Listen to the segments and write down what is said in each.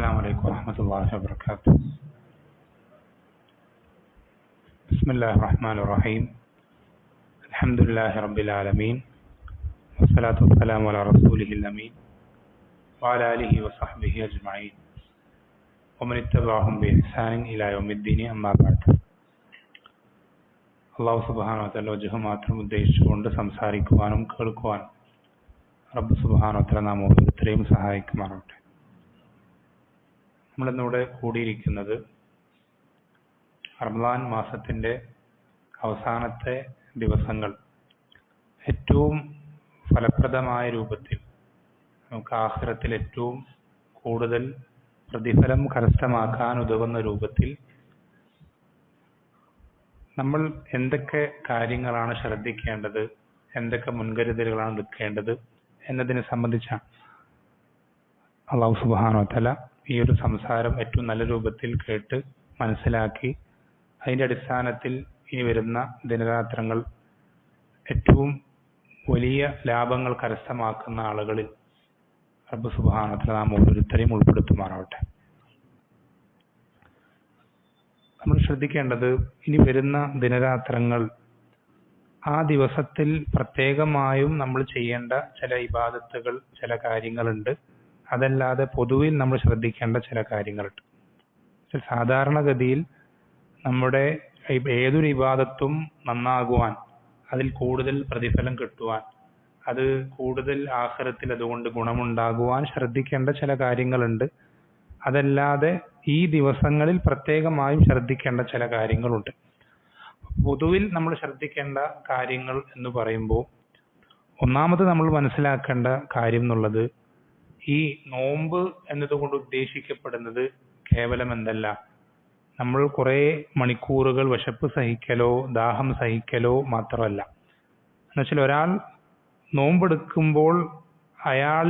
السلام عليكم ورحمة الله وبركاته. بسم الله الرحمن الرحيم. الحمد لله رب العالمين والصلاة والسلام على رسوله الأمين وعلى آله وصحبه أجمعين ومن اتبعهم بإحسان إلى يوم الدين أما بعد. അള്ളാഹു സുബ്ഹാനഹു വ തആല വജഹ് മാത്രം ഉദ്ദേശിച്ചുകൊണ്ട് സംസാരിക്കുവാനും കേൾക്കുവാനും റബ്ബ് സുബ്ഹാനഹു വ തആല നാം ഓരോരുത്തരെയും സഹായിക്കുമാറാവട്ടെ. നമ്മളിന്നിവിടെ കൂടിയിരിക്കുന്നത് റമദാൻ മാസത്തിൻ്റെ അവസാനത്തെ ദിവസങ്ങൾ ഏറ്റവും ഫലപ്രദമായ രൂപത്തിൽ നമുക്ക് ആഖിറത്തിൽ ഏറ്റവും കൂടുതൽ പ്രതിഫലം കരസ്ഥമാക്കാൻ ഉതകുന്ന രൂപത്തിൽ നമ്മൾ എന്തൊക്കെ കാര്യങ്ങളാണ് ശ്രദ്ധിക്കേണ്ടത്, എന്തൊക്കെ മുൻകരുതലുകളാണ് എടുക്കേണ്ടത് എന്നതിനെ സംബന്ധിച്ചാണ് അല്ലാഹു സുബ്ഹാനഹു വ തആല ഈ ഒരു സംസാരം ഏറ്റവും നല്ല രൂപത്തിൽ കേട്ട് മനസ്സിലാക്കി അതിൻ്റെ അടിസ്ഥാനത്തിൽ ഇനി വരുന്ന ദിനരാത്രങ്ങൾ ഏറ്റവും വലിയ ലാഭങ്ങൾ കരസ്ഥമാക്കുന്ന ആളുകളിൽ റബ്ബ് സുബ്ഹാനഹു വ തആല നാം ഓരോരുത്തരെയും ഉൾപ്പെടുത്തുമാറാവട്ടെ. നമ്മൾ ശ്രദ്ധിക്കേണ്ടത് ഇനി വരുന്ന ദിനരാത്രങ്ങൾ ആ ദിവസത്തിൽ പ്രത്യേകമായും നമ്മൾ ചെയ്യേണ്ട ചില ഇബാദത്തുകൾ, ചില കാര്യങ്ങളുണ്ട്. അതല്ലാതെ പൊതുവിൽ നമ്മൾ ശ്രദ്ധിക്കേണ്ട ചില കാര്യങ്ങളുണ്ട്. സാധാരണഗതിയിൽ നമ്മുടെ ഏതൊരു ഇബാദത്തും നന്നാകുവാൻ, അതിൽ കൂടുതൽ പ്രതിഫലം കിട്ടുവാൻ, അത് കൂടുതൽ ആഖിറത്തിൽ അതുകൊണ്ട് ഗുണമുണ്ടാകുവാൻ ശ്രദ്ധിക്കേണ്ട ചില കാര്യങ്ങളുണ്ട്. അതല്ലാതെ ഈ ദിവസങ്ങളിൽ പ്രത്യേകമായും ശ്രദ്ധിക്കേണ്ട ചില കാര്യങ്ങളുണ്ട്. പൊതുവിൽ നമ്മൾ ശ്രദ്ധിക്കേണ്ട കാര്യങ്ങൾ എന്ന് പറയുമ്പോൾ ഒന്നാമത് നമ്മൾ മനസ്സിലാക്കേണ്ട കാര്യം എന്നുള്ളത്, ഈ നോമ്പ് എന്നതുകൊണ്ട് ഉദ്ദേശിക്കപ്പെടുന്നത് കേവലം എന്തല്ല, നമ്മൾ കുറേ മണിക്കൂറുകൾ വിശപ്പ് സഹിക്കലോ ദാഹം സഹിക്കലോ മാത്രമല്ല. എന്നുവെച്ചാൽ ഒരാൾ നോമ്പെടുക്കുമ്പോൾ അയാൾ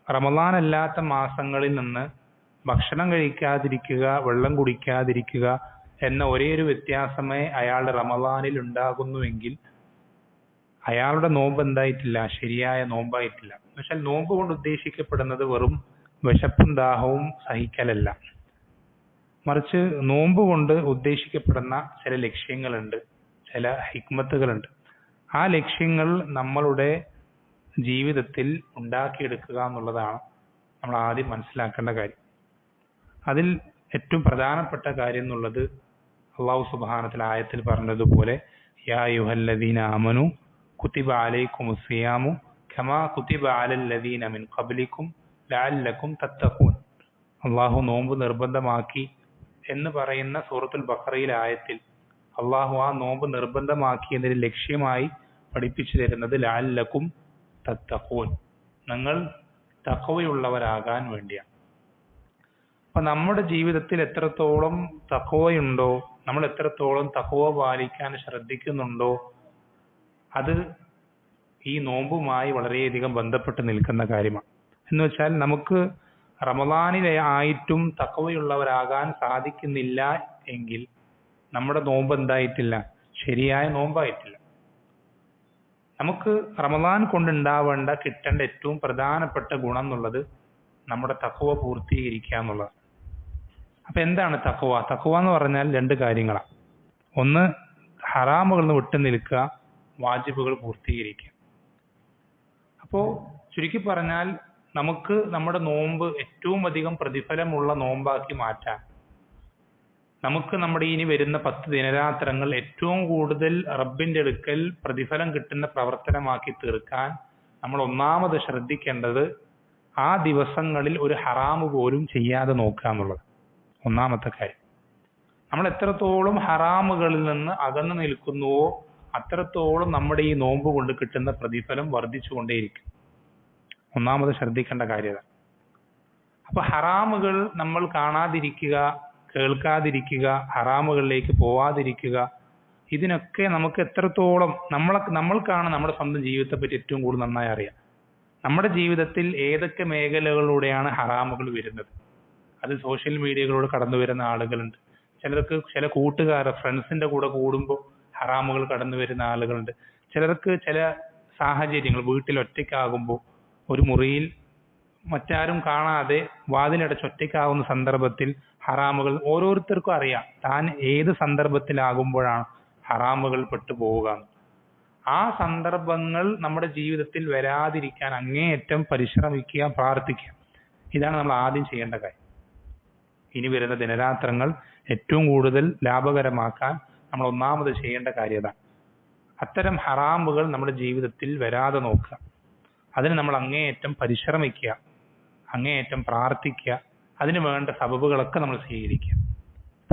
റമദാൻ അല്ലാത്ത മാസങ്ങളിൽ നിന്ന് ഭക്ഷണം കഴിക്കാതിരിക്കുക, വെള്ളം കുടിക്കാതിരിക്കുക എന്ന ഒരേ ഒരു വ്യത്യാസമേ അയാളുടെ റമദാനിൽ ഉണ്ടാകുന്നുവെങ്കിൽ അയാളുടെ നോമ്പ് എന്തായിട്ടില്ല, ശരിയായ നോമ്പായിട്ടില്ല. എന്നുവെച്ചാൽ നോമ്പ് കൊണ്ട് ഉദ്ദേശിക്കപ്പെടുന്നത് വെറും വിശപ്പും ദാഹവും സഹിക്കലല്ല, മറിച്ച് നോമ്പ് കൊണ്ട് ഉദ്ദേശിക്കപ്പെടുന്ന ചില ലക്ഷ്യങ്ങളുണ്ട്, ചില ഹിക്മത്തുകളുണ്ട്. ആ ലക്ഷ്യങ്ങൾ നമ്മളുടെ ജീവിതത്തിൽ ഉണ്ടാക്കിയെടുക്കുക എന്നുള്ളതാണ് നമ്മൾ ആദ്യം മനസ്സിലാക്കേണ്ട കാര്യം. അതിൽ ഏറ്റവും പ്രധാനപ്പെട്ട കാര്യം എന്നുള്ളത് അല്ലാഹു സുബ്ഹാനഹു വ തആല ആയത്തിൽ പറഞ്ഞതുപോലെ യാ അയ്യുഹല്ലദീന ആമനു കുതിബ അലൈക്കുമുസ് സിയാമു കമാ കുതിബ അലൽ ലദീന മിൻ ഖബ്ലിക്കും ലഅല്ലക്കും തത്തഖൂൻ. അല്ലാഹു നോമ്പ് നിർബന്ധമാക്കി എന്ന് പറയുന്ന സൂറത്തുൽ ബഖറയിലെ ആയത്തിൽ അല്ലാഹു ആ നോമ്പ് നിർബന്ധമാക്കിയതിന് ലക്ഷ്യമായി പഠിപ്പിച്ചു തരുന്നത് ലഅല്ലക്കും തത്തഖൂൻ, നിങ്ങൾ തഖ്വയുള്ളവരാകാൻ വേണ്ടിയാണ്. അപ്പൊ നമ്മുടെ ജീവിതത്തിൽ എത്രത്തോളം തഖ്വയുണ്ടോ, നമ്മൾ എത്രത്തോളം തഖ്വ പാലിക്കാൻ ശ്രദ്ധിക്കുന്നുണ്ടോ, അത് ഈ നോമ്പുമായി വളരെയധികം ബന്ധപ്പെട്ട് നിൽക്കുന്ന കാര്യമാണ്. എന്ന് വെച്ചാൽ നമുക്ക് റമദാനിലെ ആയിട്ടും തഖ്വയുള്ളവരാകാൻ സാധിക്കുന്നില്ല എങ്കിൽ നമ്മുടെ നോമ്പ് എന്തായിട്ടില്ല, ശരിയായ നോമ്പായിട്ടില്ല. നമുക്ക് റമദാൻ കൊണ്ടുണ്ടാവേണ്ട, കിട്ടേണ്ട ഏറ്റവും പ്രധാനപ്പെട്ട ഗുണം എന്നുള്ളത് നമ്മുടെ തഖ്വ പൂർത്തീകരിക്കുക എന്നുള്ളത്. അപ്പൊ എന്താണ് തഖ്വ? തഖ്വ എന്ന് പറഞ്ഞാൽ രണ്ട് കാര്യങ്ങളാണ്. ഒന്ന്, ഹറാമുകളിൽ നിന്ന് വിട്ടു നിൽക്കുക, വാജിബുകൾ പൂർത്തീകരിക്കുക. അപ്പോ ചുരുക്കി പറഞ്ഞാൽ നമുക്ക് നമ്മുടെ നോമ്പ് ഏറ്റവും അധികം പ്രതിഫലമുള്ള നോമ്പാക്കി മാറ്റാൻ, നമുക്ക് നമ്മുടെ ഇനി വരുന്ന 10 ദിനരാത്രങ്ങൾ ഏറ്റവും കൂടുതൽ റബ്ബിന്റെ അടുക്കൽ പ്രതിഫലം കിട്ടുന്ന പ്രവർത്തനമാക്കി തീർക്കാൻ നമ്മൾ ഒന്നാമത് ശ്രദ്ധിക്കേണ്ടത് ആ ദിവസങ്ങളിൽ ഒരു ഹറാമ് പോലും ചെയ്യാതെ നോക്കുക എന്നുള്ളത് ഒന്നാമത്തെ കാര്യം. നമ്മൾ എത്രത്തോളം ഹറാമുകളിൽ നിന്ന് അകന്നു നിൽക്കുന്നുവോ അത്രത്തോളം നമ്മുടെ ഈ നോമ്പ് കൊണ്ട് കിട്ടുന്ന പ്രതിഫലം വർദ്ധിച്ചുകൊണ്ടേയിരിക്കും. ഒന്നാമത് ശ്രദ്ധിക്കേണ്ട കാര്യത. അപ്പൊ ഹറാമുകൾ നമ്മൾ കാണാതിരിക്കുക, കേൾക്കാതിരിക്കുക, ഹറാമുകളിലേക്ക് പോവാതിരിക്കുക, ഇതിനൊക്കെ നമുക്ക് എത്രത്തോളം നമ്മൾക്കാണ് നമ്മുടെ സ്വന്തം ജീവിതത്തെ പറ്റി ഏറ്റവും കൂടുതൽ നന്നായി അറിയാം. നമ്മുടെ ജീവിതത്തിൽ ഏതൊക്കെ മേഖലകളിലൂടെയാണ് ഹറാമുകൾ വരുന്നത്. അത് സോഷ്യൽ മീഡിയകളിലൂടെ കടന്നു വരുന്ന ആളുകളുണ്ട്. ചിലർക്ക് ചില കൂട്ടുകാരെ ഫ്രണ്ട്സിന്റെ കൂടെ കൂടുമ്പോൾ ഹറാമുകൾ കടന്നു വരുന്ന ആളുകളുണ്ട്. ചിലർക്ക് ചില സാഹചര്യങ്ങൾ, വീട്ടിൽ ഒറ്റയ്ക്കാകുമ്പോൾ ഒരു മുറിയിൽ മറ്റാരും കാണാതെ വാതിലടച്ച് ഒറ്റയ്ക്കാവുന്ന സന്ദർഭത്തിൽ ഹറാമുകൾ ഓരോരുത്തർക്കും അറിയാം താൻ ഏത് സന്ദർഭത്തിലാകുമ്പോഴാണ് ഹറാമുകൾ പെട്ടുപോവുക. ആ സന്ദർഭങ്ങൾ നമ്മുടെ ജീവിതത്തിൽ വരാതിരിക്കാൻ അങ്ങേയറ്റം പരിശ്രമിക്കുക, പ്രാർത്ഥിക്കുക. ഇതാണ് നമ്മൾ ആദ്യം ചെയ്യേണ്ട കാര്യം. ഇനി വരുന്ന ദിനരാത്രങ്ങൾ ഏറ്റവും കൂടുതൽ ലാഭകരമാക്കാൻ നമ്മൾ ഒന്നാമത് ചെയ്യേണ്ട കാര്യം ഇതാണ്. അത്തരം ഹറാമുകൾ നമ്മുടെ ജീവിതത്തിൽ വരാതെ നോക്കുക. അതിന് നമ്മൾ അങ്ങേയറ്റം പരിശ്രമിക്കുക, അങ്ങേയറ്റം പ്രാർത്ഥിക്കുക, അതിന് വേണ്ട സബബുകളൊക്കെ നമ്മൾ സ്വീകരിക്കുക.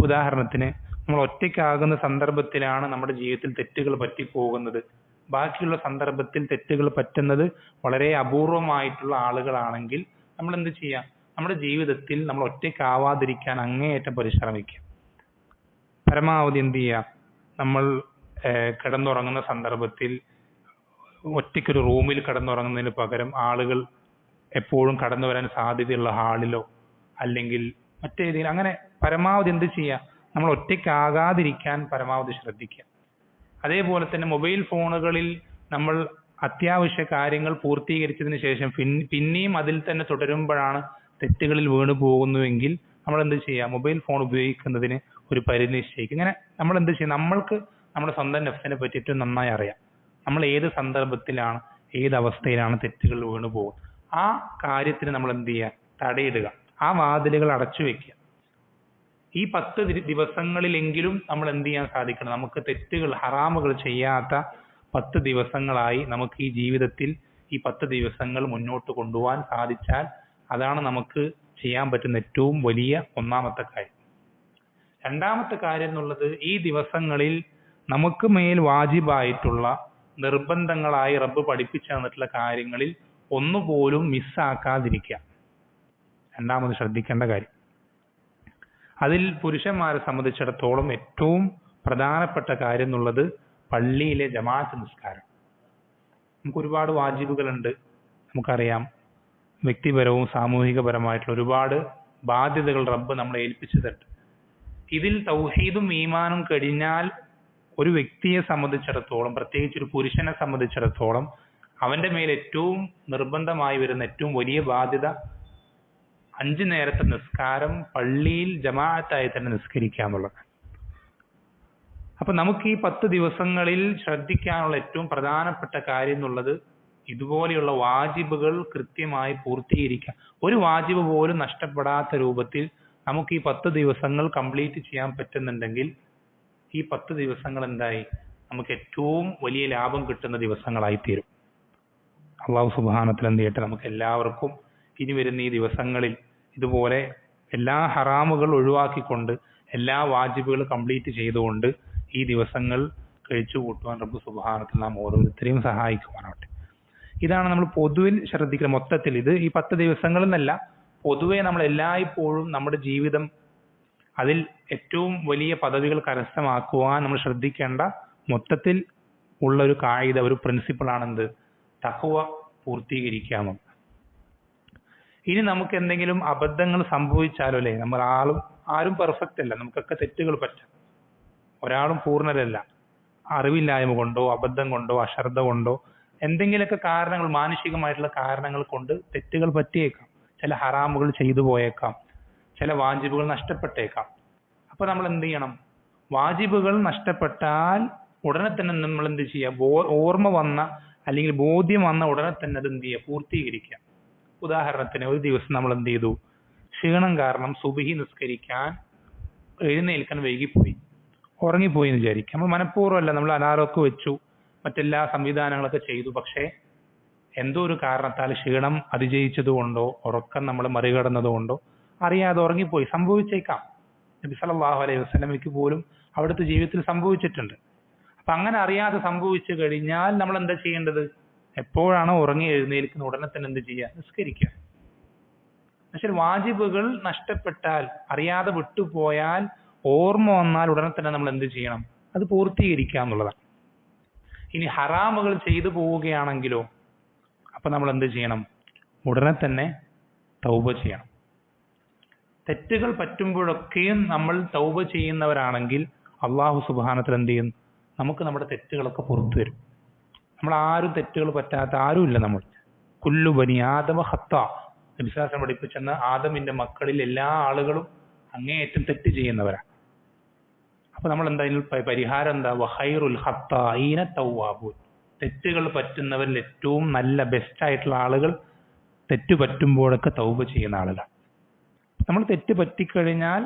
ഉദാഹരണത്തിന്, നമ്മൾ ഒറ്റയ്ക്കാകുന്ന സന്ദർഭത്തിലാണ് നമ്മുടെ ജീവിതത്തിൽ തെറ്റുകൾ പറ്റിപ്പോകുന്നത്. ബാക്കിയുള്ള സന്ദർഭത്തിൽ തെറ്റുകൾ പറ്റുന്നത് വളരെ അപൂർവമായിട്ടുള്ള ആളുകളാണെങ്കിൽ നമ്മൾ എന്ത് ചെയ്യാം? നമ്മുടെ ജീവിതത്തിൽ നമ്മൾ ഒറ്റയ്ക്കാവാതിരിക്കാൻ അങ്ങേയറ്റം പരിശ്രമിക്കുക. പരമാവധി എന്ത് ചെയ്യുക? നമ്മൾ കിടന്നുറങ്ങുന്ന സന്ദർഭത്തിൽ ഒറ്റയ്ക്കൊരു റൂമിൽ കിടന്നുറങ്ങുന്നതിന് പകരം ആളുകൾ എപ്പോഴും കടന്നു വരാൻ സാധ്യതയുള്ള ഹാളിലോ അല്ലെങ്കിൽ മറ്റേതെങ്കിലും അങ്ങനെ പരമാവധി എന്ത് ചെയ്യുക? നമ്മൾ ഒറ്റയ്ക്കാകാതിരിക്കാൻ പരമാവധി ശ്രദ്ധിക്കുക. അതേപോലെ തന്നെ മൊബൈൽ ഫോണുകളിൽ നമ്മൾ അത്യാവശ്യ കാര്യങ്ങൾ പൂർത്തീകരിച്ചതിന് ശേഷം പിന്നെയും അതിൽ തന്നെ തുടരുമ്പോഴാണ് തെറ്റുകളിൽ വീണു പോകുന്നുവെങ്കിൽ നമ്മൾ എന്ത് ചെയ്യുക? മൊബൈൽ ഫോൺ ഉപയോഗിക്കുന്നതിന് ഒരു പരിധി നിശ്ചയിക്കുക. ഇങ്ങനെ നമ്മൾ എന്ത് ചെയ്യുക? നമ്മൾക്ക് നമ്മുടെ സ്വന്തം നഫ്സിനെ പറ്റിയിട്ട് നന്നായി അറിയാം. നമ്മൾ ഏത് സന്ദർഭത്തിലാണ്, ഏത് അവസ്ഥയിലാണ് തെറ്റുകൾ വീണു പോകുന്നത്. ആ കാര്യത്തിന് നമ്മൾ എന്ത് ചെയ്യുക? തടയിടുക. ആ വാതിലുകൾ അടച്ചു വെക്കുക. ഈ 10 ദിവസങ്ങളിലെങ്കിലും നമ്മൾ എന്ത് ചെയ്യാൻ സാധിക്കണം? നമുക്ക് തെറ്റുകൾ, ഹറാമുകൾ ചെയ്യാത്ത 10 ദിവസങ്ങളായി നമുക്ക് ഈ ജീവിതത്തിൽ ഈ 10 ദിവസങ്ങൾ മുന്നോട്ട് കൊണ്ടുപോകാൻ സാധിച്ചാൽ അതാണ് നമുക്ക് ചെയ്യാൻ പറ്റുന്ന ഏറ്റവും വലിയ ഒന്നാമത്തെ കാര്യം. രണ്ടാമത്തെ കാര്യം എന്നുള്ളത്, ഈ ദിവസങ്ങളിൽ നമുക്ക് മേൽ വാജിബായിട്ടുള്ള നിർബന്ധങ്ങളായി റബ്ബ് പഠിപ്പിച്ചു തന്നിട്ടുള്ള കാര്യങ്ങളിൽ ഒന്നുപോലും മിസ്സാക്കാതിരിക്കുക. രണ്ടാമത് ശ്രദ്ധിക്കേണ്ട കാര്യം. അതിൽ പുരുഷന്മാരെ സംബന്ധിച്ചിടത്തോളം ഏറ്റവും പ്രധാനപ്പെട്ട കാര്യം എന്നുള്ളത് പള്ളിയിലെ ജമാഅത്ത് നിസ്കാരം. നമുക്ക് ഒരുപാട് വാജിബുകളുണ്ട്, നമുക്കറിയാം. വ്യക്തിപരവും സാമൂഹികപരമായിട്ടുള്ള ഒരുപാട് ബാധ്യതകൾ റബ്ബ് നമ്മളെ ഏൽപ്പിച്ചു തരുന്നുണ്ട്. ഇതിൽ തൗഹീദും ഈമാനും കഴിഞ്ഞാൽ ഒരു വ്യക്തിയെ സംബന്ധിച്ചിടത്തോളം, പ്രത്യേകിച്ച് ഒരു പുരുഷനെ സംബന്ധിച്ചിടത്തോളം, അവന്റെ മേൽ ഏറ്റവും നിർബന്ധമായി വരുന്ന ഏറ്റവും വലിയ ബാധ്യത 5 നേരത്തെ നിസ്കാരം പള്ളിയിൽ ജമാഅത്തായി തന്നെ നിസ്കരിക്കുക എന്നുള്ളത്. അപ്പൊ നമുക്ക് ഈ 10 ദിവസങ്ങളിൽ ശ്രദ്ധിക്കാനുള്ള ഏറ്റവും പ്രധാനപ്പെട്ട കാര്യം എന്നുള്ളത് ഇതുപോലെയുള്ള വാജിബുകൾ കൃത്യമായി പൂർത്തീകരിക്കുക. ഒരു വാജിബ് പോലും നഷ്ടപ്പെടാത്ത രൂപത്തിൽ നമുക്ക് ഈ 10 ദിവസങ്ങൾ കംപ്ലീറ്റ് ചെയ്യാൻ പറ്റുന്നുണ്ടെങ്കിൽ ഈ 10 ദിവസങ്ങൾ എന്തായി? നമുക്ക് ഏറ്റവും വലിയ ലാഭം കിട്ടുന്ന ദിവസങ്ങളായി തീരും. അള്ളാഹു സുബ്ഹാനഹു എന്ത് ചെയ്യട്ടെ, നമുക്ക് എല്ലാവർക്കും ഇനി വരുന്ന ഈ ദിവസങ്ങളിൽ ഇതുപോലെ എല്ലാ ഹറാമുകൾ ഒഴിവാക്കിക്കൊണ്ട് എല്ലാ വാജിബുകളും കംപ്ലീറ്റ് ചെയ്തുകൊണ്ട് ഈ ദിവസങ്ങൾ കഴിച്ചു കൂട്ടുവാൻ റബ്ബ് സുബ്ഹാനഹു നാം ഓരോരുത്തരെയും സഹായിക്കുവാനാവട്ടെ. ഇതാണ് നമ്മൾ പൊതുവിൽ ശ്രദ്ധിക്കുക. മൊത്തത്തിൽ ഇത് ഈ 10 ദിവസങ്ങളെന്നല്ല, പൊതുവെ നമ്മൾ എല്ലായ്പ്പോഴും നമ്മുടെ ജീവിതം അതിൽ ഏറ്റവും വലിയ പദവികൾ കരസ്ഥമാക്കുവാൻ നമ്മൾ ശ്രദ്ധിക്കേണ്ട മൊത്തത്തിൽ ഉള്ള ഒരു കായിക, ഒരു പ്രിൻസിപ്പിൾ ആണെന്ത്? തഖ്വ പൂർത്തീകരിക്കാമോ. ഇനി നമുക്ക് എന്തെങ്കിലും അബദ്ധങ്ങൾ സംഭവിച്ചാലോ, അല്ലേ, നമ്മൾ ആരും പെർഫെക്റ്റ് അല്ല, നമുക്കൊക്കെ തെറ്റുകൾ പറ്റാം. ഒരാളും പൂർണ്ണരല്ല. അറിവില്ലായ്മ കൊണ്ടോ അബദ്ധം കൊണ്ടോ അശ്രദ്ധ കൊണ്ടോ എന്തെങ്കിലുമൊക്കെ കാരണങ്ങൾ, മാനുഷികമായിട്ടുള്ള കാരണങ്ങൾ കൊണ്ട് തെറ്റുകൾ പറ്റിയേക്കാം. ചില ഹറാമുകൾ ചെയ്തു പോയേക്കാം, ചില വാജിബുകൾ നഷ്ടപ്പെട്ടേക്കാം. അപ്പൊ നമ്മൾ എന്ത് ചെയ്യണം? വാജിബുകൾ നഷ്ടപ്പെട്ടാൽ ഉടനെ തന്നെ നമ്മൾ എന്ത് ചെയ്യുക? ഓർമ്മ വന്ന അല്ലെങ്കിൽ ബോധ്യം വന്ന ഉടനെ തന്നെ അത് എന്ത് ചെയ്യുക? പൂർത്തീകരിക്കുക. ഉദാഹരണത്തിന്, ഒരു ദിവസം നമ്മൾ എന്ത് ചെയ്തു? ക്ഷീണം കാരണം സുബ്ഹി നിസ്കരിക്കാൻ എഴുന്നേൽക്കാൻ വൈകിപ്പോയി, ഉറങ്ങിപ്പോയി എന്ന് വിചാരിക്കുക. നമ്മൾ മനഃപൂർവ്വമല്ല, നമ്മൾ അലാറമൊക്കെ വെച്ചു, മറ്റെല്ലാ സംവിധാനങ്ങളൊക്കെ ചെയ്തു. പക്ഷേ എന്തോ ഒരു കാരണത്താൽ ക്ഷീണം അതിജയിച്ചത് കൊണ്ടോ ഉറക്കം നമ്മൾ മറികടന്നത് കൊണ്ടോ അറിയാതെ ഉറങ്ങിപ്പോയി. സംഭവിച്ചേക്കാം. നബി സല്ലല്ലാഹു അലൈഹി വസല്ലമയ്ക്ക് പോലും അവിടുത്തെ ജീവിതത്തിൽ സംഭവിച്ചിട്ടുണ്ട്. അപ്പൊ അങ്ങനെ അറിയാതെ സംഭവിച്ചു കഴിഞ്ഞാൽ നമ്മൾ എന്താ ചെയ്യേണ്ടത്? എപ്പോഴാണോ ഉറങ്ങി എഴുന്നേൽക്കുന്ന ഉടനെ തന്നെ എന്ത് ചെയ്യുക? നിസ്കരിക്കുക. പക്ഷെ വാജിബുകൾ നഷ്ടപ്പെട്ടാൽ, അറിയാതെ വിട്ടുപോയാൽ, ഓർമ്മ വന്നാൽ ഉടനെ തന്നെ നമ്മൾ എന്ത് ചെയ്യണം? അത് പൂർത്തീകരിക്കുക എന്നുള്ളതാണ്. ഇനി ഹറാമുകൾ ചെയ്തു പോവുകയാണെങ്കിലോ, അപ്പൊ നമ്മൾ എന്ത് ചെയ്യണം? ഉടനെ തന്നെ തൗബ ചെയ്യണം. തെറ്റുകൾ പറ്റുമ്പോഴൊക്കെയും നമ്മൾ തൗബ ചെയ്യുന്നവരാണെങ്കിൽ അള്ളാഹു സുബ്ഹാനഹു എന്ത് ചെയ്യും? നമുക്ക് നമ്മുടെ തെറ്റുകളൊക്കെ പുറത്തു വരും. നമ്മൾ ആരും തെറ്റുകൾ പറ്റാത്ത ആരുമില്ല. നമ്മൾ കുല്ലു ബനി ആദമ ഖത്താ, നബി സ്വല്ലല്ലാഹു അലൈഹി വസല്ലം പഠിപ്പിച്ചെന്ന ആദമിന്റെ മക്കളിൽ എല്ലാ ആളുകളും അങ്ങേയറ്റം തെറ്റ് ചെയ്യുന്നവരാണ്. അപ്പൊ നമ്മൾ എന്താ പരിഹാരം എന്താ? വഖൈറുൽ ഖത്താഈന തവ്വാബൂൻ. തെറ്റുകൾ പറ്റുന്നവരിൽ ഏറ്റവും നല്ല ബെസ്റ്റ് ആയിട്ടുള്ള ആളുകൾ തെറ്റ് പറ്റുമ്പോഴൊക്കെ തൗബ ചെയ്യുന്ന ആളുകൾ. നമ്മൾ തെറ്റ് പറ്റിക്കഴിഞ്ഞാൽ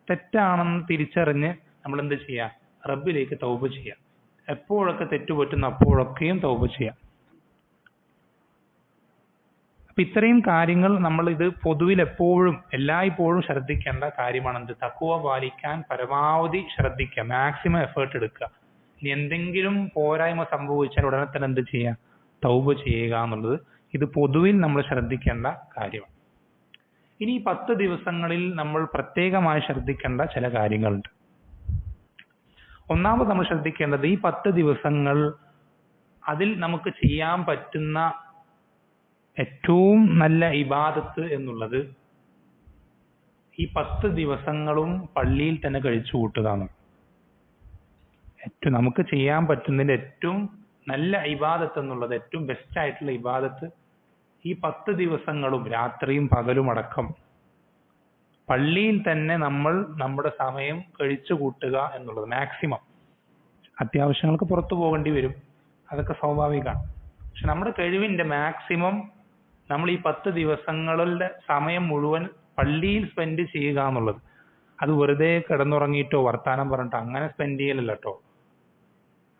തെറ്റാണെന്ന് തിരിച്ചറിഞ്ഞ് നമ്മൾ എന്ത് ചെയ്യാം? റബ്ബിലേക്ക് തൗബ ചെയ്യാം. എപ്പോഴൊക്കെ തെറ്റ് പറ്റുന്ന അപ്പോഴൊക്കെയും തൗബ ചെയ്യാം. അപ്പൊ ഇത്രയും കാര്യങ്ങൾ നമ്മൾ ഇത് പൊതുവിൽ എപ്പോഴും എല്ലായ്പ്പോഴും ശ്രദ്ധിക്കേണ്ട കാര്യമാണ്. എന്ത്? തഖ്വ പാലിക്കാൻ പരമാവധി ശ്രദ്ധിക്കുക, മാക്സിമം എഫേർട്ട് എടുക്കുക. ഇനി എന്തെങ്കിലും പോരായ്മ സംഭവിച്ചാൽ ഉടനെ തന്നെ എന്ത് ചെയ്യുക? തൗബ ചെയ്യുക എന്നുള്ളത് ഇത് പൊതുവിൽ നമ്മൾ ശ്രദ്ധിക്കേണ്ട കാര്യമാണ്. ഇനി 10 ദിവസങ്ങളിൽ നമ്മൾ പ്രത്യേകമായി ശ്രദ്ധിക്കേണ്ട ചില കാര്യങ്ങളുണ്ട്. ഒന്നാമത് നമ്മൾ ശ്രദ്ധിക്കേണ്ടത് ഈ 10 ദിവസങ്ങൾ അതിൽ നമുക്ക് ചെയ്യാൻ പറ്റുന്ന ഏറ്റവും നല്ല ഇബാദത്ത് എന്നുള്ളത് ഈ 10 ദിവസങ്ങളും പള്ളിയിൽ തന്നെ കഴിച്ചു കൂട്ടുകയാണ്. ഏറ്റവും നമുക്ക് ചെയ്യാൻ പറ്റുന്നതിന്റെ ഏറ്റവും നല്ല ഇബാദത്ത് എന്നുള്ളത്, ഏറ്റവും ബെസ്റ്റ് ആയിട്ടുള്ള ഇബാദത്ത് ഈ 10 ദിവസങ്ങളും രാത്രിയും പകലും അടക്കം പള്ളിയിൽ തന്നെ നമ്മൾ നമ്മുടെ സമയം കഴിച്ചു കൂട്ടുക എന്നുള്ളത്. മാക്സിമം അത്യാവശ്യങ്ങൾക്ക് പുറത്തു പോകേണ്ടി വരും, അതൊക്കെ സ്വാഭാവികമാണ്. പക്ഷെ നമ്മുടെ കഴിവിന്റെ മാക്സിമം നമ്മൾ ഈ 10 ദിവസങ്ങളുടെ സമയം മുഴുവൻ പള്ളിയിൽ സ്പെൻഡ് ചെയ്യുക എന്നുള്ളത്. അത് വെറുതെ കിടന്നുറങ്ങിയിട്ടോ വർത്താനം പറഞ്ഞിട്ടോ അങ്ങനെ സ്പെൻഡ് ചെയ്യലല്ല കേട്ടോ.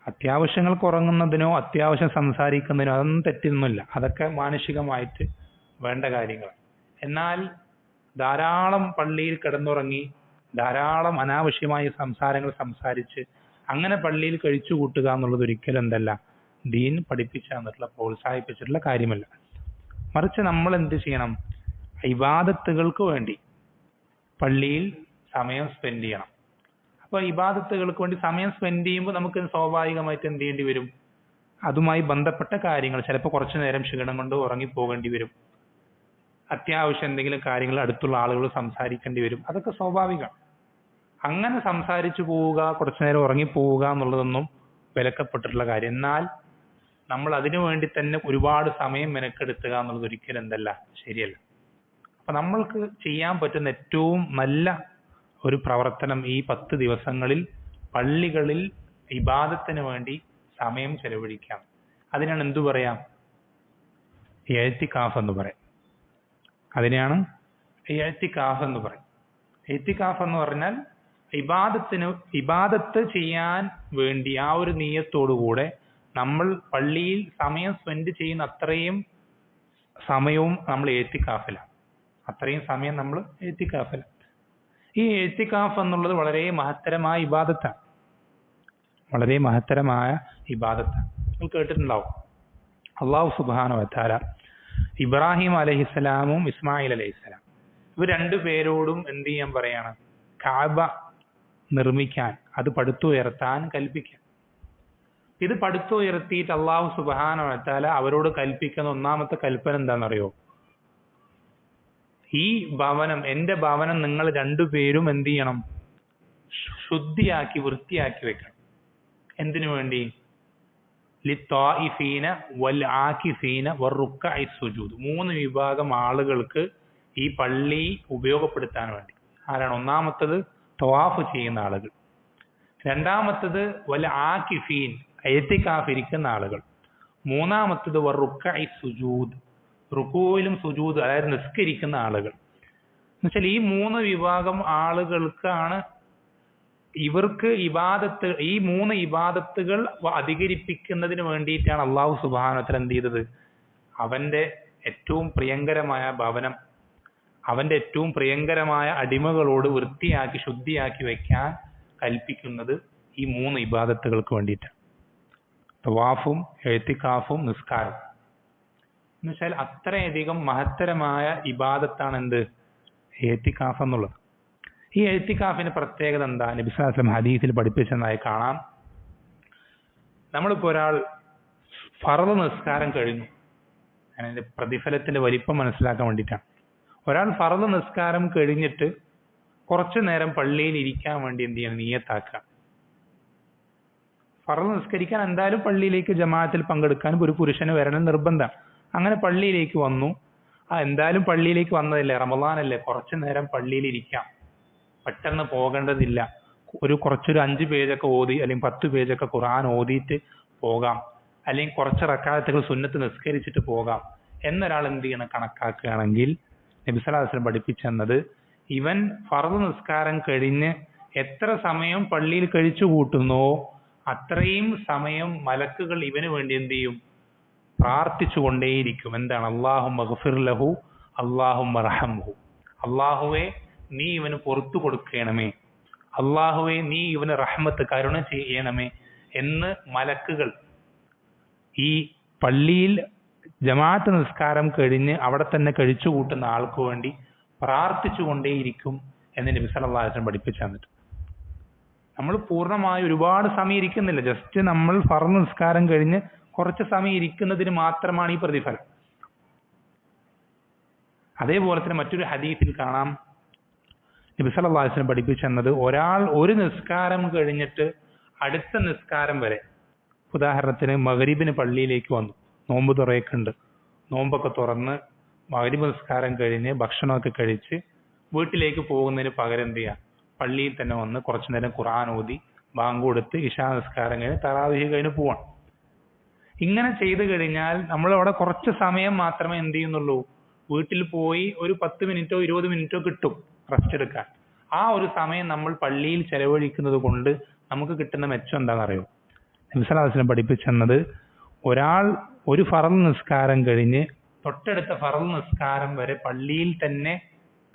അത്യാവശ്യങ്ങൾക്ക് ഉറങ്ങുന്നതിനോ അത്യാവശ്യം സംസാരിക്കുന്നതിനോ അതൊന്നും തെറ്റൊന്നുമില്ല, അതൊക്കെ മാനുഷികമായിട്ട് വേണ്ട കാര്യങ്ങൾ. എന്നാൽ ധാരാളം പള്ളിയിൽ കിടന്നുറങ്ങി ധാരാളം അനാവശ്യമായ സംസാരങ്ങൾ സംസാരിച്ച് അങ്ങനെ പള്ളിയിൽ കഴിച്ചു കൂട്ടുക എന്നുള്ളത് ഒരിക്കലും എന്തല്ല ദീൻ പഠിപ്പിച്ചു തന്നിട്ടുള്ള, പ്രോത്സാഹിപ്പിച്ചിട്ടുള്ള കാര്യമല്ല. മറിച്ച് നമ്മൾ എന്ത് ചെയ്യണം? ഇബാദത്തുകൾക്ക് വേണ്ടി പള്ളിയിൽ സമയം സ്പെൻഡ് ചെയ്യണം. അപ്പൊ ഇബാദത്തുകൾക്ക് വേണ്ടി സമയം സ്പെൻഡ് ചെയ്യുമ്പോൾ നമുക്ക് സ്വാഭാവികമായിട്ട് എന്ത് ചെയ്യേണ്ടി വരും? അതുമായി ബന്ധപ്പെട്ട കാര്യങ്ങൾ, ചിലപ്പോൾ കുറച്ചു നേരം ക്ഷീണം കൊണ്ട് ഉറങ്ങിപ്പോകേണ്ടി വരും, അത്യാവശ്യം എന്തെങ്കിലും കാര്യങ്ങൾ അടുത്തുള്ള ആളുകൾ സംസാരിക്കേണ്ടി വരും, അതൊക്കെ സ്വാഭാവികം. അങ്ങനെ സംസാരിച്ചു പോവുക, കുറച്ചു നേരം ഉറങ്ങിപ്പോവുക എന്നുള്ളതൊന്നും വിലക്കപ്പെട്ടിട്ടുള്ള കാര്യം. എന്നാൽ നമ്മൾ അതിനു വേണ്ടി തന്നെ ഒരുപാട് സമയം മെനക്കെടുത്തുക എന്നുള്ളത് ഒരിക്കലും എന്തല്ല, ശരിയല്ല. അപ്പൊ നമ്മൾക്ക് ചെയ്യാൻ പറ്റുന്ന ഏറ്റവും നല്ല ഒരു പ്രവർത്തനം ഈ 10 ദിവസങ്ങളിൽ പള്ളികളിൽ ഇബാദത്തിന് വേണ്ടി സമയം ചെലവഴിക്കാം. അതിനാണ് എന്തു പറയാം? ഇഅ്തികാഫ് എന്ന് പറയും. അതിനെയാണ് ഇഅ്തികാഫ് എന്ന് പറയും. ഇഅ്തികാഫ് എന്ന് പറഞ്ഞാൽ ഇബാദത്ത് ചെയ്യാൻ വേണ്ടി ആ ഒരു നിയ്യത്തോടുകൂടെ നമ്മൾ പള്ളിയിൽ സമയം സ്പെൻഡ് ചെയ്യുന്ന അത്രയും സമയവും നമ്മൾ ഇഅ്തികാഫിലാണ്. അത്രയും സമയം നമ്മൾ ഇഅ്തികാഫിലാണ്. ഈ ഇഅ്തികാഫ് എന്നുള്ളത് വളരെ മഹത്തരമായ ഇബാദത്താണ്. വളരെ മഹത്തരമായ ഇബാദത്താണ്. നിങ്ങൾ കേട്ടിട്ടുണ്ടാവും, അല്ലാഹു സുബ്ഹാനഹു വ തആല ഇബ്രാഹിം അലൈഹിസ്സലാമും ഇസ്മായിൽ അലൈഹിസ്സലാം ഇവർ രണ്ടുപേരോടും എന്ത് ചെയ്യാൻ പറയാണ്? കഅബ നിർമ്മിക്കാൻ, അത് പടുത്തുയർത്താൻ കൽപ്പിക്കുക. ഇത് പടുത്തുയർത്തിയിട്ട് അല്ലാഹു സുബ്ഹാനഹു വ തആല അവരോട് കൽപ്പിക്കുന്ന ഒന്നാമത്തെ കൽപ്പന എന്താണെന്നറിയോ? ഈ ഭവനം, എന്റെ ഭവനം നിങ്ങൾ രണ്ടുപേരും എന്ത് ചെയ്യണം? ശുദ്ധിയാക്കി വൃത്തിയാക്കി വെക്കണം. എന്തിനു വേണ്ടി? ലിത്വാഇഫീന വൽ ആകിഫീന വറുക്കഇ സുജൂദ്. 3 വിഭാഗം ആളുകൾക്ക് ഈ പള്ളി ഉപയോഗപ്പെടുത്താൻ വേണ്ടി. ആരാണ്? ഒന്നാമത്തത് തവാഫ് ചെയ്യുന്ന ആളുകൾ, രണ്ടാമത്തത് വൽ ആകിഫീൻ ഇഅ്തികാഫ് ഇരിക്കുന്ന ആളുകൾ, മൂന്നാമത്തത് വറുക്കഇ സുജൂദ് റുകൂയിലും സുജൂദ് അതായത് നിസ്കരിക്കുന്ന ആളുകൾ. എന്നുവെച്ചാൽ ഈ 3 വിഭാഗം ആളുകൾക്കാണ് ഇവർക്ക് ഇബാദത്ത്, ഈ 3 ഇബാദത്തുകൾ അധികരിപ്പിക്കുന്നതിന് വേണ്ടിയിട്ടാണ് അല്ലാഹു സുബ്ഹാനഹു വ തആല എന്ത് ചെയ്തത്? അവന്റെ ഏറ്റവും പ്രിയങ്കരമായ ഭവനം, അവന്റെ ഏറ്റവും പ്രിയങ്കരമായ അടിമകളോട് വൃത്തിയാക്കി ശുദ്ധിയാക്കി വെക്കാൻ കൽപ്പിക്കുന്നത് ഈ 3 ഇബാദത്തുകൾക്ക് വേണ്ടിയിട്ടാണ്. തവാഫും ഇഅ്തികാഫും നിസ്കാരം. എന്നുവെച്ചാൽ അത്രയധികം മഹത്തരമായ ഇബാദത്താണ് എന്ത്? ഇഅ്തികാഫ് എന്നുള്ളത്. ഈ ഇഅ്തികാഫിന്റെ പ്രത്യേകത എന്താ? നബി സല്ലല്ലാഹു അലൈഹി വസല്ലം ഹദീസിൽ പഠിപ്പിച്ചതായി കാണാം. നമ്മളിപ്പോൾ ഒരാൾ ഫർള് നിസ്കാരം കഴിഞ്ഞു, അതിന്റെ പ്രതിഫലത്തിന്റെ വലിപ്പം മനസ്സിലാക്കാൻ വേണ്ടിയിട്ടാണ്. ഒരാൾ ഫർള് നിസ്കാരം കഴിഞ്ഞിട്ട് കുറച്ചു നേരം പള്ളിയിൽ ഇരിക്കാൻ വേണ്ടി എന്ത് ചെയ്യണം? നിയ്യത്താക്കുക. ഫർള് നിസ്കരിക്കാൻ എന്തായാലും പള്ളിയിലേക്ക് ജമാഅത്തിൽ പങ്കെടുക്കാനും ഒരു പുരുഷന് വരണം നിർബന്ധമാണ്. അങ്ങനെ പള്ളിയിലേക്ക് വന്നു, എന്തായാലും പള്ളിയിലേക്ക് വന്നതല്ലേ, റമദാനല്ലേ, കുറച്ചു നേരം പള്ളിയിൽ ഇരിക്കാം, പെട്ടെന്ന് പോകേണ്ടതില്ല, കുറച്ചൊരു 5 പേജൊക്കെ ഓതി അല്ലെങ്കിൽ 10 പേജൊക്കെ ഖുർആൻ ഓതിയിട്ട് പോകാം, അല്ലെങ്കിൽ കുറച്ച് റക്അത്തുകൾ സുന്നത്ത് നിസ്കരിച്ചിട്ട് പോകാം എന്നൊരാൾ എന്ത് ചെയ്യണം, കണക്കാക്കുകയാണെങ്കിൽ നബി സല്ലല്ലാഹു അലൈഹി വസല്ലം പഠിപ്പിച്ചെന്നത്, ഇവൻ ഫർദ് നിസ്കാരം കഴിഞ്ഞ് എത്ര സമയം പള്ളിയിൽ കഴിച്ചു കൂട്ടുന്നോ അത്രയും സമയം മലക്കുകൾ ഇവന് വേണ്ടി എന്ത് ചെയ്യും, പ്രാർത്ഥിച്ചു കൊണ്ടേയിരിക്കും. എന്താണ്? അല്ലാഹുമ്മ ഗ്ഫിർ ലഹു അല്ലാഹുമ്മ റഹംഹു, അല്ലാഹുവേ നീ ഇവന് പുറത്തു കൊടുക്കണമേ, അല്ലാഹുവേ നീ ഇവന് റഹ്മത്ത് കരുണ ചെയ്യണമേ എന്ന് മലക്കുകൾ ഈ പള്ളിയിൽ ജമാഅത്ത് നിസ്കാരം കഴിഞ്ഞ് അവിടെ തന്നെ കഴിച്ചു കൂട്ടുന്ന ആൾക്ക് വേണ്ടി പ്രാർത്ഥിച്ചു കൊണ്ടേയിരിക്കും എന്ന് നബി സല്ലല്ലാഹു അലൈഹി വസല്ലം പഠിപ്പിച്ചു തന്നിട്ട്. നമ്മൾ പൂർണ്ണമായി ഒരുപാട് സമയം ഇരിക്കുന്നില്ല, ജസ്റ്റ് നമ്മൾ ഫർദ് നിസ്കാരം കഴിഞ്ഞ് കുറച്ച് സമയം ഇരിക്കുന്നതിന് മാത്രമാണ് ഈ പ്രതിഫലം. അതേപോലെ തന്നെ മറ്റൊരു ഹദീസിൽ കാണാം, നബി സല്ലല്ലാഹു അലൈഹി വസല്ലം പഠിപ്പിച്ചു തന്നത്, ഒരാൾ ഒരു നിസ്കാരം കഴിഞ്ഞിട്ട് അടുത്ത നിസ്കാരം വരെ, ഉദാഹരണത്തിന് മഗ്രിബിന് പള്ളിയിലേക്ക് വന്നു, നോമ്പ് തുറയൊക്കെയുണ്ട്, നോമ്പൊക്കെ തുറന്ന് മഗ്രിബ് നിസ്കാരം കഴിഞ്ഞ് ഭക്ഷണമൊക്കെ കഴിച്ച് വീട്ടിലേക്ക് പോകുന്നതിന് പകരം എന്ത് ചെയ്യുക, പള്ളിയിൽ തന്നെ വന്ന് കുറച്ചു നേരം ഖുർആൻ ഓതി ബാങ്ക് കൊടുത്ത് ഇശാ നിസ്കാരം കഴിഞ്ഞ് തറാവീഹ് കഴിഞ്ഞ് പോവാണ്. ഇങ്ങനെ ചെയ്തു കഴിഞ്ഞാൽ നമ്മൾ അവിടെ കുറച്ച് സമയം മാത്രമേ എന്ത് ചെയ്യുന്നുള്ളൂ, വീട്ടിൽ പോയി ഒരു 10 മിനിറ്റോ 20 മിനിറ്റോ കിട്ടും റെസ്റ്റ് എടുക്കാൻ. ആ ഒരു സമയം നമ്മൾ പള്ളിയിൽ ചെലവഴിക്കുന്നത് കൊണ്ട് നമുക്ക് കിട്ടുന്ന മെച്ചം എന്താണെന്ന് അറിയോ? നബി സല്ലല്ലാഹു അലൈഹി വസല്ലം പഠിപ്പിച്ചെന്നത്, ഒരാൾ ഒരു ഫർദ് നിസ്കാരം കഴിഞ്ഞ് തൊട്ടടുത്ത ഫർദ് നിസ്കാരം വരെ പള്ളിയിൽ തന്നെ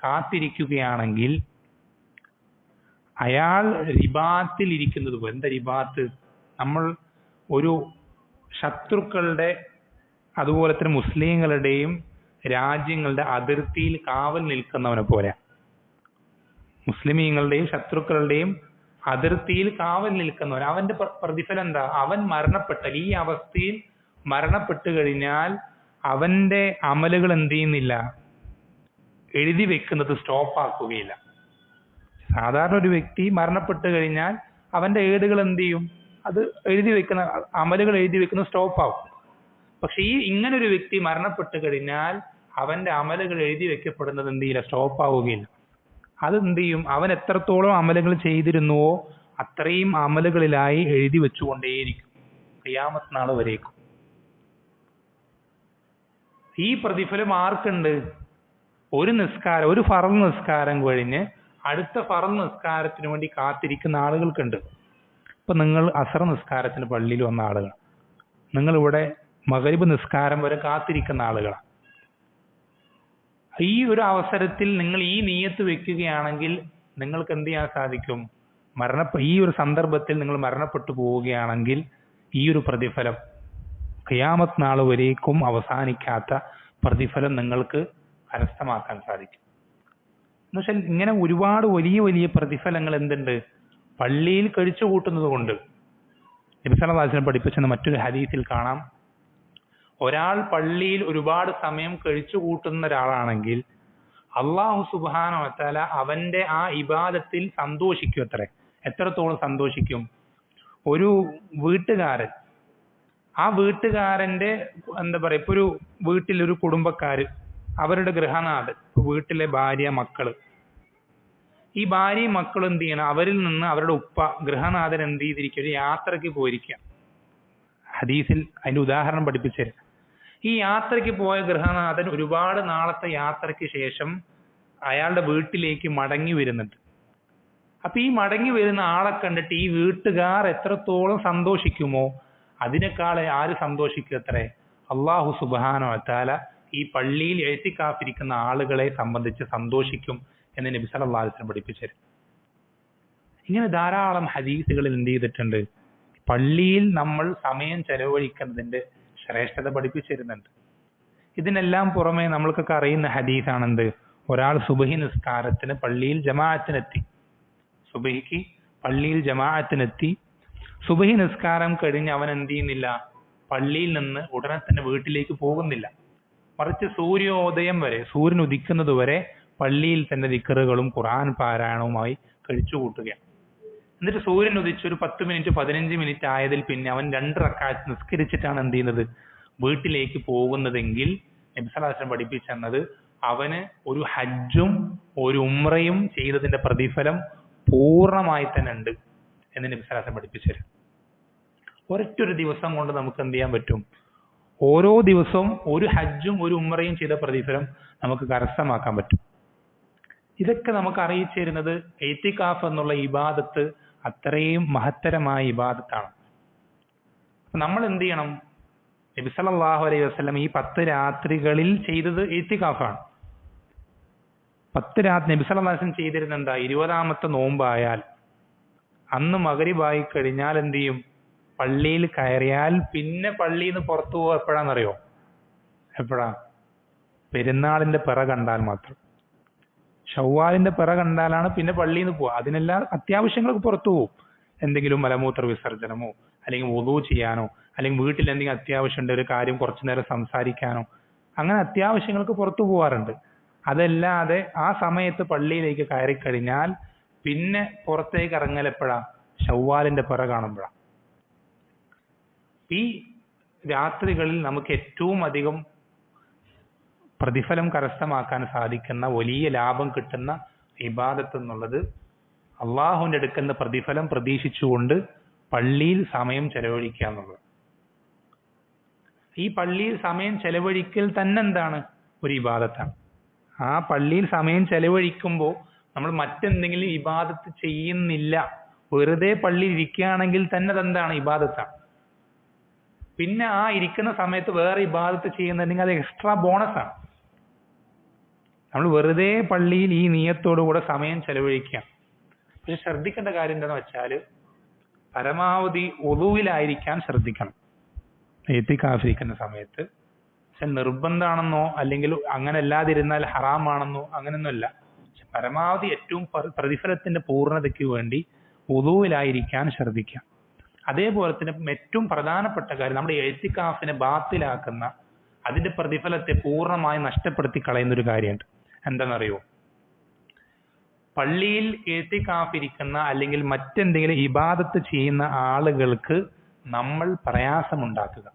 കാത്തിരിക്കുകയാണെങ്കിൽ അയാൾ റിബാത്തിൽ ഇരിക്കുന്നത് പോലെ. എന്താ റിബാത്ത്? നമ്മൾ ഒരു ശത്രുക്കളുടെ അതുപോലെ തന്നെ മുസ്ലിങ്ങളുടെയും രാജ്യങ്ങളുടെ അതിർത്തിയിൽ കാവൽ നിൽക്കുന്നവനെ പോലെ. മുസ്ലിമീങ്ങളുടെയും ശത്രുക്കളുടെയും അതിർത്തിയിൽ കാവൽ നിൽക്കുന്നവൻ, അവന്റെ പ്രതിഫലം എന്താ? അവൻ മരണപ്പെട്ടാൽ, ഈ അവസ്ഥയിൽ മരണപ്പെട്ടു കഴിഞ്ഞാൽ അവന്റെ അമലുകൾ എന്ത് ചെയ്യുന്നില്ല, എഴുതി വെക്കുന്നത് സ്റ്റോപ്പ് ആക്കുകയില്ല. സാധാരണ ഒരു വ്യക്തി മരണപ്പെട്ടു കഴിഞ്ഞാൽ അവന്റെ ഏടുകൾ എന്ത് ചെയ്യും, അത് എഴുതി വെക്കുന്ന അമലുകൾ എഴുതി വെക്കുന്നത് സ്റ്റോപ്പ് ആവും. പക്ഷെ ഇങ്ങനെ ഒരു വ്യക്തി മരണപ്പെട്ടു കഴിഞ്ഞാൽ അവന്റെ അമലുകൾ എഴുതി വെക്കപ്പെടുന്നത് എന്ത് ചെയ്യില്ല, സ്റ്റോപ്പ് ആവുകയില്ല. അത് എന്ത് ചെയ്യും, അവൻ എത്രത്തോളം അമലുകൾ ചെയ്തിരുന്നുവോ അത്രയും അമലുകളിലായി എഴുതി വെച്ചുകൊണ്ടേയിരിക്കും ഖിയാമത്ത് നാൾ വരേക്കും. ഈ പ്രതിഫലം ആർക്കുണ്ട്? ഒരു നിസ്കാരം, ഒരു ഫർദ് നിസ്കാരം കഴിഞ്ഞ് അടുത്ത ഫർദ് നിസ്കാരത്തിന് വേണ്ടി കാത്തിരിക്കുന്ന ആളുകൾക്കുണ്ട്. ഇപ്പൊ നിങ്ങൾ അസർ നിസ്കാരത്തിന് പള്ളിയിൽ വന്ന ആളുകൾ, നിങ്ങൾ ഇവിടെ മഗ്രിബ് നിസ്കാരം വരെ കാത്തിരിക്കുന്ന ആളുകളാണ്. ഈ ഒരു അവസരത്തിൽ നിങ്ങൾ ഈ നിയ്യത്ത് വെക്കുകയാണെങ്കിൽ നിങ്ങൾക്ക് എന്ത് ചെയ്യാൻ സാധിക്കും? ഈ ഒരു സന്ദർഭത്തിൽ നിങ്ങൾ മരണപ്പെട്ടു പോവുകയാണെങ്കിൽ ഈ ഒരു പ്രതിഫലം ഖിയാമത്ത് നാൾ വരേക്കും അവസാനിക്കാത്ത പ്രതിഫലം നിങ്ങൾക്ക് കരസ്ഥമാക്കാൻ സാധിക്കും. എന്നുവെച്ചാൽ ഇങ്ങനെ ഒരുപാട് വലിയ വലിയ പ്രതിഫലങ്ങൾ എന്തുണ്ട്, പള്ളിയിൽ കഴിച്ചു കൂട്ടുന്നത് കൊണ്ട്. നബി സല്ലല്ലാഹു അലൈഹി വസല്ലം പഠിപ്പിച്ചെന്ന മറ്റൊരു ഹദീസിൽ കാണാം, ഒരാൾ പള്ളിയിൽ ഒരുപാട് സമയം കഴിച്ചു കൂട്ടുന്ന ഒരാളാണെങ്കിൽ അല്ലാഹു സുബ്ഹാനഹു വ തആല അവന്റെ ആ ഇബാദത്തിൽ സന്തോഷിക്കും. എത്രത്തോളം സന്തോഷിക്കും? ഒരു വീട്ടുകാരൻ, ആ വീട്ടുകാരന്റെ എന്താ പറയാ, ഇപ്പൊ ഒരു വീട്ടിലൊരു കുടുംബക്കാര്, അവരുടെ ഗൃഹനാഥൻ, വീട്ടിലെ ഭാര്യ മക്കള്, ഈ ഭാര്യയും മക്കളും എന്ത് ചെയ്യണം, അവരിൽ നിന്ന് അവരുടെ ഉപ്പ ഗൃഹനാഥൻ എന്ത് ചെയ്തിരിക്കുക, ഒരു യാത്രക്ക് പോയിരിക്കുക. ഹദീസിൽ അതിന്റെ ഉദാഹരണം പഠിപ്പിച്ചു. ഈ യാത്രയ്ക്ക് പോയ ഗൃഹനാഥൻ ഒരുപാട് നാളത്തെ യാത്രയ്ക്ക് ശേഷം അയാളുടെ വീട്ടിലേക്ക് മടങ്ങി വരുന്നുണ്ട്. അപ്പൊ ഈ മടങ്ങി വരുന്ന ആളെ കണ്ടിട്ട് ഈ വീട്ടുകാർ എത്രത്തോളം സന്തോഷിക്കുമോ അതിനേക്കാൾ ആര് സന്തോഷിക്കത്രേ? അല്ലാഹു സുബ്ഹാനഹു വ തആല ഈ പള്ളിയിൽ എഴുത്തിക്കാത്തിരിക്കുന്ന ആളുകളെ സംബന്ധിച്ച് സന്തോഷിക്കും എന്ന് നബി സല്ലല്ലാഹു അലൈഹി വസല്ലം പഠിപ്പിച്ചു. ഇങ്ങനെ ധാരാളം ഹദീസുകളിൽ എന്ത് ചെയ്തിട്ടുണ്ട്, പള്ളിയിൽ നമ്മൾ സമയം ചെലവഴിക്കുന്നതിന്റെ ശ്രേഷ്ഠത പഠിപ്പിച്ചിരുന്നുണ്ട്. ഇതിനെല്ലാം പുറമെ നമ്മൾക്കൊക്കെ അറിയുന്ന ഹദീസാണെന്ത്, ഒരാൾ സുബഹി നിസ്കാരത്തിന് പള്ളിയിൽ ജമാഅത്തിനെത്തി, സുബഹിക്ക് പള്ളിയിൽ ജമാഅത്തിനെത്തി, സുബഹി നിസ്കാരം കഴിഞ്ഞ് അവൻ എന്ത് ചെയ്യുന്നില്ല, പള്ളിയിൽ നിന്ന് ഉടനെ തന്നെ വീട്ടിലേക്ക് പോകുന്നില്ല, മറിച്ച് സൂര്യോദയം വരെ, സൂര്യൻ ഉദിക്കുന്നത് വരെ പള്ളിയിൽ തന്നെ ദിക്റുകളും ഖുർആൻ പാരായണവുമായി കഴിച്ചു കൂട്ടുകയാണ്. എന്നിട്ട് സൂര്യൻ ഉദിച്ച് ഒരു 10 മിനിറ്റ് 15 മിനിറ്റ് ആയതിൽ പിന്നെ അവൻ 2 റക്അത്ത് നിസ്കരിച്ചിട്ടാണ് എന്ത് ചെയ്യുന്നത്, വീട്ടിലേക്ക് പോകുന്നതെങ്കിൽ നബി സല്ലല്ലാഹു അലൈഹി വസല്ലം പഠിപ്പിച്ചെന്നത് അവന് ഒരു ഹജ്ജും ഒരു ഉംറയും ചെയ്തതിന്റെ പ്രതിഫലം പൂർണ്ണമായി തന്നെ ഉണ്ട് എന്ന് നബി സല്ലല്ലാഹു അലൈഹി വസല്ലം പഠിപ്പിച്ചു. ഒരൊറ്റൊരു ദിവസം കൊണ്ട് നമുക്ക് എന്ത് ചെയ്യാൻ പറ്റും? ഓരോ ദിവസവും ഒരു ഹജ്ജും ഒരു ഉംറയും ചെയ്ത പ്രതിഫലം നമുക്ക് കരസ്ഥമാക്കാൻ പറ്റും. ഇതൊക്കെ നമുക്ക് അറിയിച്ചു തരുന്നത് ഇഅ്തികാഫ് എന്നുള്ള ഇബാദത്ത് അത്രയും മഹത്തരമായ ഇബാദത്താണ്. നമ്മൾ എന്ത് ചെയ്യണം? നബി സല്ലല്ലാഹു അലൈഹി വസല്ലം ഈ 10 രാത്രികളിൽ ചെയ്തത് ഇഅ്തികാഫാണ്. 10 രാത്രി നബി സല്ലല്ലാഹു അലൈഹി വസല്ലം ചെയ്തിരുന്നത് എന്താ? 20ാമത്തെ നോമ്പായാൽ അന്ന് മഗ്‌രിബായി കഴിഞ്ഞാൽ എന്ത് ചെയ്യും? പള്ളിയിൽ കയറിയാൽ പിന്നെ പള്ളിയിൽ നിന്ന് പുറത്തു പോകുക എപ്പോഴാണെന്നറിയോ? എപ്പോഴാ? പെരുന്നാളിന്റെ പിറ കണ്ടാൽ മാത്രം. ഷവ്വാലിന്റെ പിറ കണ്ടാലാണ് പിന്നെ പള്ളിയിൽ നിന്ന് പോവുക. അതിനെല്ലാം അത്യാവശ്യങ്ങൾക്ക് പുറത്തു പോകും. എന്തെങ്കിലും മലമൂത്ര വിസർജനമോ അല്ലെങ്കിൽ വുളൂ ചെയ്യാനോ അല്ലെങ്കിൽ വീട്ടിൽ എന്തെങ്കിലും അത്യാവശ്യമുണ്ട്, ഒരു കാര്യം കുറച്ചു നേരം സംസാരിക്കാനോ, അങ്ങനെ അത്യാവശ്യങ്ങൾക്ക് പുറത്തു പോകാറുണ്ട്. അതല്ലാതെ ആ സമയത്ത് പള്ളിയിലേക്ക് കയറി കഴിഞ്ഞാൽ പിന്നെ പുറത്തേക്ക് ഇറങ്ങൽ എപ്പോഴാ? ഷവ്വാലിന്റെ പിറ കാണുമ്പോഴാണ്. ഈ രാത്രികളിൽ നമുക്ക് ഏറ്റവും അധികം പ്രതിഫലം കരസ്ഥമാക്കാൻ സാധിക്കുന്ന, വലിയ ലാഭം കിട്ടുന്ന ഇബാദത്ത് എന്നുള്ളത് അള്ളാഹുവിന്റെ അടുക്കുന്ന പ്രതിഫലം പ്രതീക്ഷിച്ചുകൊണ്ട് പള്ളിയിൽ സമയം ചെലവഴിക്കുക എന്നുള്ളത്. ഈ പള്ളിയിൽ സമയം ചെലവഴിക്കൽ തന്നെ എന്താണ്? ഒരു ഇബാദത്താണ്. ആ പള്ളിയിൽ സമയം ചെലവഴിക്കുമ്പോൾ നമ്മൾ മറ്റെന്തെങ്കിലും ഇബാദത്ത് ചെയ്യുന്നില്ല, വെറുതെ പള്ളിയിൽ ഇരിക്കുകയാണെങ്കിൽ തന്നെ അതെന്താണ്? ഇബാദത്താണ്. പിന്നെ ആ ഇരിക്കുന്ന സമയത്ത് വേറെ ഇബാദത്ത് ചെയ്യുന്നുണ്ടെങ്കിൽ അത് എക്സ്ട്രാ ബോണസാണ്. നമ്മൾ വെറുതെ പള്ളിയിൽ ഈ നിയത്തോടുകൂടെ സമയം ചെലവഴിക്കുക. പക്ഷെ ശ്രദ്ധിക്കേണ്ട കാര്യം എന്താണെന്ന് വെച്ചാൽ പരമാവധി ഉളൂവിലായിരിക്കാൻ ശ്രദ്ധിക്കണം ഇഅ്തികാഫ് ഇരിക്കുന്ന സമയത്ത്. പക്ഷെ നിർബന്ധമാണെന്നോ അല്ലെങ്കിൽ അങ്ങനെ അല്ലാതിരുന്നാൽ ഹറാമാണെന്നോ അങ്ങനെയൊന്നുമല്ല. പക്ഷെ പരമാവധി ഏറ്റവും പ്രതിഫലത്തിന്റെ പൂർണ്ണതയ്ക്ക് വേണ്ടി ഉളൂവിലായിരിക്കാൻ ശ്രദ്ധിക്കുക. അതേപോലെ തന്നെ ഏറ്റവും പ്രധാനപ്പെട്ട കാര്യം, നമ്മുടെ ഇഅ്തികാഫിനെ ബാത്തിലാക്കുന്ന, അതിന്റെ പ്രതിഫലത്തെ പൂർണ്ണമായി നഷ്ടപ്പെടുത്തി കളയുന്ന ഒരു കാര്യമുണ്ട്. എന്താണെന്നറിയോ? പള്ളിയിൽ ഇഅ്തികാഫ് ഇരിക്കുന്ന അല്ലെങ്കിൽ മറ്റെന്തെങ്കിലും ഇബാദത്ത് ചെയ്യുന്ന ആളുകൾക്ക് നമ്മൾ പ്രയാസമുണ്ടാക്കുക.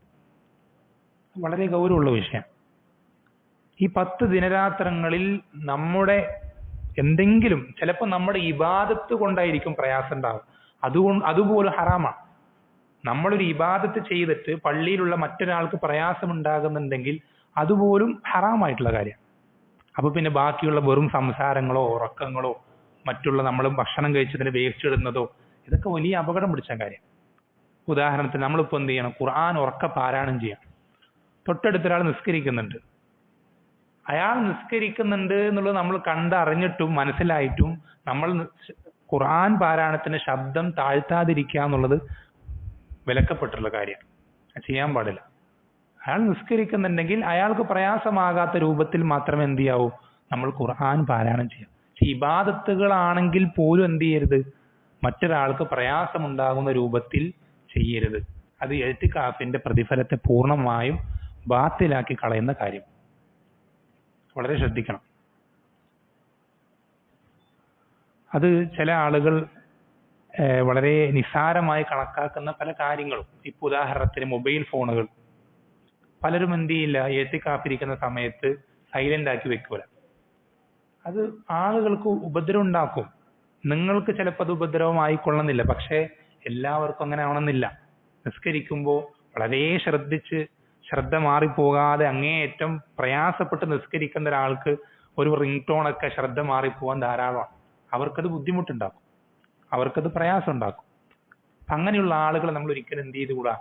വളരെ ഗൗരവമുള്ള വിഷയം. ഈ 10 ദിനരാത്രങ്ങളിൽ നമ്മുടെ എന്തെങ്കിലും, ചിലപ്പോൾ നമ്മുടെ ഇബാദത്ത് കൊണ്ടായിരിക്കും പ്രയാസം ഉണ്ടാവുക. അതുപോലും ഹറാമാണ്. നമ്മളൊരു ഇബാദത്ത് ചെയ്തിട്ട് പള്ളിയിലുള്ള മറ്റൊരാൾക്ക് പ്രയാസമുണ്ടാകുന്നുണ്ടെങ്കിൽ അതുപോലും ഹറാമായിട്ടുള്ള കാര്യമാണ്. അപ്പൊ പിന്നെ ബാക്കിയുള്ള വെറും സംസാരങ്ങളോ ഉറക്കങ്ങളോ മറ്റുള്ള നമ്മൾ ഭക്ഷണം കഴിച്ചതിന് വേസ്റ്റ് ഇടുന്നതോ ഇതൊക്കെ വലിയ അപകടം പിടിച്ച കാര്യം. ഉദാഹരണത്തിന് നമ്മളിപ്പോൾ എന്ത് ചെയ്യണം? ഖുർആൻ ഉറക്ക പാരായണം ചെയ്യാം. തൊട്ടടുത്തൊരാൾ നിസ്കരിക്കുന്നുണ്ട്. അയാൾ നിസ്കരിക്കുന്നുണ്ട് എന്നുള്ളത് നമ്മൾ കണ്ടറിഞ്ഞിട്ടും മനസ്സിലായിട്ടും നമ്മൾ ഖുർആൻ പാരായണത്തിന്റെ ശബ്ദം താഴ്ത്താതിരിക്കുക എന്നുള്ളത് വിലക്കപ്പെട്ടുള്ള കാര്യമാണ്. ചെയ്യാൻ പാടില്ല. അയാൾ നിസ്കരിക്കുന്നുണ്ടെങ്കിൽ അയാൾക്ക് പ്രയാസമാകാത്ത രൂപത്തിൽ മാത്രമേ എന്ത് ചെയ്യാവൂ? നമ്മൾ ഖുർആൻ പാരായണം ചെയ്യാം. ഇബാദത്തുകളാണെങ്കിൽ പോലും എന്ത് ചെയ്യരുത്? മറ്റൊരാൾക്ക് പ്രയാസമുണ്ടാകുന്ന രൂപത്തിൽ ചെയ്യരുത്. അത് ഇഅ്തികാഫിന്റെ പ്രതിഫലത്തെ പൂർണ്ണമായും ബാത്തിലാക്കി കളയുന്ന കാര്യം. വളരെ ശ്രദ്ധിക്കണം. അത് ചില ആളുകൾ വളരെ നിസ്സാരമായി കണക്കാക്കുന്ന പല കാര്യങ്ങളും. ഇപ്പൊ ഉദാഹരണത്തിന് മൊബൈൽ ഫോണുകൾ പലരും എന്ത് ചെയ്യില്ല? ഇഅ്തികാഫ് ഇരിക്കുന്ന സമയത്ത് സൈലന്റ് ആക്കി വെക്കൂല. അത് ആളുകൾക്ക് ഉപദ്രവം ഉണ്ടാക്കും. നിങ്ങൾക്ക് ചിലപ്പോൾ അത് ഉപദ്രവമായിക്കൊള്ളുന്നില്ല, പക്ഷേ എല്ലാവർക്കും അങ്ങനെ ആവണമെന്നില്ല. നിസ്കരിക്കുമ്പോൾ വളരെ ശ്രദ്ധിച്ച് ശ്രദ്ധ മാറിപ്പോകാതെ അങ്ങേയറ്റം പ്രയാസപ്പെട്ട് നിസ്കരിക്കുന്ന ഒരാൾക്ക് ഒരു റിംഗ് ടോണൊക്കെ ശ്രദ്ധ മാറിപ്പോകാൻ ധാരാളമാണ്. അവർക്കത് ബുദ്ധിമുട്ടുണ്ടാക്കും, അവർക്കത് പ്രയാസം ഉണ്ടാക്കും. അങ്ങനെയുള്ള ആളുകളെ നമ്മൾ ഒരിക്കലും എന്ത് ചെയ്തുകൂടാ?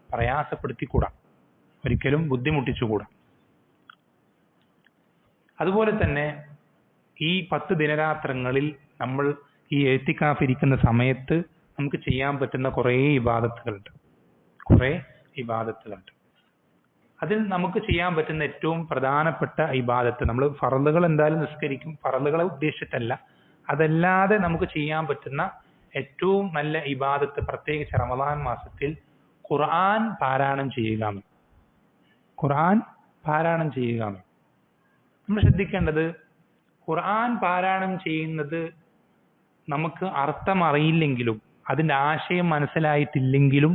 പ്രയാസപ്പെടുത്തിക്കൂടാ, ഒരിക്കലും ബുദ്ധിമുട്ടിച്ചുകൂടാ. അതുപോലെ തന്നെ ഈ 10 ദിനരാത്രങ്ങളിൽ നമ്മൾ ഈ ഇഅ്തികാഫ് ഇരിക്കുന്ന സമയത്ത് നമുക്ക് ചെയ്യാൻ പറ്റുന്ന കുറേ ഇബാദത്തുകളുണ്ട്. അതിൽ നമുക്ക് ചെയ്യാൻ പറ്റുന്ന ഏറ്റവും പ്രധാനപ്പെട്ട ഇബാദത്ത്, നമ്മൾ ഫർളുകൾ എന്തായാലും നിസ്കരിക്കും, ഫർളുകളെ ഉദ്ദേശിച്ചിട്ടല്ല, അതല്ലാതെ നമുക്ക് ചെയ്യാൻ പറ്റുന്ന ഏറ്റവും നല്ല ഇബാദത്ത്, പ്രത്യേകിച്ച് റമദാൻ മാസത്തിൽ ഖുർആൻ പാരായണം ചെയ്യുക. നമ്മൾ ശ്രദ്ധിക്കേണ്ടത്, ഖുർആൻ പാരായണം ചെയ്യുന്നത് നമുക്ക് അർത്ഥം അറിയില്ലെങ്കിലും അതിന്റെ ആശയം മനസ്സിലായിട്ടില്ലെങ്കിലും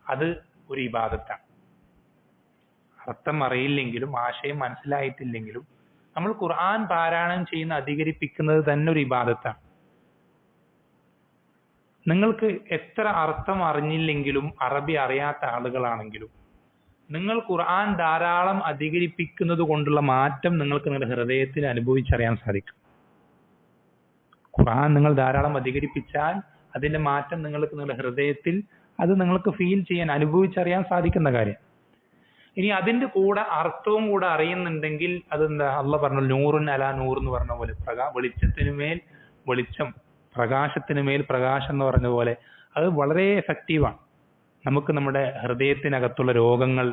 അത് ഒരു ഇബാദത്താണ്. അർത്ഥം അറിയില്ലെങ്കിലും ആശയം മനസ്സിലായിട്ടില്ലെങ്കിലും നമ്മൾ ഖുർആൻ പാരായണം ചെയ്യുന്ന അധികരിപ്പിക്കുന്നത് തന്നെ ഒരു ഇബാദത്താണ്. നിങ്ങൾക്ക് എത്ര അർത്ഥം അറിഞ്ഞില്ലെങ്കിലും അറബി അറിയാത്ത ആളുകളാണെങ്കിലും നിങ്ങൾ ഖുർആൻ ധാരാളം അധികരിപ്പിക്കുന്നത് കൊണ്ടുള്ള മാറ്റം നിങ്ങൾക്ക് നിങ്ങളുടെ ഹൃദയത്തിൽ അനുഭവിച്ചറിയാൻ സാധിക്കും. ഖുർആൻ നിങ്ങൾ ധാരാളം അധികരിപ്പിച്ചാൽ അതിന്റെ മാറ്റം നിങ്ങൾക്ക് നിങ്ങളുടെ ഹൃദയത്തിൽ അത് നിങ്ങൾക്ക് ഫീൽ ചെയ്യാൻ അനുഭവിച്ചറിയാൻ സാധിക്കുന്ന കാര്യം. ഇനി അതിന്റെ കൂടെ അർത്ഥവും കൂടെ അറിയുന്നുണ്ടെങ്കിൽ അതെന്താ? അള്ളാഹ് പറഞ്ഞു നൂറുൻ അലാ നൂർ എന്ന് പറഞ്ഞ പോലെ വെളിച്ചത്തിന് മേൽ വെളിച്ചം, പ്രകാശത്തിന് മേൽ പ്രകാശം എന്ന് പറഞ്ഞ പോലെ അത് വളരെ എഫക്റ്റീവാണ്. നമുക്ക് നമ്മുടെ ഹൃദയത്തിനകത്തുള്ള രോഗങ്ങൾ,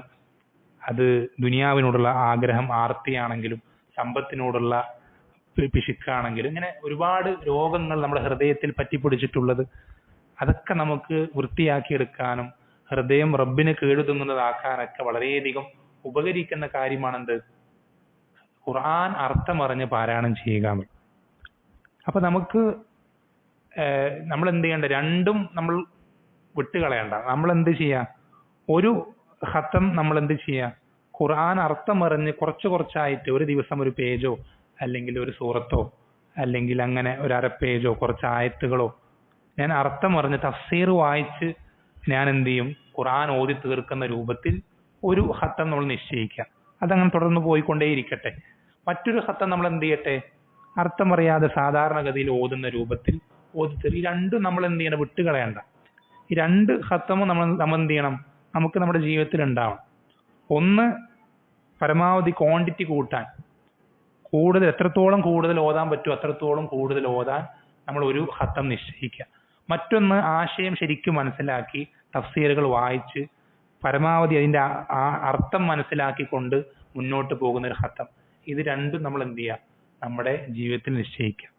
അത് ദുനിയാവിനോടുള്ള ആഗ്രഹം ആർത്തിയാണെങ്കിലും സമ്പത്തിനോടുള്ള പിശുക്കാണെങ്കിലും ഇങ്ങനെ ഒരുപാട് രോഗങ്ങൾ നമ്മുടെ ഹൃദയത്തിൽ പറ്റിപ്പിടിച്ചിട്ടുള്ളത് അതൊക്കെ നമുക്ക് വൃത്തിയാക്കിയെടുക്കാനും ഹൃദയം റബ്ബിന് കീഴുതുങ്ങുന്നതാക്കാനൊക്കെ വളരെയധികം ഉപകരിക്കുന്ന കാര്യമാണെന്ത്? ഖുർആൻ അർത്ഥമറിഞ്ഞ് പാരായണം ചെയ്യുക. അപ്പൊ നമുക്ക് നമ്മൾ എന്ത് ചെയ്യണ്ട? രണ്ടും നമ്മൾ വിട്ടുകളയണ്ട. നമ്മൾ എന്ത് ചെയ്യാ? ഒരു ഖത്തം നമ്മൾ എന്ത് ചെയ്യാ? ഖുർആൻ അർത്ഥമറിഞ്ഞ് കുറച്ച് കുറച്ചായിട്ട് ഒരു ദിവസം ഒരു പേജോ അല്ലെങ്കിൽ ഒരു സൂറത്തോ അല്ലെങ്കിൽ അങ്ങനെ ഒരു അര പേജോ കുറച്ച് ആയത്തുകളോ ഞാൻ അർത്ഥമറിഞ്ഞ് തഫ്സീർ വായിച്ച് ഞാൻ എന്ത് ചെയ്യും? ഖുർആൻ ഓതി തീർക്കുന്ന രൂപത്തിൽ ഒരു ഖത്തം നമ്മൾ നിശ്ചയിക്കുക. അതങ്ങനെ തുടർന്ന് പോയിക്കൊണ്ടേയിരിക്കട്ടെ. മറ്റൊരു ഖത്തം നമ്മൾ എന്ത് ചെയ്യട്ടെ? അർത്ഥമറിയാതെ സാധാരണഗതിയിൽ ഓതുന്ന രൂപത്തിൽ ഓതി തീർ. ഈ രണ്ടും നമ്മൾ എന്ത് ചെയ്യണം? വിട്ടുകളയണ്ട. ഈ രണ്ട് ഖത്തമും നമ്മൾ എന്ത് ചെയ്യണം? നമുക്ക് നമ്മുടെ ജീവിതത്തിൽ ഉണ്ടാവണം. ഒന്ന്, പരമാവധി ക്വാണ്ടിറ്റി കൂട്ടാൻ, കൂടുതൽ എത്രത്തോളം കൂടുതൽ ഓതാൻ പറ്റുമോ അത്രത്തോളം കൂടുതൽ ഓതാൻ നമ്മൾ ഒരു ഖത്തം നിശ്ചയിക്കുക. മറ്റൊന്ന്, ആശയം ശരിക്കും മനസ്സിലാക്കി തഫ്സീറുകൾ വായിച്ച് പരമാവധി അതിന്റെ അർത്ഥം മനസ്സിലാക്കിക്കൊണ്ട് മുന്നോട്ട് പോകുന്ന ഒരു ഖത്തം. ഇത് രണ്ടും നമ്മൾ എന്ത് ചെയ്യുക? നമ്മുടെ ജീവിതത്തിൽ നിശ്ചയിക്കുക.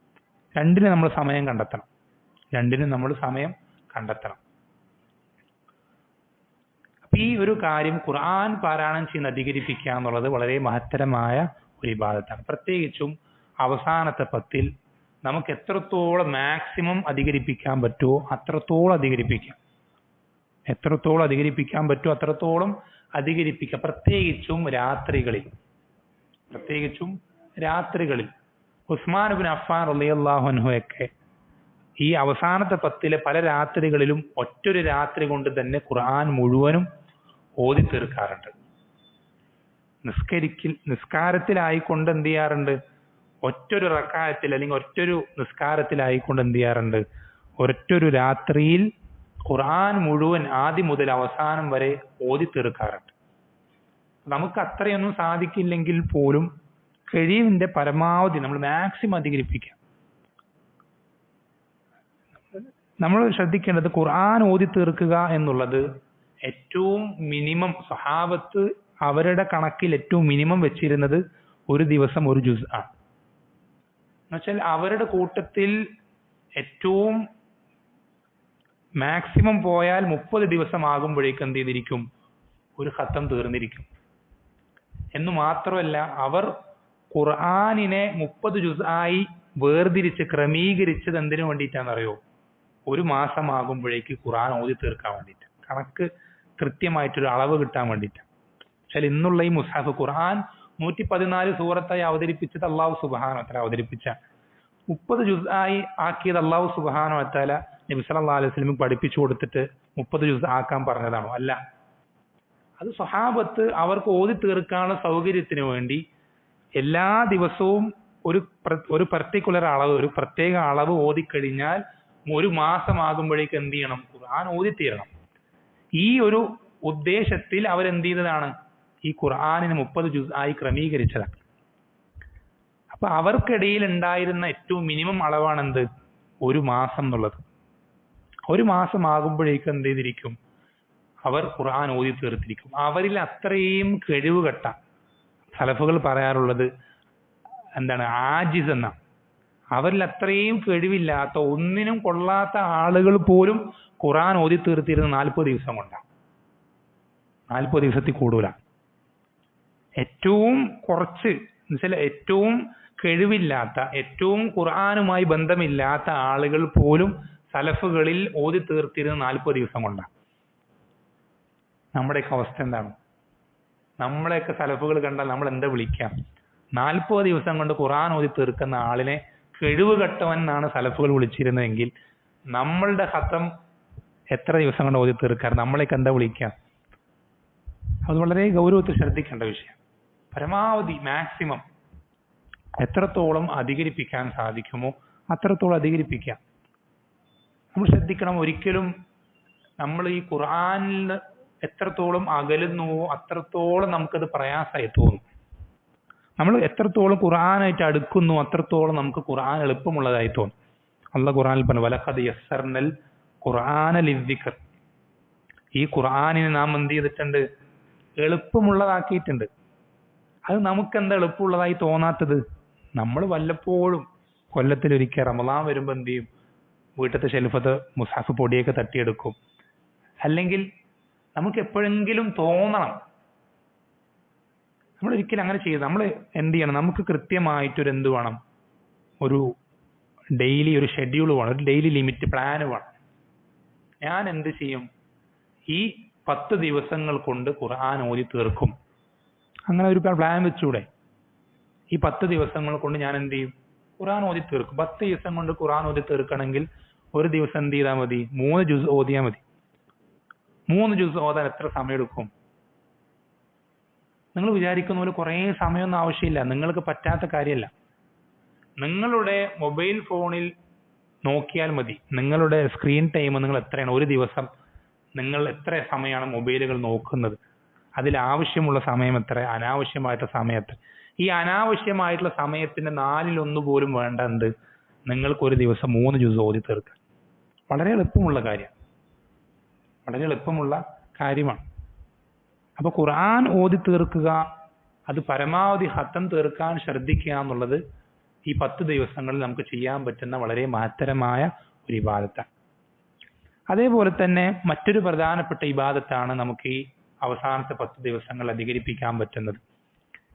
രണ്ടിനും നമ്മൾ സമയം കണ്ടെത്തണം. അപ്പൊ ഈ ഒരു കാര്യം ഖുർആൻ പാരായണം ചെയ്യുന്ന അധികരിപ്പിക്കുക എന്നുള്ളത് വളരെ മഹത്തരമായ ഒരു ഇബാദത്താണ്. പ്രത്യേകിച്ചും അവസാനത്തെ 10 നമുക്ക് എത്രത്തോളം മാക്സിമം അധികരിപ്പിക്കാൻ പറ്റുമോ അത്രത്തോളം അധികരിപ്പിക്കാം. അത്രത്തോളം അധികരിപ്പിക്കാം. പ്രത്യേകിച്ചും രാത്രികളിൽ ഉസ്മാൻ ഇബ്നു അഫ്ഫാൻ റളിയല്ലാഹു അൻഹുവൊക്കെ ഈ അവസാനത്തെ 10 പല രാത്രികളിലും ഒറ്റൊരു രാത്രി കൊണ്ട് തന്നെ ഖുർആൻ മുഴുവനും ഓതി തീർക്കാറുണ്ട്. നിസ്കാരത്തിലായിക്കൊണ്ട് എന്ത് ചെയ്യാറുണ്ട്? ഒറ്റൊരു റക്അത്തിൽ അല്ലെങ്കിൽ ഒറ്റൊരു നിസ്കാരത്തിലായിക്കൊണ്ട് എന്ത് ചെയ്യാറുണ്ട്? ഒറ്റൊരു രാത്രിയിൽ ഖുർആൻ മുഴുവൻ ആദ്യം മുതൽ അവസാനം വരെ ഓതി തീർക്കാറുണ്ട്. നമുക്ക് അത്രയൊന്നും സാധിക്കില്ലെങ്കിൽ പോലും കഴിവിന്റെ പരമാവധി നമ്മൾ മാക്സിമം അധികരിപ്പിക്കാം. നമ്മൾ ശ്രദ്ധിക്കേണ്ടത് ഖുർആൻ ഓതി തീർക്കുക എന്നുള്ളത് ഏറ്റവും മിനിമം സഹാബത്ത് അവരുടെ കണക്കിൽ ഏറ്റവും മിനിമം വെച്ചിരുന്നത് ഒരു ദിവസം ഒരു ജുസ് ആണ്. എന്നുവെച്ചാൽ അവരുടെ കൂട്ടത്തിൽ ഏറ്റവും മാക്സിമം പോയാൽ 30 ദിവസം ആകുമ്പോഴേക്കും എന്ത് ചെയ്തിരിക്കും? ഒരു ഖത്തം തീർന്നിരിക്കും. എന്ന് മാത്രമല്ല, അവർ ഖുർആനിനെ 30 ജുസ് ആയി വേർതിരിച്ച് ക്രമീകരിച്ചത് എന്തിനു വേണ്ടിയിട്ടാണെന്നറിയോ? ഒരു മാസം ആകുമ്പോഴേക്ക് ഖുർആൻ ഓതി തീർക്കാൻ വേണ്ടിയിട്ട്, കണക്ക് കൃത്യമായിട്ടൊരു അളവ് കിട്ടാൻ വേണ്ടിയിട്ട്. പക്ഷെ ഇന്നുള്ള ഈ മുസ്ഹഫ് ഖുർആൻ 114 സൂറത്തായി അവതരിപ്പിച്ചത് അള്ളാഹു സുബ്ഹാനഹു വ തആല അവതരിപ്പിച്ച 30 ജുസ് ആയി ആക്കിയത് അള്ളാഹു സുബ്ഹാനഹു വ തആല നബി സല്ലല്ലാഹു അലൈഹി വസല്ലം പഠിപ്പിച്ചു കൊടുത്തിട്ട് 30 ജുസ് ആക്കാൻ പറഞ്ഞതാണോ? അല്ല. അത് സ്വഹാബത്ത് അവർക്ക് ഓതി തീർക്കാനുള്ള സൗകര്യത്തിന് വേണ്ടി എല്ലാ ദിവസവും ഒരു പർട്ടിക്കുലർ അളവ്, ഒരു പ്രത്യേക അളവ് ഓതിക്കഴിഞ്ഞാൽ ഒരു മാസം ആകുമ്പോഴേക്ക് എന്ത് ചെയ്യണം? ഖുർആൻ ഓതി തീരണം. ഈ ഒരു ഉദ്ദേശത്തിൽ അവരെന്ത് ചെയ്തതാണ്? ഈ ഖുർആനിന് 30 ജുസ് ആയി ക്രമീകരിച്ചതാണ്. അപ്പൊ അവർക്കിടയിൽ ഉണ്ടായിരുന്ന ഏറ്റവും മിനിമം അളവാണെന്ത്? ഒരു മാസം എന്നുള്ളത്. ഒരു മാസം ആകുമ്പോഴേക്കും എന്ത് ചെയ്തിരിക്കും? അവർ ഖുർആൻ ഓതി തീർത്തിരിക്കും. അവരിൽ അത്രയും കഴിവ് കെട്ട സലഫുകൾ പറയാറുള്ളത് എന്താണ്? ആജിസ് എന്ന. അവരിൽ അത്രയും കഴിവില്ലാത്ത, ഒന്നിനും കൊള്ളാത്ത ആളുകൾ പോലും ഖുർആൻ ഓതി തീർത്തിരുന്ന 40 ദിവസം കൊണ്ടാണ്. 40 ദിവസത്തിൽ കൂടുതല. ഏറ്റവും കുറച്ച് എന്നുവെച്ചാൽ ഏറ്റവും കഴിവില്ലാത്ത, ഏറ്റവും ഖുർആനുമായി ബന്ധമില്ലാത്ത ആളുകൾ പോലും സലഫുകളിൽ ഓതി തീർത്തിരുന്ന 40 ദിവസം കൊണ്ടാണ്. നമ്മുടെയൊക്കെ അവസ്ഥ എന്താണ്? നമ്മളെയൊക്കെ സലഫുകൾ കണ്ടാൽ നമ്മൾ എന്താ വിളിക്കാം? 40 ദിവസം കൊണ്ട് ഖുർആൻ ഓതി തീർക്കുന്ന ആളിനെ കഴിവ് കെട്ടവൻ എന്നാണ് സലഫുകൾ വിളിച്ചിരുന്നതെങ്കിൽ നമ്മളുടെ ഖത്തം എത്ര ദിവസം കൊണ്ട് ഓതി തീർക്കാൻ നമ്മളെയൊക്കെ എന്താ വിളിക്കാം? അത് വളരെ ഗൗരവത്തിൽ ശ്രദ്ധിക്കേണ്ട വിഷയം. പരമാവധി മാക്സിമം എത്രത്തോളം അധികരിപ്പിക്കാൻ സാധിക്കുമോ അത്രത്തോളം അധികരിപ്പിക്കാം. നമ്മൾ ശ്രദ്ധിക്കണം, ഒരിക്കലും നമ്മൾ ഈ ഖുർആനിൽ എത്രത്തോളം അകലുന്നുവോ അത്രത്തോളം നമുക്കത് പ്രയാസമായി തോന്നും. നമ്മൾ എത്രത്തോളം ഖുർആനായിട്ട് അടുക്കുന്നു അത്രത്തോളം നമുക്ക് ഖുർആൻ എളുപ്പമുള്ളതായി തോന്നും. അല്ലാഹു ഖുർആനിൽ പറഞ്ഞു, വലഖദ് യസ്സർനൽ ഖുർആന ലിദ്ദിക്ർ. ഈ ഖുർആനിനെ നാം എന്ത് ചെയ്തിട്ടുണ്ട്? എളുപ്പമുള്ളതാക്കിയിട്ടുണ്ട്. അത് നമുക്ക് എന്താ എളുപ്പമുള്ളതായി തോന്നാത്തത്? നമ്മൾ വല്ലപ്പോഴും കൊല്ലത്തിലൊരിക്കൽ റമളാൻ വരുമ്പോൾ എന്ത് ചെയ്യും? വീട്ടിലത്തെ ഷെൽഫത്ത് മുസാഫ് പൊടിയൊക്കെ തട്ടിയെടുക്കും. അല്ലെങ്കിൽ നമുക്ക് എപ്പോഴെങ്കിലും തോന്നണം. നമ്മൾ ഒരിക്കലും അങ്ങനെ ചെയ്ത് നമ്മൾ എന്ത് ചെയ്യണം? നമുക്ക് കൃത്യമായിട്ടൊരു എന്ത് വേണം? ഒരു ഡെയിലി ഒരു ഷെഡ്യൂൾ വേണം, ഒരു ഡെയിലി ലിമിറ്റ് പ്ലാൻ വേണം. ഞാൻ എന്ത് ചെയ്യും? ഈ 10 ദിവസങ്ങൾ കൊണ്ട് ഖുർആൻ ഓതി തീർക്കും. അങ്ങനെ ഒരു പ്ലാൻ വെച്ചൂടെ? ഈ 10 ദിവസങ്ങൾ കൊണ്ട് ഞാൻ എന്ത് ചെയ്യും? ഖുർആൻ ഓതി തീർക്കും. 10 ദിവസം കൊണ്ട് ഖുർആൻ ഓതി തീർക്കണമെങ്കിൽ ഒരു ദിവസം എന്ത് ചെയ്താൽ മതി? 3 ജുസ് ഓതിയാൽ മതി. 3 ജുസ് ഓതാൻ എത്ര സമയം എടുക്കും? നിങ്ങൾ വിചാരിക്കുന്ന പോലെ കുറേ സമയമൊന്നും ആവശ്യമില്ല. നിങ്ങൾക്ക് പറ്റാത്ത കാര്യമല്ല. നിങ്ങളുടെ മൊബൈൽ ഫോണിൽ നോക്കിയാൽ മതി. നിങ്ങളുടെ സ്ക്രീൻ ടൈം നിങ്ങൾ എത്രയാണ്? ഒരു ദിവസം നിങ്ങൾ എത്ര സമയമാണ് മൊബൈലുകൾ നോക്കുന്നത്? അതിൽ ആവശ്യമുള്ള സമയം എത്ര? അനാവശ്യമായിട്ടുള്ള സമയം എത്ര? ഈ അനാവശ്യമായിട്ടുള്ള സമയത്തിന്റെ 4/1 പോലും വേണ്ട എന്ത്? നിങ്ങൾക്ക് ഒരു ദിവസം 3 ജുസ് ഓതി തീർക്കാം. വളരെ എളുപ്പമുള്ള കാര്യം, വളരെ എളുപ്പമുള്ള കാര്യമാണ്. അപ്പൊ ഖുർആൻ ഓതി തീർക്കുക, അത് പരമാവധി ഖത്തം തീർക്കാൻ ശ്രദ്ധിക്കുക എന്നുള്ളത് ഈ 10 ദിവസങ്ങളിൽ നമുക്ക് ചെയ്യാൻ പറ്റുന്ന വളരെ മഹത്തരമായ ഒരു ഇബാദത്താണ്. അതേപോലെ തന്നെ മറ്റൊരു പ്രധാനപ്പെട്ട ഇബാദത്താണ് നമുക്ക് ഈ അവസാനത്തെ 10 ദിവസങ്ങൾ അധികരിപ്പിക്കാൻ പറ്റുന്നത്.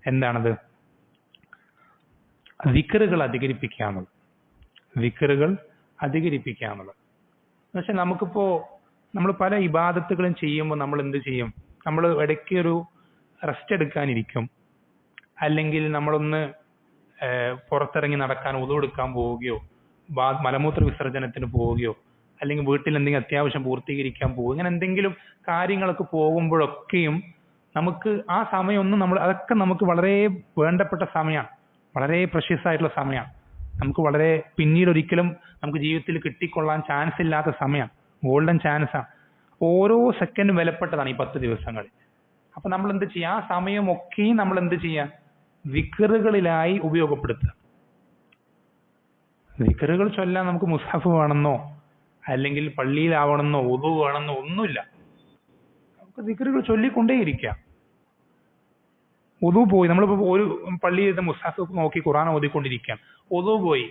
എന്താണത്? ദിക്റുകൾ അധികരിപ്പിക്കുക എന്നുള്ളത്. ദിക്റുകൾ അധികരിപ്പിക്കുക എന്നുള്ളത് എന്ന് വെച്ചാൽ നമ്മൾ പല ഇബാദത്തുകളും ചെയ്യുമ്പോൾ നമ്മൾ എന്ത് ചെയ്യും? നമ്മൾ ഇടയ്ക്ക് ഒരു റെസ്റ്റ് എടുക്കാനിരിക്കും, അല്ലെങ്കിൽ നമ്മളൊന്ന് പുറത്തിറങ്ങി നടക്കാൻ ഉളു എടുക്കാൻ പോവുകയോ മലമൂത്ര വിസർജനത്തിന് പോവുകയോ അല്ലെങ്കിൽ വീട്ടിൽ എന്തെങ്കിലും അത്യാവശ്യം പൂർത്തീകരിക്കാൻ പോകും, ഇങ്ങനെ എന്തെങ്കിലും കാര്യങ്ങളൊക്കെ പോകുമ്പോഴൊക്കെയും നമുക്ക് ആ സമയമൊന്നും അതൊക്കെ നമുക്ക് വളരെ വേണ്ടപ്പെട്ട സമയമാണ്, വളരെ പ്രഷ്യസ് ആയിട്ടുള്ള സമയമാണ്. നമുക്ക് വളരെ പിന്നീട് ഒരിക്കലും നമുക്ക് ജീവിതത്തിൽ കിട്ടിക്കൊള്ളാൻ ചാൻസ് ഇല്ലാത്ത സമയമാണ്, ഗോൾഡൻ ചാൻസാണ്. ഓരോ സെക്കൻഡും വിലപ്പെട്ടതാണ് ഈ 10 ദിവസങ്ങളിൽ. അപ്പൊ നമ്മൾ എന്ത് ചെയ്യുക? ആ സമയമൊക്കെയും നമ്മൾ എന്ത് ചെയ്യുക? ദിക്റുകളിലായി ഉപയോഗപ്പെടുത്തുക. ദിക്റുകൾ ചൊല്ലാൻ നമുക്ക് മുസ്ഹഫ് വേണമെന്നോ അല്ലെങ്കിൽ പള്ളിയിലാവണമെന്നോ ഉദു വേണമെന്നോ ഒന്നുമില്ല. നമുക്ക് ദിക്റുകൾ ചൊല്ലിക്കൊണ്ടേയിരിക്കാം. ഉദു പോയി, നമ്മളിപ്പോ ഒരു പള്ളിയിൽ മുസ്ഹഫ് നോക്കി ഖുർആൻ ഓതിക്കൊണ്ടിരിക്കുകയാണ്. ഉദു പോയി,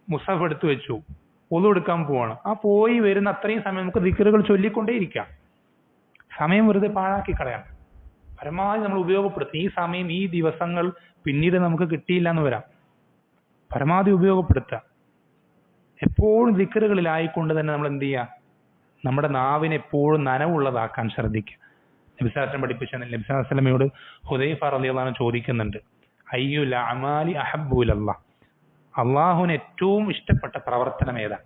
മുസ്ഹഫ് എടുത്തു വെച്ചു, ഉദു എടുക്കാൻ പോവാണ്. ആ പോയി വരുന്ന അത്രയും സമയം നമുക്ക് ദിക്റുകൾ ചൊല്ലിക്കൊണ്ടേയിരിക്കാം. സമയം വെറുതെ പാഴാക്കി കളയാം. പരമാവധി നമ്മൾ ഉപയോഗപ്പെടുത്തും. ഈ സമയം, ഈ ദിവസങ്ങൾ പിന്നീട് നമുക്ക് കിട്ടിയില്ല എന്ന് വരാം. പരമാവധി ഉപയോഗപ്പെടുത്തുക. എപ്പോഴും ദിക്റുകളിലായിക്കൊണ്ട് തന്നെ നമ്മൾ എന്ത് ചെയ്യുക? നമ്മുടെ നാവിനെ എപ്പോഴും നനവുള്ളതാക്കാൻ ശ്രദ്ധിക്കുക. നബി സല്ലല്ലാഹു അലൈഹി വസല്ലം പഠിപ്പിച്ച നബി സല്ലല്ലാഹു അലൈഹി വസല്ലമയോട് ഹുദൈഫ റളിയല്ലാഹു അൻഹു ചോദിക്കുന്നുണ്ട്, അയ്യുൽ അഅമാലി അഹബ്ബു ഇലല്ലാഹ്, അള്ളാഹുവിന് ഏറ്റവും ഇഷ്ടപ്പെട്ട പ്രവർത്തനം ഏതാണ്?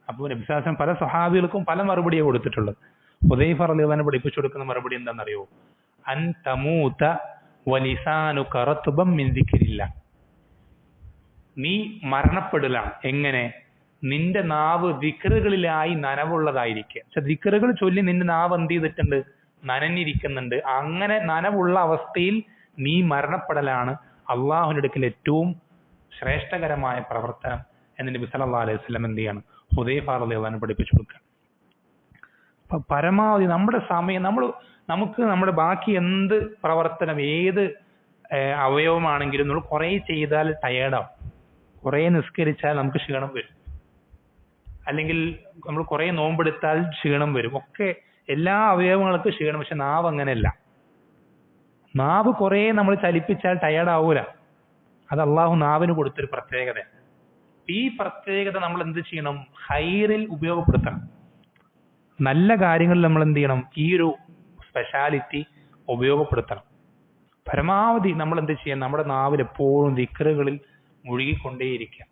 അപ്പോൾ നബി സല്ലല്ലാഹു അലൈഹി വസല്ലം പല സ്വഹാബികൾക്കും പല മറുപടിയാണ് കൊടുത്തിട്ടുള്ളത്. ഹുദൈഫ റളിയല്ലാഹു അൻഹു പഠിപ്പിച്ചു കൊടുക്കുന്ന മറുപടി എന്താണെന്നറിയോ? അൻ തമൂത വലിസാനുക റത്ബൻ മിൻ ദിക്രില്ലാഹ്, നീ മരണപ്പെടലാണ്. എങ്ങനെ? നിന്റെ നാവ് ദിക്റുകളിലായി നനവുള്ളതായിരിക്കുക. ദിക്റുകൾ ചൊല്ലി നിന്റെ നാവ് എന്ത് ചെയ്തിട്ടുണ്ട്? നനഞ്ഞിരിക്കുന്നുണ്ട്. അങ്ങനെ നനവുള്ള അവസ്ഥയിൽ നീ മരണപ്പെടലാണ് അള്ളാഹുവിന്റെ അടുക്കൽ ഏറ്റവും ശ്രേഷ്ഠകരമായ പ്രവർത്തനം എന്ന് നബി സല്ലല്ലാഹു അലൈഹി വസല്ലം എന്ത് ചെയ്യാണ്? ഹുദൈഫ റളിയല്ലാഹു അൻഹു പഠിപ്പിച്ചു കൊടുക്കുക. അപ്പൊ പരമാവധി നമ്മുടെ സമയം നമുക്ക് നമ്മുടെ ബാക്കി എന്ത് പ്രവർത്തനം, ഏത് അവയവമാണെങ്കിലും നമ്മൾ കുറെ ചെയ്താൽ ടയേർഡാവും. കുറെ നിസ്കരിച്ചാൽ നമുക്ക് ക്ഷീണം വരും, അല്ലെങ്കിൽ നമ്മൾ കുറെ നോമ്പെടുത്താൽ ക്ഷീണം വരും. ഒക്കെ എല്ലാ അവയവങ്ങൾക്കും ക്ഷീണം. പക്ഷെ നാവ് അങ്ങനെയല്ല. നാവ് കുറെ നമ്മൾ ചലിപ്പിച്ചാൽ ടയേർഡ് ആവൂല. അത് അള്ളാഹു നാവിന് കൊടുത്തൊരു പ്രത്യേകത. ഈ പ്രത്യേകത നമ്മൾ എന്ത് ചെയ്യണം? ഹൈറിൽ ഉപയോഗപ്പെടുത്തണം. നല്ല കാര്യങ്ങളിൽ നമ്മൾ എന്ത് ചെയ്യണം? ഈ ഒരു സ്പെഷ്യാലിറ്റി ഉപയോഗപ്പെടുത്തണം. പരമാവധി നമ്മൾ എന്ത് ചെയ്യാം, നമ്മുടെ നാവിൽ എപ്പോഴും ദിക്റുകളിൽ മുഴുകിക്കൊണ്ടേയിരിക്കുക.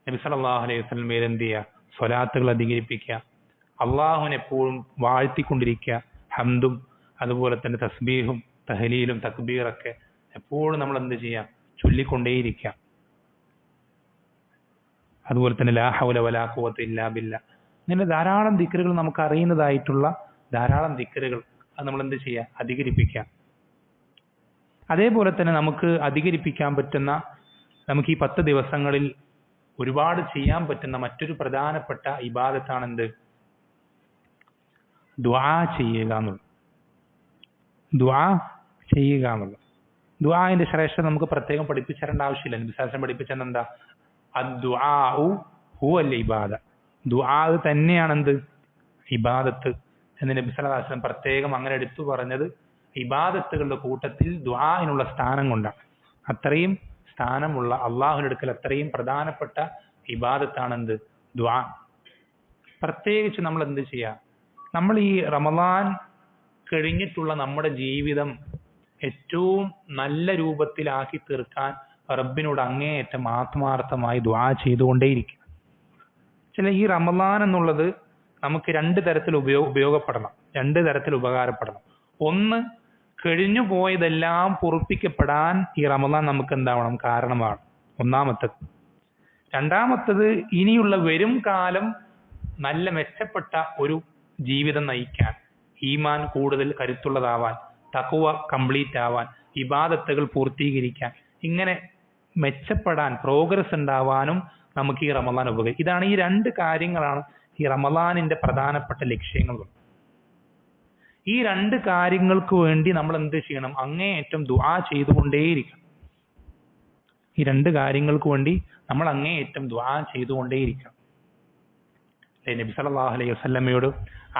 നബി സല്ലല്ലാഹു അലൈഹി വസല്ലം എന്ത് ചെയ്യുക, സ്വലാത്തുകൾ അധികരിപ്പിക്കുക, അള്ളാഹുവിനെ എപ്പോഴും വാഴ്ത്തിക്കൊണ്ടിരിക്കുക. ഹംദും അതുപോലെ തന്നെ തസ്ബീഹും തഹ്ലീലും തക്ബീറൊക്കെ എപ്പോഴും നമ്മൾ എന്ത് ചെയ്യുക, ചൊല്ലിക്കൊണ്ടേയിരിക്കുക. അതുപോലെ തന്നെ ലാ ഹൗല വലാ ഖുവത ഇല്ലാ ബില്ലാഹ്, ഇങ്ങനെ ധാരാളം ദിക്റുകൾ നമുക്ക് അറിയുന്നതായിട്ടുള്ള ധാരാളം ദിക്റുകൾ അത് നമ്മൾ എന്ത് ചെയ്യുക, അധികരിപ്പിക്കുക. അതേപോലെ തന്നെ നമുക്ക് അധികരിപ്പിക്കാൻ പറ്റുന്ന, നമുക്ക് ഈ 10 ദിവസങ്ങളിൽ ഒരുപാട് ചെയ്യാൻ പറ്റുന്ന മറ്റൊരു പ്രധാനപ്പെട്ട ഇബാദത്താണ് എന്ത്, ദുആ ചെയ്യുക എന്നുള്ളത്. ദുആ ചെയ്യുക എന്നുള്ളത്, ദുആന്റെ ശ്രേഷ്ഠത നമുക്ക് പ്രത്യേകം പഠിപ്പിച്ചു തരേണ്ട ആവശ്യമില്ല. നബി സല്ലല്ലാഹു അലൈഹി വസല്ലം പഠിപ്പിച്ചത് എന്താ, അദ്ദുആഉ ഹുവൽ ഇബാദ, ദുആ തന്നെയാണ് എന്ത്, ഇബാദത്ത് എന്ന് നബി സല്ലല്ലാഹു അലൈഹി വസല്ലം പ്രത്യേകം അങ്ങനെ എടുത്തു പറഞ്ഞത് ഇബാദത്തുകളുടെ കൂട്ടത്തിൽ ദുആഇനുള്ള സ്ഥാനം കൊണ്ടാണ്. അത്രയും സ്ഥാനമുള്ള, അള്ളാഹുവിന്റെ അടുക്കൽ അത്രയും പ്രധാനപ്പെട്ട ഇബാദത്താണ് എന്ത്, ദുആ. പ്രത്യേകിച്ച് നമ്മൾ എന്ത് ചെയ്യുക, നമ്മൾ ഈ റമദാൻ കഴിഞ്ഞിട്ടുള്ള നമ്മുടെ ജീവിതം ഏറ്റവും നല്ല രൂപത്തിലാക്കി തീർക്കാൻ റബ്ബിനോട് അങ്ങേയറ്റം ആത്മാർത്ഥമായി ദുആ ചെയ്തുകൊണ്ടേയിരിക്കും. ഈ റമദാൻ എന്നുള്ളത് നമുക്ക് 2 തരത്തിൽ ഉപയോഗപ്പെടണം, 2 തരത്തിൽ ഉപകാരപ്പെടണം. ഒന്ന്, കഴിഞ്ഞു പോയതെല്ലാം പൊറുപ്പിക്കപ്പെടാൻ ഈ റമദാൻ നമുക്ക് എന്താവണം, കാരണമാണ്, ഒന്നാമത്തത്. രണ്ടാമത്തത്, ഇനിയുള്ള വരും കാലം നല്ല മെച്ചപ്പെട്ട ഒരു ജീവിതം നയിക്കാൻ, ഈമാൻ കൂടുതൽ കരുത്തുള്ളതാവാൻ, തഖ്വ കംപ്ലീറ്റ് ആവാൻ, ഇബാദത്തുകൾ പൂർത്തീകരിക്കാൻ, ഇങ്ങനെ മെച്ചപ്പെടാൻ, പ്രോഗ്രസ് ഉണ്ടാവാനും നമുക്ക് ഈ റമദാൻ ഉപകരിക്കും. ഇതാണ്, ഈ 2 കാര്യങ്ങളാണ് ഈ റമദാനിന്റെ പ്രധാനപ്പെട്ട ലക്ഷ്യങ്ങൾ. ഈ 2 കാര്യങ്ങൾക്ക് വേണ്ടി നമ്മൾ എന്ത് ചെയ്യണം, അങ്ങേയറ്റം ദുആ ചെയ്തുകൊണ്ടേയിരിക്കണം. ഈ 2 കാര്യങ്ങൾക്ക് വേണ്ടി നമ്മൾ അങ്ങേയറ്റം ദുആ ചെയ്തുകൊണ്ടേയിരിക്കണം. നബി സല്ലല്ലാഹു അലൈഹി വസല്ലമയോട്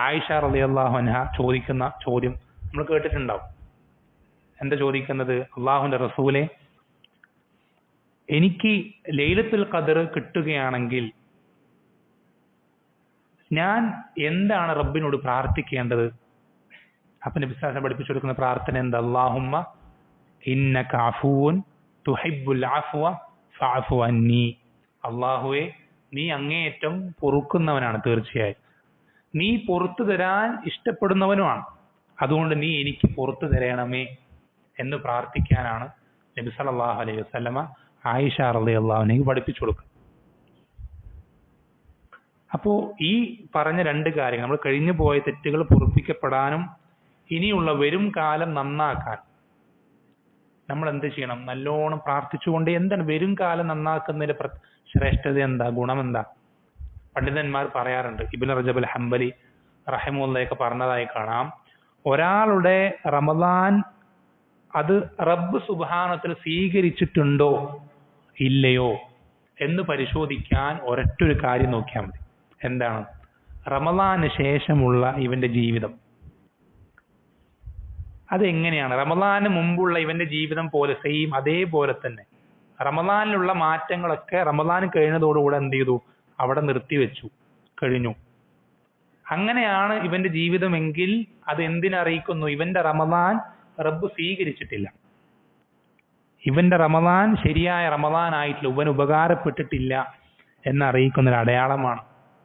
ആയിഷ റളിയല്ലാഹു അൻഹ ചോദിക്കുന്ന ചോദ്യം നമ്മൾ കേട്ടിട്ടുണ്ടാവും. എന്താ ചോദിക്കുന്നത്, അള്ളാഹുവിന്റെ റസൂലെ, എനിക്ക് ലൈലത്തുൽ ഖദർ കിട്ടുകയാണെങ്കിൽ ഞാൻ എന്താണ് റബ്ബിനോട് പ്രാർത്ഥിക്കേണ്ടത്? അപ്പൊ നബി സല്ലല്ലാഹു അലൈഹി വസല്ലം പഠിപ്പിച്ചു കൊടുക്കുന്ന പ്രാർത്ഥന എന്താ, അല്ലാഹുമ്മ ഇന്നക അഫൂൻ തുഹിബ്ബുൽ അഫ്വ ഫഅഫു അന്നി. അല്ലാഹുവേ, നീ അങ്ങേയറ്റം പൊറുക്കുന്നവനാണ്, തീർച്ചയായും നീ പുറത്തു തരാൻ ഇഷ്ടപ്പെടുന്നവനുമാണ്, അതുകൊണ്ട് നീ എനിക്ക് പുറത്തു തരണമേ എന്ന് പ്രാർത്ഥിക്കാനാണ് നബി സല്ലല്ലാഹു അലൈഹി വസല്ലമ ആയിഷ റളിയല്ലാഹു അൻഹയ്ക്ക് പഠിപ്പിച്ചു കൊടുക്കുക. അപ്പോ ഈ പറഞ്ഞ 2 കാര്യങ്ങൾ, നമ്മൾ കഴിഞ്ഞു പോയ തെറ്റുകൾ പൊറുപ്പിക്കപ്പെടാനും ഇനിയുള്ള വരും കാലം നന്നാക്കാൻ നമ്മൾ എന്ത് ചെയ്യണം, നല്ലോണം പ്രാർത്ഥിച്ചുകൊണ്ട്. എന്താണ് വരും കാലം നന്നാക്കുന്നതിന്റെ ശ്രേഷ്ഠത എന്താ, ഗുണം എന്താ? പണ്ഡിതന്മാർ പറയാറുണ്ട്, ഇബ്നു റജബ് അൽ ഹംബലി റഹിമഹുല്ലാഹി പറഞ്ഞതായി കാണാം, ഒരാളുടെ റമദാൻ അത് റബ്ബ് സുബ്ഹാനഹു സ്വീകരിച്ചിട്ടുണ്ടോ ഇല്ലയോ എന്ന് പരിശോധിക്കാൻ ഒരൊറ്റൊരു കാര്യം നോക്കിയാൽ മതി. എന്താണ്, റമദാന് ശേഷമുള്ള ഇവന്റെ ജീവിതം അതെങ്ങനെയാണ്? റമദാന് മുമ്പുള്ള ഇവന്റെ ജീവിതം പോലെ സെയിം അതേപോലെ തന്നെ റമദാനിലുള്ള മാറ്റങ്ങളൊക്കെ റമദാൻ കഴിഞ്ഞതോടുകൂടെ എന്ത് ചെയ്തു, അവിടെ നിർത്തിവെച്ചു, കഴിഞ്ഞു. അങ്ങനെയാണ് ഇവന്റെ ജീവിതമെങ്കിൽ അത് എന്തിനറിയിക്കുന്നു, ഇവന്റെ റമദാൻ റബ്ബ് സ്വീകരിച്ചിട്ടില്ല, ഇവന്റെ റമദാൻ ശരിയായ റമദാൻ ആയിട്ടില്ല, ഇവൻ ഉപകാരപ്പെട്ടിട്ടില്ല എന്നറിയിക്കുന്ന ഒരു അടയാളമാണ്,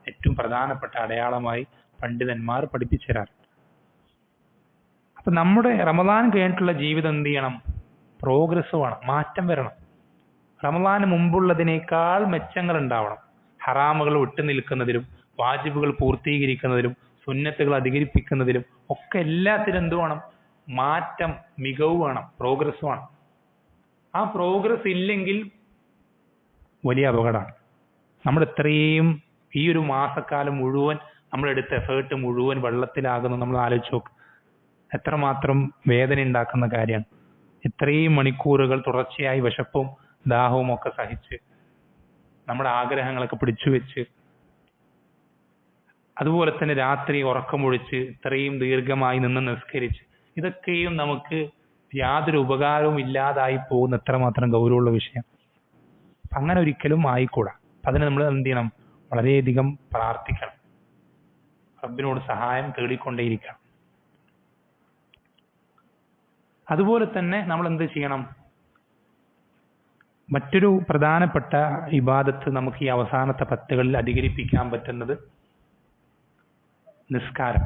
ഏറ്റവും പ്രധാനപ്പെട്ട അടയാളമായി പണ്ഡിതന്മാർ പഠിപ്പിച്ചു തരാറ്. അപ്പൊ നമ്മുടെ റമദാൻ കഴിഞ്ഞിട്ടുള്ള ജീവിതം എന്ത് ചെയ്യണം, പ്രോഗ്രസ് വേണം, മാറ്റം വരണം. റമദാന് മുമ്പുള്ളതിനേക്കാൾ മെച്ചങ്ങൾ ഉണ്ടാവണം. ഹറാമുകൾ വിട്ടു നിൽക്കുന്നതിലും വാജിബുകൾ പൂർത്തീകരിക്കുന്നതിലും സുന്നത്തുകൾ അധികരിപ്പിക്കുന്നതിലും ഒക്കെ എല്ലാത്തിനും എന്ത് വേണം, മാറ്റം, മികവ് വേണം, പ്രോഗ്രസ് വേണം. ആ പ്രോഗ്രസ് ഇല്ലെങ്കിൽ വലിയ അപകടമാണ്. നമ്മൾ ഇത്രയും ഈ ഒരു മാസക്കാലം മുഴുവൻ നമ്മളെടുത്ത എഫേർട്ട് മുഴുവൻ വെള്ളത്തിലാകുന്നു. നമ്മൾ ആലോചിച്ച് നോക്ക്, എത്രമാത്രം വേദന ഉണ്ടാക്കുന്ന കാര്യമാണ്. ഇത്രയും മണിക്കൂറുകൾ തുടർച്ചയായി വിശപ്പും ദാഹവും ഒക്കെ സഹിച്ച് നമ്മുടെ ആഗ്രഹങ്ങളൊക്കെ പിടിച്ചു വെച്ച്, അതുപോലെ തന്നെ രാത്രി ഉറക്കമൊഴിച്ച് ഇത്രയും ദീർഘമായി നിന്ന് നിസ്കരിച്ച്, ഇതൊക്കെയും നമുക്ക് യാതൊരു ഉപകാരവും ഇല്ലാതായി പോകുന്ന എത്രമാത്രം ഗൗരവമുള്ള വിഷയം. അങ്ങനെ ഒരിക്കലും ആയിക്കൂടാ. അതിന് നമ്മൾ എന്ത് ചെയ്യണം, വളരെയധികം പ്രാർത്ഥിക്കണം, റബ്ബിനോട് സഹായം തേടിക്കൊണ്ടേയിരിക്കണം. അതുപോലെ തന്നെ നമ്മൾ എന്ത് ചെയ്യണം? മറ്റൊരു പ്രധാനപ്പെട്ട ഇബാദത്ത് നമുക്ക് ഈ അവസാനത്തെ 10കളിൽ അധികരിപ്പിക്കാൻ പറ്റുന്നത് നിസ്കാരം.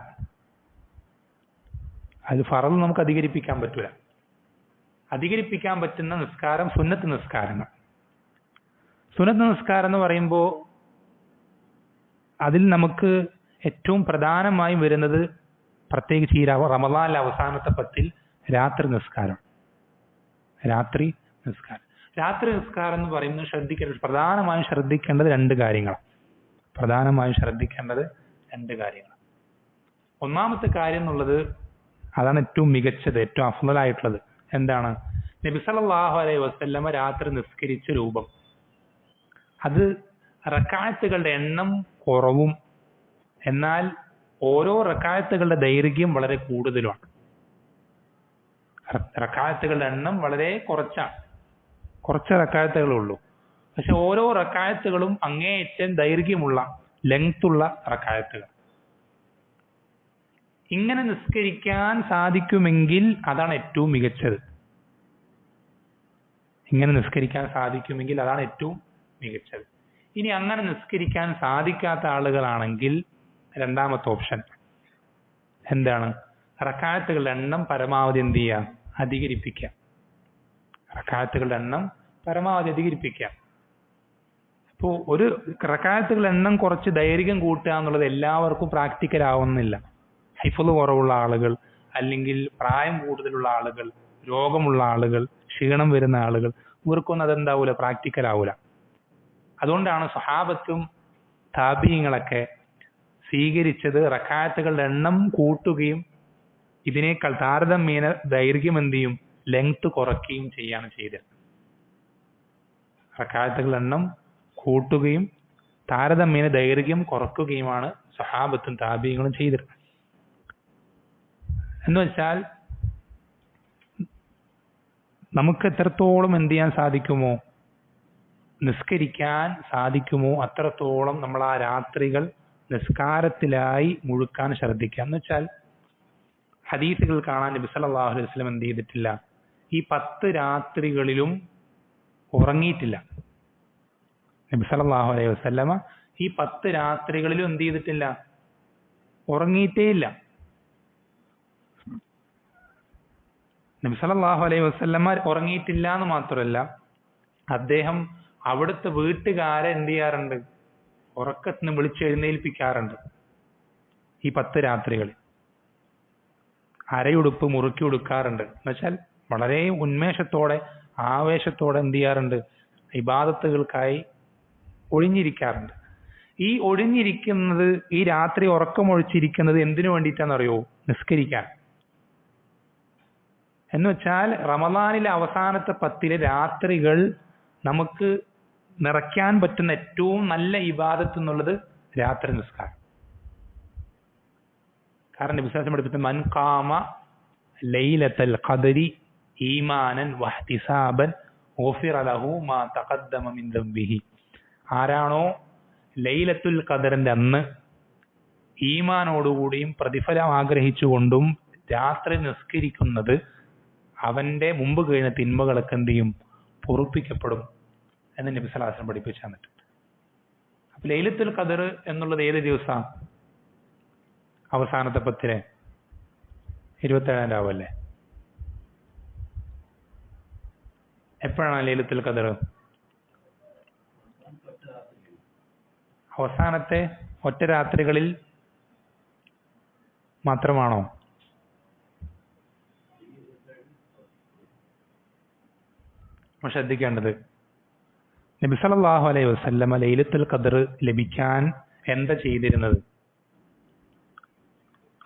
അത് ഫറദ് നമുക്ക് അധികരിപ്പിക്കാൻ പറ്റൂല. അധികരിപ്പിക്കാൻ പറ്റുന്ന നിസ്കാരം സുന്നത്ത് നിസ്കാരങ്ങൾ. സുന്നത്ത് നിസ്കാരം എന്ന് പറയുമ്പോൾ അതിൽ നമുക്ക് ഏറ്റവും പ്രധാനമായും വരുന്നത് പ്രത്യേകിച്ച് ഈ റമദാനിലെ അവസാനത്തെ 10ൽ രാത്രി നിസ്കാരം. രാത്രി നിസ്കാരം എന്ന് പറയുന്നത് പ്രധാനമായും ശ്രദ്ധിക്കേണ്ടത് രണ്ട് കാര്യങ്ങളാണ്. ഒന്നാമത്തെ കാര്യം എന്നുള്ളത് അതാണ് ഏറ്റവും മികച്ചത്, ഏറ്റവും അഫ്ളലായിട്ടുള്ളത്. എന്താണ്? നബി സല്ലല്ലാഹു അലൈഹി വസല്ലമ രാത്രി നിസ്കരിച്ച രൂപം. അത് റക്അത്തുകളുടെ എണ്ണം കുറവും എന്നാൽ ഓരോ റക്അത്തുകളുടെ ദൈർഘ്യം വളരെ കൂടുതലുമാണ്. റക്അത്തുകളുടെ എണ്ണം വളരെ കുറച്ച് റക്അത്തുകളേ ഉള്ളൂ. പക്ഷെ ഓരോ റക്അത്തുകളും അങ്ങേയറ്റം ദൈർഘ്യമുള്ള ലെങ്ത്തുള്ള റക്അത്തുകൾ. ഇങ്ങനെ നിസ്കരിക്കാൻ സാധിക്കുമെങ്കിൽ അതാണ് ഏറ്റവും മികച്ചത്. ഇനി അങ്ങനെ നിസ്കരിക്കാൻ സാധിക്കാത്ത ആളുകളാണെങ്കിൽ രണ്ടാമത്തെ ഓപ്ഷൻ എന്താണ്? റക്അത്തുകളുടെ എണ്ണം പരമാവധി എന്ത് ചെയ്യുക? അധികരിപ്പിക്കുക. ഇപ്പോൾ ഒരു റക്അത്തുകളുടെ എണ്ണം കുറച്ച് ദൈർഘ്യം കൂട്ടുക എന്നുള്ളത് എല്ലാവർക്കും പ്രാക്ടിക്കൽ ആവുന്നില്ല. ഹിഫ്ള് കുറവുള്ള ആളുകൾ, അല്ലെങ്കിൽ പ്രായം കൂടുതലുള്ള ആളുകൾ, രോഗമുള്ള ആളുകൾ, ക്ഷീണം വരുന്ന ആളുകൾ, ഇവർക്കൊന്നും അതെന്താവൂല, പ്രാക്ടിക്കൽ ആവൂല. അതുകൊണ്ടാണ് സ്വഹാബത്തും താബീങ്ങളൊക്കെ സ്വീകരിച്ചത് റക്അത്തുകളുടെ എണ്ണം കൂട്ടുകയും ഇതിനേക്കാൾ താരതമ്യേന ദൈർഘ്യം എന്ത് ചെയ്യും? ലെങ്ത് കുറയ്ക്കുകയും ചെയ്യാണ് ചെയ്തത്. റക്അത്തുകളുടെ എണ്ണം കൂട്ടുകയും താരതമ്യേന ദൈർഘ്യം കുറയ്ക്കുകയുമാണ് സ്വഹാബത്തും താബീങ്ങളും ചെയ്തത്. എന്ന് വെച്ചാൽ നമുക്ക് എത്രത്തോളം എന്ത് ചെയ്യാൻ സാധിക്കുമോ, നിസ്കരിക്കാൻ സാധിക്കുമോ അത്രത്തോളം നമ്മൾ ആ രാത്രികൾ നിസ്കാരത്തിലായി മുഴുക്കാൻ ശ്രദ്ധിക്കുക. എന്ന് വെച്ചാൽ ഹദീസുകൾ കാണാൻ നബി സല്ലല്ലാഹു അലൈഹി വസല്ലം എന്ത് ചെയ്തിട്ടില്ല? ഈ 10 രാത്രികളിലും ഉറങ്ങിയിട്ടില്ല. നബി സല്ലല്ലാഹു അലൈഹി വസല്ലമ ഈ 10 രാത്രികളിലും എന്ത് ചെയ്തിട്ടില്ല? ഉറങ്ങിയിട്ടേ ഇല്ല. നബി സല്ലല്ലാഹു അലൈഹി വസല്ലമ ഉറങ്ങിയിട്ടില്ല എന്ന് മാത്രമല്ല, അദ്ദേഹം അവിടുത്തെ വീട്ടുകാരെ എന്ത് ചെയ്യാറുണ്ട്? ഉറക്കത്തിന് വിളിച്ചെഴുന്നേൽപ്പിക്കാറുണ്ട്. ഈ 10 രാത്രികളിൽ അരയുടുപ്പ് മുറുക്കി ഉടുക്കാറുണ്ട്. എന്നുവെച്ചാൽ വളരെ ഉന്മേഷത്തോടെ ആവേശത്തോടെ എന്ത് ചെയ്യാറുണ്ട്? ഇബാദത്തുകൾക്കായി ഒഴിഞ്ഞിരിക്കാറുണ്ട്. ഈ ഒഴിഞ്ഞിരിക്കുന്നത്, ഈ രാത്രി ഉറക്കമൊഴിച്ചിരിക്കുന്നത് എന്തിനു വേണ്ടിയിട്ടാണെന്നറിയോ? നിസ്കരിക്കാൻ. എന്ന് വെച്ചാൽ റമദാനിലെ അവസാനത്തെ 10 രാത്രികൾ നമുക്ക് നിറയ്ക്കാൻ പറ്റുന്ന ഏറ്റവും നല്ല ഇബാദത്ത് എന്നുള്ളത് രാത്രി നിസ്കാരം. കാരണം വിശ്വാസം പഠിപ്പിച്ച മൻ ഖാമ ലൈലത്തുൽ ഖദ്രി ഈമാനൻ വഹ്തിസാബൻ ഗുഫിറ ലഹു മാ തഖദ്ദമ മിൻ ദംബിഹി. ആരാണോ ലൈലത്തുൽ ഖദറിന്റെ അന്ന് ഈമാനോടുകൂടിയും പ്രതിഫലം ആഗ്രഹിച്ചുകൊണ്ടും രാത്രി നിസ്കരിക്കുന്നത്, അവന്റെ മുമ്പ് കഴിഞ്ഞ തിന്മകളൊക്കെ എന്ത് ചെയ്യും? പൊറുപ്പിക്കപ്പെടും എന്ന് നബി സല്ലല്ലാഹു അലൈഹി വസല്ലം പഠിപ്പിച്ചു തന്നിട്ടുണ്ട്. അപ്പൊ ലൈലത്തുൽ ഖദർ എന്നുള്ളത് ഏത് ദിവസമാണ്? അവസാനത്തെ 10 27 രാവല്ലേ? എപ്പോഴാണ് ലൈലത്തുൽ ഖദർ? അവസാനത്തെ ഒറ്റ രാത്രികളിൽ മാത്രമാണോ? ശ്രദ്ധിക്കേണ്ടത്, നബി സല്ലല്ലാഹു അലൈഹി വസല്ലമ ലൈലത്തുൽ ഖദർ ലഭിക്കാൻ എന്താ ചെയ്തിരുന്നത്?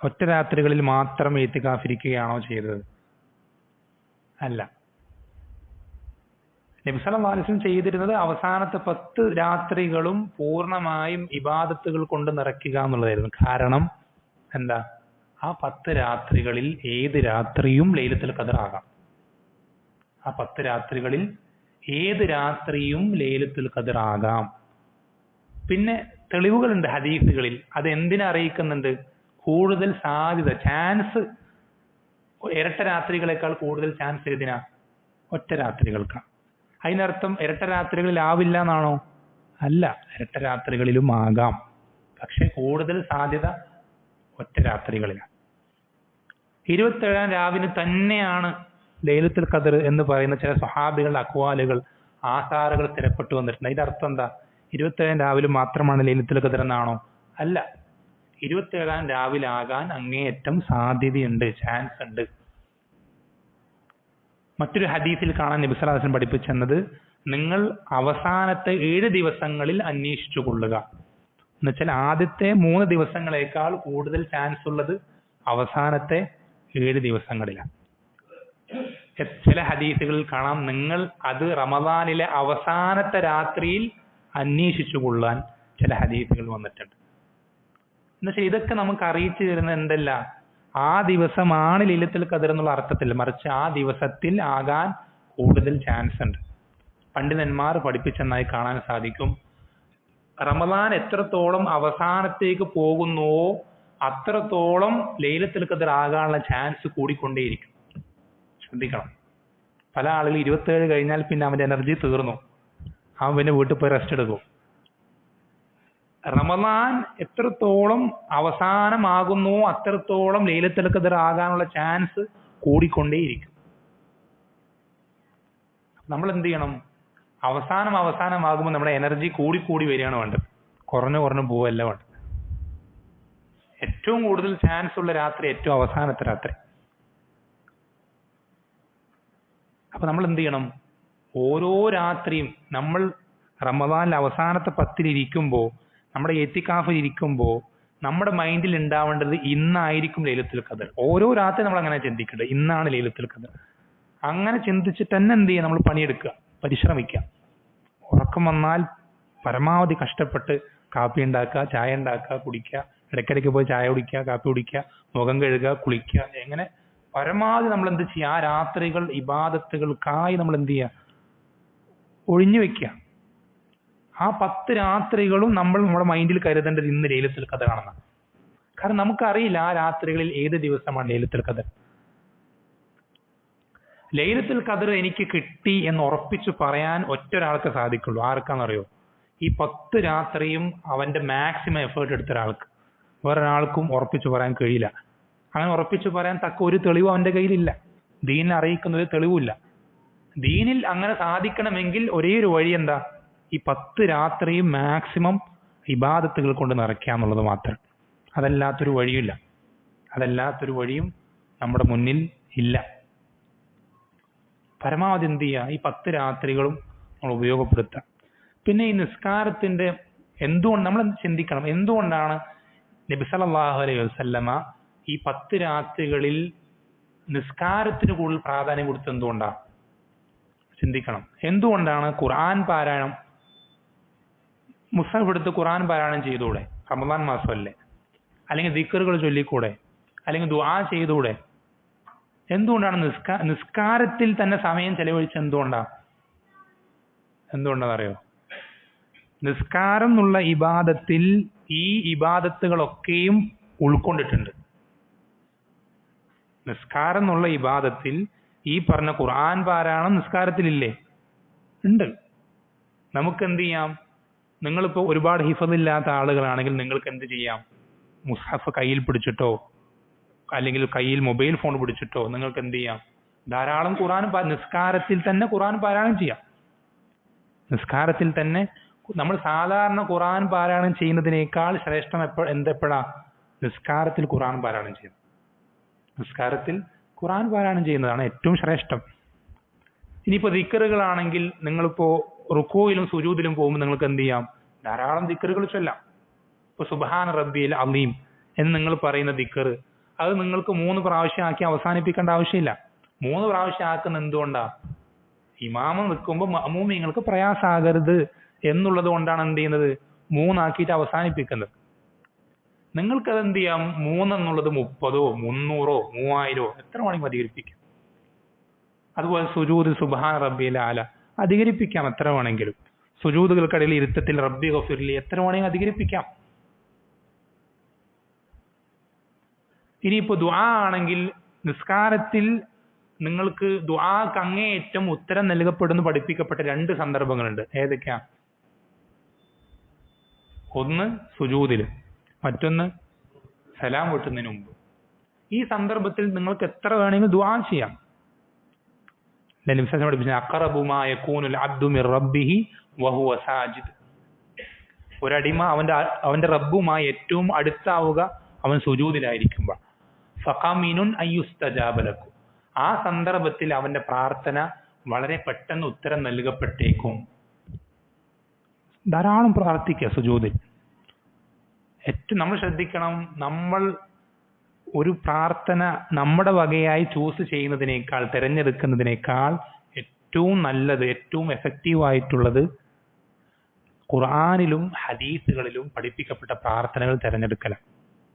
ഒറ്റ രാത്രികളിൽ മാത്രം ഇത്തികാഫിരിക്കുകയാണോ ചെയ്തത്? അല്ല. നബി സല്ലല്ലാഹു അലൈഹി വസല്ലം ചെയ്തിരുന്നത് അവസാനത്തെ 10 രാത്രികളും പൂർണ്ണമായും ഇബാദത്തുകൾ കൊണ്ട് നിറയ്ക്കുക എന്നുള്ളതായിരുന്നു. കാരണം എന്താ? ആ 10 രാത്രികളിൽ ഏത് രാത്രിയും ലൈലത്തുൽ ഖദർ ആകാം. ആ 10 രാത്രികളിൽ ഏത് രാത്രിയും ലൈലത്തുൽ ഖദർ ആകാം. പിന്നെ തെളിവുകളുണ്ട് ഹദീസുകളിൽ. അത് എന്തിനെ അറിയിക്കുന്നുണ്ട്? കൂടുതൽ സാധ്യത, ചാൻസ് ഇരട്ട രാത്രികളെക്കാൾ കൂടുതൽ ചാൻസ് ഏതിനാ? ഒറ്റ രാത്രികൾക്കാണ്. അതിനർത്ഥം ഇരട്ട രാത്രികളിലാവില്ല എന്നാണോ? അല്ല, ഇരട്ട രാത്രികളിലും ആകാം. പക്ഷെ കൂടുതൽ സാധ്യത ഒറ്റ രാത്രികളിലാണ്. 27-ാം രാവിന് തന്നെയാണ് ലൈലത്തുൽ ഖദർ എന്ന് പറയുന്ന ചില സ്വഹാബികളുടെ അക്വാലുകൾ, ആസാറുകൾ സ്ഥിരപ്പെട്ടു വന്നിട്ടുണ്ട്. അതിന്റെ അർത്ഥം എന്താ? 27-ാം രാവിലെ മാത്രമാണ് ലൈലത്തുൽ ഖദർ എന്നാണോ? അല്ല, 27-ാം രാവിലാകാൻ അങ്ങേയറ്റം സാധ്യതയുണ്ട്, ചാൻസ് ഉണ്ട്. മറ്റൊരു ഹദീസിൽ കാണാൻ നബി സല്ലല്ലാഹു അലൈഹി വസല്ലം പഠിപ്പിച്ചെന്നത്, നിങ്ങൾ അവസാനത്തെ 7 ദിവസങ്ങളിൽ അന്വേഷിച്ചു കൊള്ളുക. എന്നുവെച്ചാൽ ആദ്യത്തെ 3 ദിവസങ്ങളേക്കാൾ കൂടുതൽ ചാൻസ് ഉള്ളത് അവസാനത്തെ 7 ദിവസങ്ങളിലാണ്. ചില ഹദീസുകളിൽ കാണാം, നിങ്ങൾ അത് റമദാനിലെ അവസാനത്തെ രാത്രിയിൽ അന്വേഷിച്ചു കൊള്ളാൻ ചില ഹദീസുകൾ വന്നിട്ടുണ്ട്. എന്നുവെച്ചാൽ ഇതൊക്കെ നമുക്ക് അറിയിച്ചു തരുന്ന എന്തല്ല, ആ ദിവസമാണ് ലൈലത്തുൽ ഖദർ എന്നുള്ള അർത്ഥത്തിൽ, മറിച്ച് ആ ദിവസത്തിൽ ആകാൻ കൂടുതൽ ചാൻസ് ഉണ്ട്. പണ്ഡിതന്മാർ പഠിപ്പിച്ചെന്നായി കാണാൻ സാധിക്കും, റമദാൻ എത്രത്തോളം അവസാനത്തേക്ക് പോകുന്നുവോ അത്രത്തോളം ലൈലത്തുൽ ഖദർ ആകാനുള്ള ചാൻസ് കൂടിക്കൊണ്ടേയിരിക്കും. ശ്രദ്ധിക്കണം. പല ആളുകൾ 27 കഴിഞ്ഞാൽ പിന്നെ അവന്റെ എനർജി തീർന്നു, അവൻ പിന്നെ വീട്ടിൽ പോയി റെസ്റ്റ് എടുക്കും. റമദാൻ എത്രത്തോളം അവസാനമാകുന്നുവോ അത്രത്തോളം ലൈലത്തുൽ ഖദർ ആകാനുള്ള ചാൻസ് കൂടിക്കൊണ്ടേയിരിക്കും. നമ്മൾ എന്ത് ചെയ്യണം? അവസാനമാകുമ്പോൾ നമ്മുടെ എനർജി കൂടി വരികയാണ് വേണ്ടത്, കുറഞ്ഞു പോവല്ല വേണ്ടത്. ഏറ്റവും കൂടുതൽ ചാൻസ് ഉള്ള രാത്രി ഏറ്റവും അവസാനത്തെ രാത്രി. അപ്പൊ നമ്മൾ എന്ത് ചെയ്യണം? ഓരോ രാത്രിയും നമ്മൾ റമദാനിൽ അവസാനത്തെ 10 ഇരിക്കുമ്പോൾ, നമ്മുടെ എത്തിക്കാഫിൽ ഇരിക്കുമ്പോൾ നമ്മുടെ മൈൻഡിൽ ഉണ്ടാവേണ്ടത് ഇന്നായിരിക്കും ലൈലത്തുൽ ഖദർ. ഓരോ രാത്രി നമ്മൾ അങ്ങനെ ചിന്തിക്കേണ്ടത്, ഇന്നാണ് ലൈലത്തുൽ ഖദർ. അങ്ങനെ ചിന്തിച്ചിട്ട് തന്നെ എന്ത് ചെയ്യുക? നമ്മൾ പണിയെടുക്കുക, പരിശ്രമിക്കുക. ഉറക്കം വന്നാൽ പരമാവധി കഷ്ടപ്പെട്ട് കാപ്പി ഉണ്ടാക്കുക, ചായ ഉണ്ടാക്കുക, കുടിക്കുക, ഇടയ്ക്കിടയ്ക്ക് പോയി ചായ കുടിക്കുക, കാപ്പി കുടിക്കുക, മുഖം കഴുകുക, കുളിക്കുക. എങ്ങനെ പരമാവധി നമ്മൾ എന്ത് ചെയ്യുക? ആ രാത്രികൾ ഇബാദത്തുകൾക്കായി നമ്മൾ എന്ത് ചെയ്യുക? ഒഴിഞ്ഞു വെക്കുക. ആ 10 രാത്രികളും നമ്മുടെ മൈൻഡിൽ കരുതേണ്ടത് ഇന്ന് ലൈലത്തുൽ ഖദർ ആണെന്നാണ്. കാരണം നമുക്കറിയില്ല ആ രാത്രികളിൽ ഏത് ദിവസമാണ് ലൈലത്തുൽ ഖദർ. ലൈലത്തുൽ ഖദർ എനിക്ക് കിട്ടി എന്ന് ഉറപ്പിച്ചു പറയാൻ ഒറ്റൊരാൾക്ക് സാധിക്കുള്ളൂ. ആർക്കാണെന്നറിയോ? ഈ 10 രാത്രിയും അവന്റെ മാക്സിമം എഫേർട്ട് എടുത്ത ഒരാൾക്ക്. വേറൊരാൾക്കും ഉറപ്പിച്ചു പറയാൻ കഴിയില്ല. അങ്ങനെ ഉറപ്പിച്ചു പറയാൻ തക്ക ഒരു തെളിവും അവന്റെ കയ്യിലില്ല. ദീനിൽ അറിയിക്കുന്ന ഒരു തെളിവുമില്ല. ദീനിൽ അങ്ങനെ സാധിക്കണമെങ്കിൽ ഒരേ ഒരു വഴി എന്താ? ഈ 10 രാത്രിയും മാക്സിമം ഇബാദത്തുകൾ കൊണ്ട് നിറയ്ക്കുക എന്നുള്ളത് മാത്രം. അതല്ലാത്തൊരു വഴിയും നമ്മുടെ മുന്നിൽ ഇല്ല. പരമാവധി എന്ത് ചെയ്യുക? ഈ 10 രാത്രികളും നമ്മൾ ഉപയോഗപ്പെടുത്തുക. പിന്നെ ഈ നിസ്കാരത്തിന്റെ എന്തുകൊണ്ട് നമ്മൾ ചിന്തിക്കണം, എന്തുകൊണ്ടാണ് നബി സല്ലല്ലാഹു അലൈഹി വസല്ലമ ഈ 10 രാത്രികളിൽ നിസ്കാരത്തിന് കൂടുതൽ പ്രാധാന്യം കൊടുത്തത്? എന്തുകൊണ്ടാണ്? ചിന്തിക്കണം. എന്തുകൊണ്ടാണ് ഖുർആൻ പാരായണം, മുസ്ഹഫ് എടുത്ത് ഖുർആൻ പാരായണം ചെയ്തുകൂടെ? റമദാൻ മാസമല്ലേ? അല്ലെങ്കിൽ ദിക്റുകൾ ചൊല്ലിക്കൂടെ? അല്ലെങ്കിൽ ദുആ ചെയ്തുകൂടെ? എന്തുകൊണ്ടാണ് നിസ്കാരത്തിൽ തന്നെ സമയം ചെലവഴിച്ച്? എന്തുകൊണ്ടാണെന്നറിയോ? നിസ്കാരം എന്നുള്ള ഇബാദത്തിൽ ഈ ഇബാദത്തുകളൊക്കെയും ഉൾക്കൊണ്ടിട്ടുണ്ട്. നിസ്കാരം എന്നുള്ള ഇബാദത്തിൽ ഈ പറഞ്ഞ ഖുർആൻ പാരായണം നിസ്കാരത്തിലില്ലേ? ഉണ്ട്. നമുക്ക് എന്ത് ചെയ്യാം? നിങ്ങളിപ്പോ ഒരുപാട് ഹിഫദില്ലാത്ത ആളുകളാണെങ്കിൽ നിങ്ങൾക്ക് എന്ത് ചെയ്യാം? മുസ്ഹഫ് കയ്യിൽ പിടിച്ചിട്ടോ അല്ലെങ്കിൽ കയ്യിൽ മൊബൈൽ ഫോൺ പിടിച്ചിട്ടോ നിങ്ങൾക്ക് എന്ത് ചെയ്യാം? ധാരാളം നിസ്കാരത്തിൽ തന്നെ ഖുർആൻ പാരായണം ചെയ്യാം. നിസ്കാരത്തിൽ തന്നെ നമ്മൾ സാധാരണ ഖുർആൻ പാരായണം ചെയ്യുന്നതിനേക്കാൾ ശ്രേഷ്ഠം എപ്പോഴാ? നിസ്കാരത്തിൽ ഖുർആൻ പാരായണം ചെയ്യുന്നത്. നിസ്കാരത്തിൽ ഖുർആൻ പാരായണം ചെയ്യുന്നതാണ് ഏറ്റവും ശ്രേഷ്ഠം. ഇനിയിപ്പോ ദിക്റുകളാണെങ്കിൽ നിങ്ങളിപ്പോ റുക്കൂയിലും സുജൂദിലും പോകുമ്പോൾ നിങ്ങൾക്ക് എന്ത് ചെയ്യാം? ധാരാളം ദിക്റുകൾ ചൊല്ലാം. ഇപ്പൊ സുബ്ഹാന റബ്ബിയൽ അലീം എന്ന് നിങ്ങൾ പറയുന്ന ദിക്ർ, അത് നിങ്ങൾക്ക് 3 പ്രാവശ്യം ആക്കി അവസാനിപ്പിക്കേണ്ട ആവശ്യമില്ല. 3 പ്രാവശ്യം ആക്കുന്ന എന്തുകൊണ്ടാ? ഇമാമ നിൽക്കുമ്പോൾ മഅ്മൂമിങ്ങൾക്ക് പ്രയാസാകരുത് എന്നുള്ളത് കൊണ്ടാണ് എന്ത് ചെയ്യുന്നത്? 3 ആക്കിയിട്ട് അവസാനിപ്പിക്കുന്നത്. നിങ്ങൾക്കത് എന്ത് ചെയ്യാം? 3 എന്നുള്ളത് 30ഓ 300ഓ 3000ഓ എത്ര വേണമെങ്കിലും അധികരിപ്പിക്കാം. അതുപോലെ സുജൂദ് സുബ്ഹാന റബ്ബിയൽ ആല അധികരിപ്പിക്കാം എത്ര വേണമെങ്കിലും. സുജൂദുകൾക്കിടയിൽ ഇരുത്തത്തിൽ റബ്ബി ഗഫിർലി എത്ര വേണമെങ്കിലും അധികരിപ്പിക്കാം. ഇനിയിപ്പോ ദുആ ആണെങ്കിൽ നിസ്കാരത്തിൽ നിങ്ങൾക്ക് ദുആക്ക് അങ്ങേയറ്റം ഉത്തരം നൽകപ്പെടുന്നു പഠിപ്പിക്കപ്പെട്ട 2 സന്ദർഭങ്ങളുണ്ട്. ഏതൊക്കെയാ? ഒന്ന് സുജൂദില്, മറ്റൊന്ന് സലാം വീട്ടുന്നതിന് മുമ്പ്. ഈ സന്ദർഭത്തിൽ നിങ്ങൾക്ക് എത്ര വേണമെങ്കിലും ദുആ ചെയ്യാം. അഖറബു മാ യകൂനുൽ അബ്ദു മിർ റബ്ബിഹി വഹുവ സാജിദ്. ഒരടിമ അവന്റെ റബ്ബുമായി ഏറ്റവും അടുത്താവുക അവൻ സുജൂദിലായിരിക്കുമ്പോൾ. ഫഖമിനുൻ അയ്യുസ്തജാബ ലക്കും. ആ സന്ദർഭത്തിൽ അവന്റെ പ്രാർത്ഥന വളരെ പെട്ടെന്ന് ഉത്തരം നൽകപ്പെട്ടേക്കും. ധാരാളം പ്രാർത്ഥിക്കുക സുജൂദിൽ. ഏറ്റവും നമ്മൾ ശ്രദ്ധിക്കണം, നമ്മൾ ഒരു പ്രാർത്ഥന നമ്മുടെ വകയായി ചൂസ് ചെയ്യുന്നതിനേക്കാൾ, തിരഞ്ഞെടുക്കുന്നതിനേക്കാൾ ഏറ്റവും നല്ലത്, ഏറ്റവും എഫക്റ്റീവായിട്ടുള്ളത് ഖുർആനിലും ഹദീസുകളിലും പഠിപ്പിക്കപ്പെട്ട പ്രാർത്ഥനകൾ തിരഞ്ഞെടുക്കലാണ്.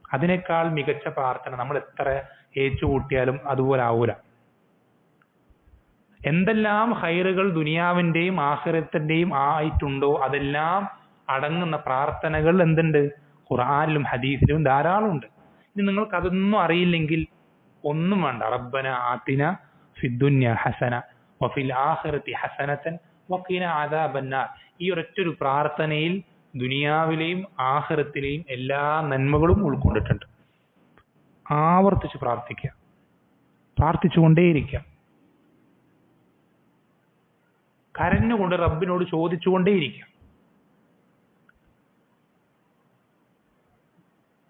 അതിനേക്കാൾ മികച്ച പ്രാർത്ഥന നമ്മൾ എത്ര ഏറ്റുകൂട്ടിയാലും അതുപോലെ ആവൂല. എന്തെല്ലാം ഹൈറുകൾ ദുനിയാവിന്റെയും ആഖിറത്തിന്റെയും ആയിട്ടുണ്ടോ അതെല്ലാം അടങ്ങുന്ന പ്രാർത്ഥനകൾ എന്തുണ്ട്? ഖുർആനിലും ഹദീസിലും ധാരാളം ഉണ്ട്. ഇനി നിങ്ങൾക്ക് അതൊന്നും അറിയില്ലെങ്കിൽ ഒന്നും വേണ്ട. റബ്ബന ആതിന ഫിദ്ദുന്യ ഹസന വഫിൽ ആഖിറതി ഹസനതൻ വഖിന അദാബന്നാർ. ഈ ഒരൊറ്റൊരു പ്രാർത്ഥനയിൽ ദുനിയാവിലെയും ആഖിറത്തിലെയും എല്ലാ നന്മകളും ഉൾക്കൊണ്ടിട്ടുണ്ട്. ആവർത്തിച്ച് പ്രാർത്ഥിക്കുക, പ്രാർത്ഥിച്ചുകൊണ്ടേയിരിക്കുക, കരഞ്ഞുകൊണ്ട് റബ്ബിനോട് ചോദിച്ചുകൊണ്ടേയിരിക്കുക.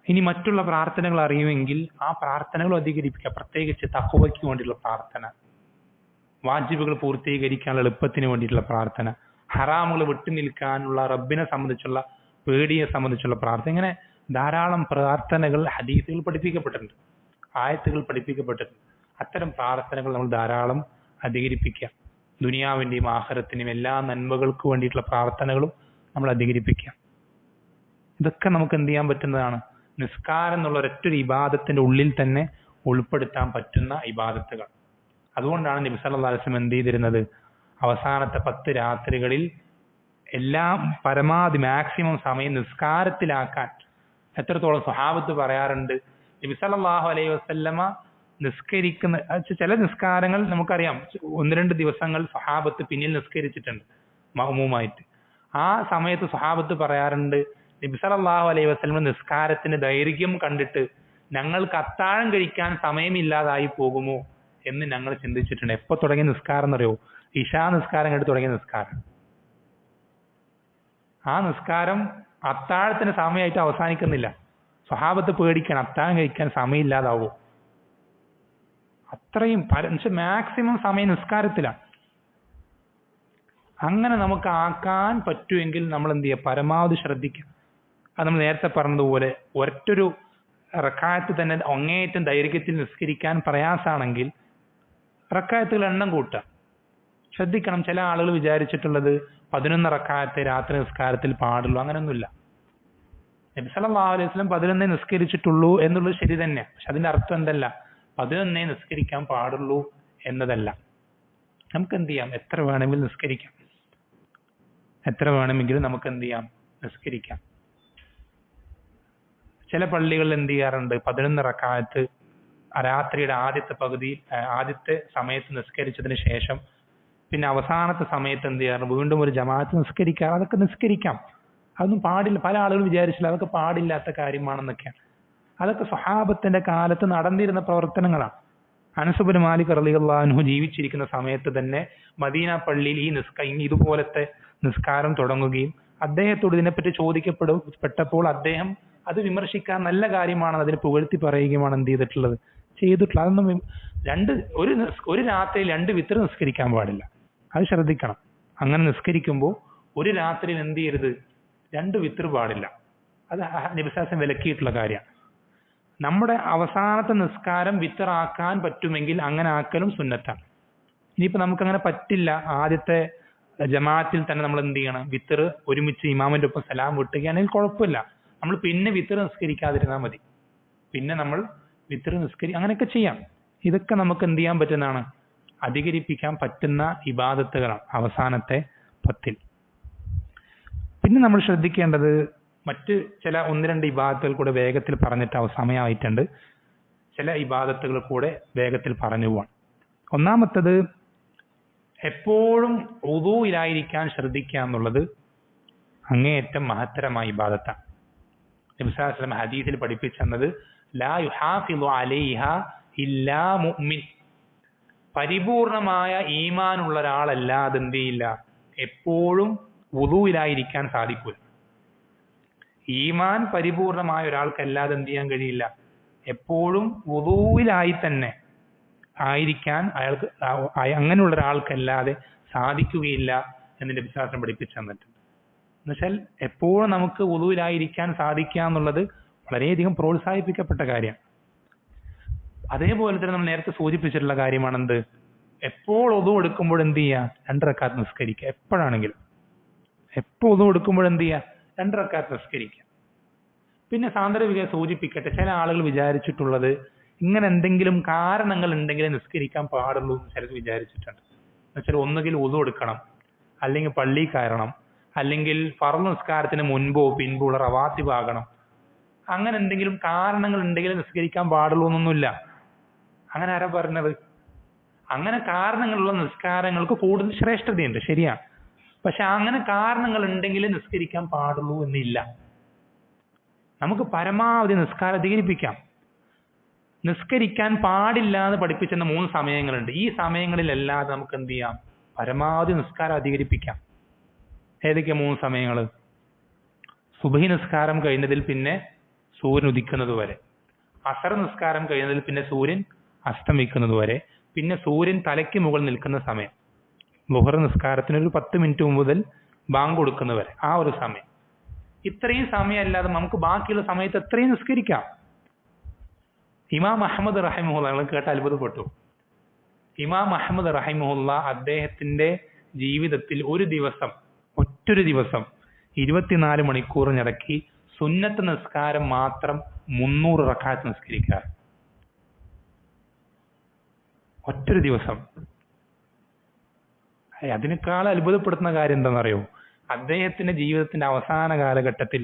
ഇനി മറ്റുള്ള പ്രാർത്ഥനകൾ അറിയുമെങ്കിൽ ആ പ്രാർത്ഥനകൾ അധികരിപ്പിക്കുക. പ്രത്യേകിച്ച് തഖ്വയ്ക്ക് വേണ്ടിയുള്ള പ്രാർത്ഥന, വാജിബുകൾ പൂർത്തീകരിക്കാനുള്ള എളുപ്പത്തിന് വേണ്ടിയിട്ടുള്ള പ്രാർത്ഥന, ഹറാമുകൾ വിട്ടു നിൽക്കാനുള്ള റബ്ബിനെ സംബന്ധിച്ചുള്ള പേടിയെ സംബന്ധിച്ചുള്ള പ്രാർത്ഥന, ഇങ്ങനെ ധാരാളം പ്രാർത്ഥനകൾ ഹദീസുകൾ പഠിപ്പിക്കപ്പെട്ടിട്ടുണ്ട്, ആയത്തുകൾ പഠിപ്പിക്കപ്പെട്ടിട്ടുണ്ട്. അത്തരം പ്രാർത്ഥനകൾ നമ്മൾ ധാരാളം അധികരിപ്പിക്കുക. ദുനിയാവിന്റെയും ആഖിറത്തിന്റെയും എല്ലാ നന്മകൾക്ക് വേണ്ടിയിട്ടുള്ള പ്രാർത്ഥനകളും നമ്മൾ അധികരിപ്പിക്കുക. ഇതൊക്കെ നമുക്ക് എന്ത് ചെയ്യാൻ പറ്റുന്നതാണ്? നിസ്കാരം എന്നുള്ള ഒരൊറ്റൊരു ഇബാദത്തിന്റെ ഉള്ളിൽ തന്നെ ഉൾപ്പെടുത്താൻ പറ്റുന്ന ഇബാദത്തുകൾ. അതുകൊണ്ടാണ് നബി സല്ലല്ലാഹു അലൈഹി വസല്ലം എന്ത് ചെയ്തിരുന്നത്? അവസാനത്തെ 10 രാത്രികളിൽ എല്ലാം പരമാവധി മാക്സിമം സമയം നിസ്കാരത്തിലാക്കാൻ എത്രത്തോളം സ്വഹാബത്ത് പറയാറുണ്ട്. നബി സല്ലല്ലാഹു അലൈഹി വസല്ലമ നിസ്കരിക്കുന്ന ചില നിസ്കാരങ്ങൾ നമുക്കറിയാം, 1-2 ദിവസങ്ങൾ സ്വഹാബത്ത് പിന്നിൽ നിസ്കരിച്ചിട്ടുണ്ട് മഅ്മൂമായിട്ട്. ആ സമയത്ത് സ്വഹാബത്ത് പറയാറുണ്ട്, നബി സല്ലല്ലാഹു അലൈഹി വസല്ലം നിസ്കാരത്തിന്റെ ദൈർഘ്യം കണ്ടിട്ട് ഞങ്ങൾക്ക് അത്താഴം കഴിക്കാൻ സമയമില്ലാതായി പോകുമോ എന്ന് ഞങ്ങൾ ചിന്തിച്ചിട്ടുണ്ട്. എപ്പോ തുടങ്ങിയ നിസ്കാരം എന്നറിയോ? ഇശാ നിസ്കാരം കണ്ട് തുടങ്ങിയ നിസ്കാരം. ആ നിസ്കാരം അത്താഴത്തിന് സമയമായിട്ട് അവസാനിക്കുന്നില്ല. സ്വഹാബത്ത് പേടിക്കണം, അത്താഴം കഴിക്കാൻ സമയമില്ലാതാവോ. അത്രയും മാക്സിമം സമയം നിസ്കാരത്തിലാണ്. അങ്ങനെ നമുക്ക് ആക്കാൻ പറ്റുമെങ്കിൽ നമ്മൾ എന്ത് ചെയ്യുക? പരമാവധി ശ്രദ്ധിക്കുക. അത് നമ്മൾ നേരത്തെ പറഞ്ഞതുപോലെ ഒരൊറ്റൊരു റക്അത്ത് തന്നെ അങ്ങേയറ്റം ദൈർഘ്യത്തിൽ നിസ്കരിക്കാൻ പ്രയാസാണെങ്കിൽ റക്അത്തുകൾ എണ്ണം കൂട്ടുക. ശ്രദ്ധിക്കണം, ചില ആളുകൾ വിചാരിച്ചിട്ടുള്ളത് 11 റക്അത്ത് രാത്രി നിസ്കാരത്തിൽ പാടുള്ളൂ. അങ്ങനെയൊന്നുമില്ല. നബി സല്ലല്ലാഹു അലൈഹി വസല്ലം 11 നിസ്കരിച്ചിട്ടുള്ളൂ എന്നുള്ളത് ശരി തന്നെ. പക്ഷെ അതിന്റെ അർത്ഥം എന്തല്ല? 11 നിസ്കരിക്കാൻ പാടുള്ളൂ എന്നതല്ല. നമുക്ക് എന്ത് ചെയ്യാം? എത്ര വേണമെങ്കിലും നിസ്കരിക്കാം. എത്ര വേണമെങ്കിലും നമുക്ക് എന്ത് ചെയ്യാം? നിസ്കരിക്കാം. ചില പള്ളികളിൽ എന്ത് ചെയ്യാറുണ്ട്? 11 റക്അത്ത് രാത്രിയുടെ ആദ്യത്തെ പകുതി, ആദ്യത്തെ സമയത്ത് നിസ്കരിച്ചതിന് ശേഷം പിന്നെ അവസാനത്തെ സമയത്ത് എന്ത് ചെയ്യാറുണ്ട്? വീണ്ടും ഒരു ജമാഅത്ത് നിസ്കരിക്കാം. അതൊക്കെ നിസ്കരിക്കാം. അതൊന്നും പാടില്ല. പല ആളുകളും വിചാരിച്ചില്ല അതൊക്കെ പാടില്ലാത്ത കാര്യമാണെന്നൊക്കെയാണ്. അതൊക്കെ സ്വഹാബത്തിന്റെ കാലത്ത് നടന്നിരുന്ന പ്രവർത്തനങ്ങളാണ്. അനസ് ഇബ്നു മാലിക് റളിയല്ലാഹു അൻഹു ജീവിച്ചിരിക്കുന്ന സമയത്ത് തന്നെ മദീന പള്ളിയിൽ ഇതുപോലത്തെ നിസ്കാരം തുടങ്ങുകയും അദ്ദേഹത്തോട് ഇതിനെപ്പറ്റി ചോദിക്കപ്പെട്ടപ്പോൾ അദ്ദേഹം അത് വിമർശിക്കാൻ നല്ല കാര്യമാണ്, അതിനെ പുകഴ്ത്തി പറയുകയുമാണ് എന്ത് ചെയ്തിട്ടുള്ളത്. അതൊന്നും ഒരു രാത്രിയിൽ 2 വിത്ർ നിസ്കരിക്കാൻ പാടില്ല. അത് ശ്രദ്ധിക്കണം. അങ്ങനെ നിസ്കരിക്കുമ്പോൾ ഒരു രാത്രിയിൽ എന്ത് ചെയ്യരുത്? 2 വിത്ർ പാടില്ല. അത് നബി സല്ലല്ലാഹു അലൈഹി വസല്ലം വിലക്കിയിട്ടുള്ള കാര്യമാണ്. നമ്മുടെ അവസാനത്തെ നിസ്കാരം വിത്തറാക്കാൻ പറ്റുമെങ്കിൽ അങ്ങനെ ആക്കലും സുന്നത്താണ്. ഇനിയിപ്പോ നമുക്കങ്ങനെ പറ്റില്ല, ആദ്യത്തെ ജമാഅത്തിൽ തന്നെ നമ്മൾ എന്ത് ചെയ്യണം? വിത്തർ ഒരുമിച്ച് ഇമാമിന്റെ ഒപ്പം സലാം വിട്ടുകയാണെങ്കിൽ കുഴപ്പമില്ല. നമ്മൾ പിന്നെ വിത്തർ നിസ്കരിക്കാതിരുന്നാൽ മതി. പിന്നെ നമ്മൾ വിത്തർ അങ്ങനെയൊക്കെ ചെയ്യാം. ഇതൊക്കെ നമുക്ക് എന്ത് ചെയ്യാൻ പറ്റുന്നതാണ്? അധികരിപ്പിക്കാൻ പറ്റുന്ന ഇബാദത്തുകളാണ് അവസാനത്തെ 10. പിന്നെ നമ്മൾ ശ്രദ്ധിക്കേണ്ടത് മറ്റ് ചില 1-2 ഇബാദത്തുകൾ കൂടെ വേഗത്തിൽ പറഞ്ഞിട്ട് സമയമായിട്ടുണ്ട്. ചില ഇബാദത്തുകൾ കൂടെ വേഗത്തിൽ പറഞ്ഞു പോവാം. ഒന്നാമത്തത്, എപ്പോഴും വുദൂഇലായിരിക്കാൻ ശ്രദ്ധിക്കുക എന്നുള്ളത് അങ്ങേയറ്റം മഹത്തരമായ ഇബാദത്താണ്. നബി സല്ലല്ലാഹു അലൈഹി വസല്ലം ഹദീസിൽ പഠിപ്പിച്ചത് ലാ യുഹാഫിളു അലൈഹ ഇല്ലാ മുഅ്മിൻ, പരിപൂർണമായ ഈമാനുള്ള ഒരാളല്ലാതെ എന്ത് ചെയ്യില്ല, എപ്പോഴും വുദൂഇലായിരിക്കാൻ സാധിക്കില്ല. ഈമാൻ പരിപൂർണമായ ഒരാൾക്കല്ലാതെ എന്ത് ചെയ്യാൻ കഴിയില്ല, എപ്പോഴും വുദൂഇലായി തന്നെ ആയിരിക്കാൻ അയാൾക്ക് അങ്ങനെയുള്ള ഒരാൾക്കല്ലാതെ സാധിക്കുകയില്ല എന്ന് നബി സല്ലല്ലാഹു അലൈഹി വസല്ലം പഠിപ്പിച്ചു തന്നിട്ടുണ്ട്. എന്നുവെച്ചാൽ എപ്പോഴും നമുക്ക് വുദൂഇലായിരിക്കാൻ സാധിക്കുക എന്നുള്ളത് വളരെയധികം പ്രോത്സാഹിപ്പിക്കപ്പെട്ട കാര്യമാണ്. അതേപോലെ തന്നെ നമ്മൾ നേരത്തെ സൂചിപ്പിച്ചിട്ടുള്ള കാര്യമാണെന്ത്, എപ്പോൾ വുദൂ എടുക്കുമ്പോൾ എന്ത് ചെയ്യുക, 2 റക്അത്ത് നിസ്കരിക്കുക. എപ്പോഴാണെങ്കിലും എപ്പോൾ വുദൂ എടുക്കുമ്പോൾ എന്ത് ചെയ്യുക, 2 റക്അത്ത് നിസ്കരിക്കുക. പിന്നെ സാന്ദർഭിക സൂചിപ്പിക്കട്ടെ, ചില ആളുകൾ വിചാരിച്ചിട്ടുള്ളത് ഇങ്ങനെ എന്തെങ്കിലും കാരണങ്ങൾ ഉണ്ടെങ്കിൽ നിസ്കരിക്കാൻ പാടുള്ളൂ എന്ന് ചിലർ വിചാരിച്ചിട്ടുണ്ട്. എന്നുവെച്ചാൽ ഒന്നുകിൽ വുദൂ എടുക്കണം, അല്ലെങ്കിൽ പള്ളി കയറണം, അല്ലെങ്കിൽ ഫർള് നിസ്കാരത്തിന് മുൻപോ പിൻപോ ഉള്ള റവാത്തിബ് ആകണം. അങ്ങനെ എന്തെങ്കിലും കാരണങ്ങൾ ഉണ്ടെങ്കിൽ നിസ്കരിക്കാൻ പാടുള്ളൂ എന്നൊന്നുമില്ല. അങ്ങനെ ആരാ പറഞ്ഞത്? അങ്ങനെ കാരണങ്ങളുള്ള നിസ്കാരങ്ങൾക്ക് കൂടുതൽ ശ്രേഷ്ഠതയുണ്ട്, ശരിയാണ്. പക്ഷെ അങ്ങനെ കാരണങ്ങൾ ഉണ്ടെങ്കിൽ നിസ്കരിക്കാൻ പാടുള്ളൂ എന്നില്ല. നമുക്ക് പരമാവധി നിസ്കാരം അധികരിപ്പിക്കാം. നിസ്കരിക്കാൻ പാടില്ല എന്ന് പഠിപ്പിച്ചെന്ന 3 സമയങ്ങളുണ്ട്. ഈ സമയങ്ങളിലല്ലാതെ നമുക്ക് എന്ത് ചെയ്യാം, പരമാവധി നിസ്കാരം അധികരിപ്പിക്കാം. ഏതൊക്കെ 3 സമയങ്ങൾ? സുബ്ഹി നിസ്കാരം കഴിഞ്ഞതിൽ പിന്നെ സൂര്യൻ ഉദിക്കുന്നത് വരെ, അസർ നിസ്കാരം കഴിഞ്ഞതിൽ പിന്നെ സൂര്യൻ അസ്തമിക്കുന്നത് വരെ, പിന്നെ സൂര്യൻ തലയ്ക്ക് മുകളിൽ നിൽക്കുന്ന സമയം, ളുഹർ നിസ്കാരത്തിന് ഒരു 10 മിനിറ്റ് മുതൽ ബാങ്ക് കൊടുക്കുന്നവരെ ആ ഒരു സമയം. ഇത്രയും സമയം അല്ലാതെ നമുക്ക് ബാക്കിയുള്ള സമയത്ത് എത്രയും നിസ്കരിക്കാം. ഇമാം അഹ്മദ് റഹിമഹുല്ല, നിങ്ങൾ കേട്ട് അത്ഭുതപ്പെട്ടു. ഇമാം അഹ്മദ് റഹിമഹുല്ല അദ്ദേഹത്തിന്റെ ജീവിതത്തിൽ ഒരു ദിവസം, ഒറ്റൊരു ദിവസം 24 മണിക്കൂറിനിടയ്ക്ക് സുന്നത്ത് നിസ്കാരം മാത്രം 300 റക്അത്ത് നിസ്കരിക്കാറ്. ഒറ്റൊരു ദിവസം. അതിനേക്കാൾ അത്ഭുതപ്പെടുത്തുന്ന കാര്യം എന്താണെന്നറിയോ? അദ്ദേഹത്തിന്റെ ജീവിതത്തിന്റെ അവസാന കാലഘട്ടത്തിൽ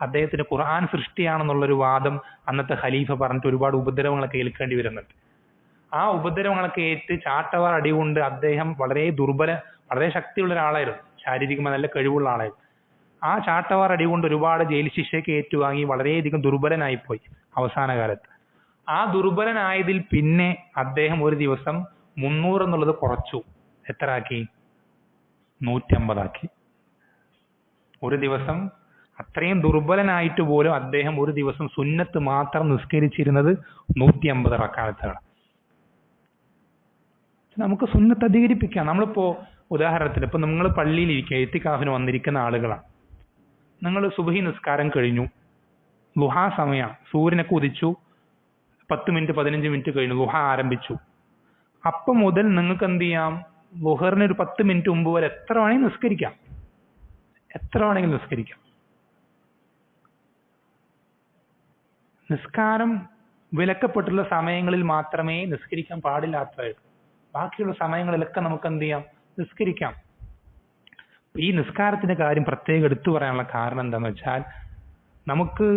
അദ്ദേഹത്തിന് ഖുർആൻ സൃഷ്ടിയാണെന്നുള്ളൊരു വാദം അന്നത്തെ ഖലീഫ പറഞ്ഞിട്ട് ഒരുപാട് ഉപദ്രവങ്ങളൊക്കെ ഏൽക്കേണ്ടി വരുന്നുണ്ട്. ആ ഉപദ്രവങ്ങളൊക്കെ ഏറ്റ് ചാട്ടവാർ അടികൊണ്ട് അദ്ദേഹം വളരെ ശക്തിയുള്ള ഒരാളായിരുന്നു, ശാരീരികമായി നല്ല കഴിവുള്ള ആളായിരുന്നു. ആ ചാട്ടവാർ അടികൊണ്ട് ഒരുപാട് ജയിൽ ശിക്ഷയൊക്കെ ഏറ്റുവാങ്ങി വളരെയധികം ദുർബലനായിപ്പോയി അവസാന കാലത്ത്. ആ ദുർബലനായതിൽ പിന്നെ അദ്ദേഹം ഒരു ദിവസം 300 എന്നുള്ളത് കുറച്ചു. എത്ര ആക്കി? 150 ആക്കി. ഒരു ദിവസം അത്രയും ദുർബലനായിട്ട് പോലും അദ്ദേഹം ഒരു ദിവസം സുന്നത്ത് മാത്രം നിസ്കരിച്ചിരുന്നത് 150 റക്അത്താണ്. നമുക്ക് സുന്നത്ത് അധികരിപ്പിക്കാം. നമ്മളിപ്പോ ഉദാഹരണത്തിന് ഇപ്പൊ നിങ്ങൾ പള്ളിയിൽ ഇരിക്കുക, ഇത്തികാഫിന് വന്നിരിക്കുന്ന ആളുകളാണ്. നിങ്ങൾ സുബ്ഹി നിസ്കാരം കഴിഞ്ഞു, ളുഹാ സമയമാണ്, സൂര്യനൊക്കെ ഉദിച്ചു, 10 മിനിറ്റ് 15 മിനിറ്റ് കഴിഞ്ഞു, ളുഹ ആരംഭിച്ചു. അപ്പം മുതൽ നിങ്ങൾക്ക് എന്ത് ചെയ്യാം, ളുഹറിന് ഒരു 10 മിനിറ്റ് മുമ്പ് വരെ എത്ര വേണമെങ്കിലും നിസ്കരിക്കാം. നിസ്കാരം വിലക്കപ്പെട്ടുള്ള സമയങ്ങളിൽ മാത്രമേ നിസ്കരിക്കാൻ പാടില്ലാത്തതായിട്ടു. ബാക്കിയുള്ള സമയങ്ങളിലൊക്കെ നമുക്ക് എന്ത് ചെയ്യാം, നിസ്കരിക്കാം. ഈ നിസ്കാരത്തിന്റെ കാര്യം പ്രത്യേകം എടുത്തു പറയാനുള്ള കാരണം എന്താണെന്ന് വെച്ചാൽ, നമുക്ക്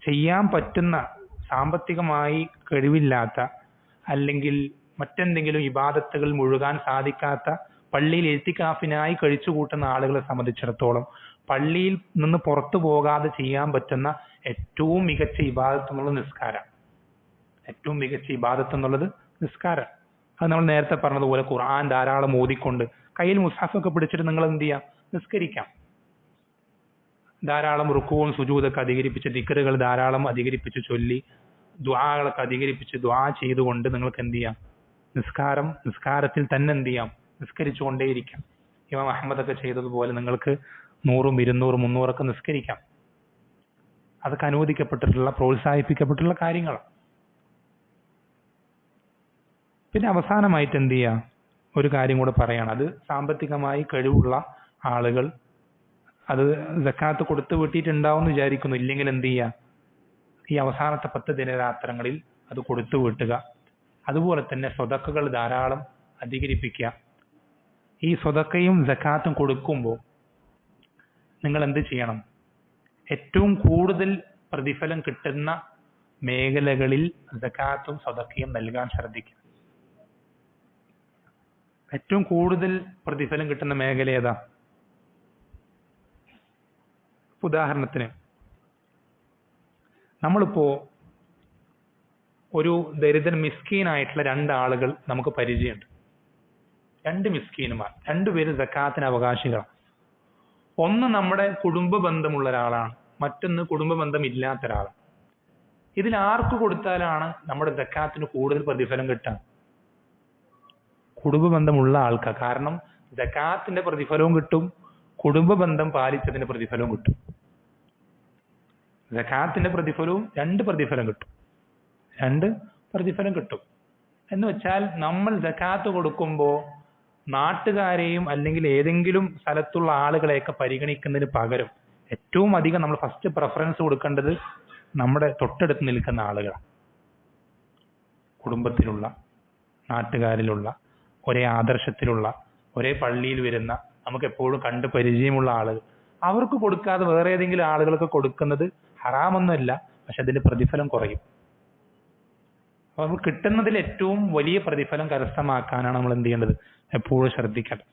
ചെയ്യാൻ പറ്റുന്ന സാമ്പത്തികമായി കഴിവില്ലാത്ത അല്ലെങ്കിൽ മറ്റെന്തെങ്കിലും ഇബാദത്തുകൾ മുഴുകാൻ സാധിക്കാത്ത, പള്ളിയിൽ ഇത്തികാഫിനായി കഴിച്ചു കൂട്ടുന്ന ആളുകളെ സംബന്ധിച്ചിടത്തോളം പള്ളിയിൽ നിന്ന് പുറത്തു പോകാതെ ചെയ്യാൻ പറ്റുന്ന ഏറ്റവും മികച്ച ഇബാദത്ത് എന്നുള്ളത് നിസ്കാരം. ഏറ്റവും മികച്ച ഇബാദത്ത് എന്നുള്ളത് നിസ്കാരം. അത് നമ്മൾ നേരത്തെ പറഞ്ഞതുപോലെ ഖുർആൻ ധാരാളം ഓതിക്കൊണ്ട് കയ്യിൽ മുസ്ഹഫൊക്കെ പിടിച്ചിട്ട് നിങ്ങൾ എന്ത് ചെയ്യാം, നിസ്കരിക്കാം. ധാരാളം റുക്കൂവും സുജൂദൊക്കെ അധികരിപ്പിച്ച്, ദിക്റുകൾ ധാരാളം അധികരിപ്പിച്ച് ചൊല്ലി, ദുആകളൊക്കെ അധികരിപ്പിച്ച് ദുആ ചെയ്തുകൊണ്ട് നിങ്ങൾക്ക് എന്ത് ചെയ്യാം, നിസ്കാരത്തിൽ തന്നെ എന്ത് ചെയ്യാം, നിസ്കരിച്ചുകൊണ്ടേയിരിക്കാം. ഇമാം അഹ്മദൊക്കെ ചെയ്തതുപോലെ നിങ്ങൾക്ക് 100, 200, 300 ഒക്കെ നിസ്കരിക്കാം. അതൊക്കെ അനുവദിക്കപ്പെട്ടിട്ടുള്ള, പ്രോത്സാഹിപ്പിക്കപ്പെട്ടുള്ള കാര്യങ്ങളാണ്. പിന്നെ അവസാനമായിട്ട് എന്ത് ചെയ്യുക, ഒരു കാര്യം കൂടെ പറയാണ്. അത് സാമ്പത്തികമായി കഴിവുള്ള ആളുകൾ അത് സക്കാത്ത് കൊടുത്തു വീട്ടിയിട്ടുണ്ടാവും എന്ന് വിചാരിക്കുന്നു. ഇല്ലെങ്കിൽ എന്ത് ചെയ്യുക, ഈ അവസാനത്തെ 10 ദിനരാത്രങ്ങളിൽ അത് കൊടുത്തു വീട്ടുക. അതുപോലെ തന്നെ സ്വതക്കകൾ ധാരാളം അധികരിപ്പിക്കുക. ഈ സ്വതക്കയും സക്കാത്തും കൊടുക്കുമ്പോൾ നിങ്ങൾ എന്ത് ചെയ്യണം, ഏറ്റവും കൂടുതൽ പ്രതിഫലം കിട്ടുന്ന മേഖലകളിൽ സകാത്തും സദഖയും നൽകാൻ ശ്രദ്ധിക്കുക. ഏറ്റവും കൂടുതൽ പ്രതിഫലം കിട്ടുന്ന മേഖല ഏതാ? ഉദാഹരണത്തിന് നമ്മളിപ്പോ ഒരു ദരിദ്രൻ മിസ്കീനായിട്ടുള്ള 2 ആളുകൾ നമുക്ക് പരിചയമുണ്ട്. 2 മിസ്കീനുമാർ, 2 പേരും സകാത്തിന് അവകാശികളാണ്. ഒന്ന് നമ്മുടെ കുടുംബ ബന്ധമുള്ള ഒരാളാണ്, മറ്റൊന്ന് കുടുംബ ബന്ധം ഇല്ലാത്ത ഒരാളാണ്. ഇതിൽ ആർക്ക് കൊടുത്താലാണ് നമ്മുടെ സകാത്തിന് കൂടുതൽ പ്രതിഫലം കിട്ടുക? കുടുംബ ബന്ധമുള്ള ആൾക്കാർ. കാരണം സകാത്തിന്റെ പ്രതിഫലവും കിട്ടും, കുടുംബ ബന്ധം പാലിച്ചതിന്റെ പ്രതിഫലവും കിട്ടും. സകാത്തിന്റെ പ്രതിഫലവും 2 പ്രതിഫലം കിട്ടും, 2 പ്രതിഫലം കിട്ടും. എന്ന് വെച്ചാൽ നമ്മൾ സകാത്ത് കൊടുക്കുമ്പോൾ നാട്ടുകാരെയും അല്ലെങ്കിൽ ഏതെങ്കിലും സ്ഥലത്തുള്ള ആളുകളെയൊക്കെ പരിഗണിക്കുന്നതിന് പകരം ഏറ്റവും അധികം നമ്മൾ ഫസ്റ്റ് പ്രിഫറൻസ് കൊടുക്കേണ്ടത് നമ്മുടെ തൊട്ടടുത്ത് നിൽക്കുന്ന ആളുകളാണ്. കുടുംബത്തിലുള്ള, നാട്ടുകാരിലുള്ള, ഒരേ ആദർശത്തിലുള്ള, ഒരേ പള്ളിയിൽ വരുന്ന, നമുക്ക് എപ്പോഴും കണ്ട് പരിചയമുള്ള ആളുകൾ, അവർക്ക് കൊടുക്കാതെ വേറെ ഏതെങ്കിലും ആളുകൾക്ക് കൊടുക്കുന്നത് ഹറാമൊന്നുമല്ല, പക്ഷെ അതിന്റെ പ്രതിഫലം കുറയും. അപ്പൊ നമ്മൾ കിട്ടുന്നതിൽ ഏറ്റവും വലിയ പ്രതിഫലം കരസ്ഥമാക്കാനാണ് നമ്മൾ എന്ത് ചെയ്യേണ്ടത്? എപ്പോഴും ശ്രദ്ധിക്കണം.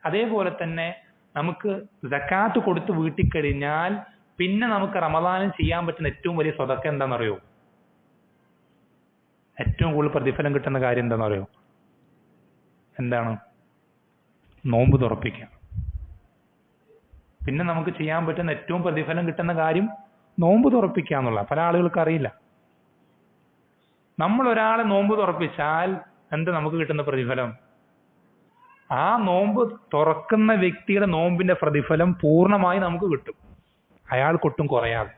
അതേപോലെ തന്നെ നമുക്ക് സകാത്ത് കൊടുത്ത് വീട്ടിൽ കഴിഞ്ഞാൽ പിന്നെ നമുക്ക് റമദാനിൽ ചെയ്യാൻ പറ്റുന്ന ഏറ്റവും വലിയ സ്വതക്ക എന്താണെന്നറിയോ? ഏറ്റവും കൂടുതൽ പ്രതിഫലം കിട്ടുന്ന കാര്യം എന്താണെന്നറിയോ? എന്താണ്? നോമ്പ് തുറപ്പിക്കുക. പിന്നെ നമുക്ക് ചെയ്യാൻ പറ്റുന്ന ഏറ്റവും പ്രതിഫലം കിട്ടുന്ന കാര്യം നോമ്പ് തുറപ്പിക്കുക എന്നുള്ള. പല ആളുകൾക്ക് അറിയില്ല. നമ്മൾ ഒരാളെ നോമ്പ് തുറപ്പിച്ചാൽ എന്ത് നമുക്ക് കിട്ടുന്ന പ്രതിഫലം? ആ നോമ്പ് തുറക്കുന്ന വ്യക്തിയുടെ നോമ്പിന്റെ പ്രതിഫലം പൂർണ്ണമായി നമുക്ക് കിട്ടും, അയാൾക്കൊട്ടും കുറയാതെ.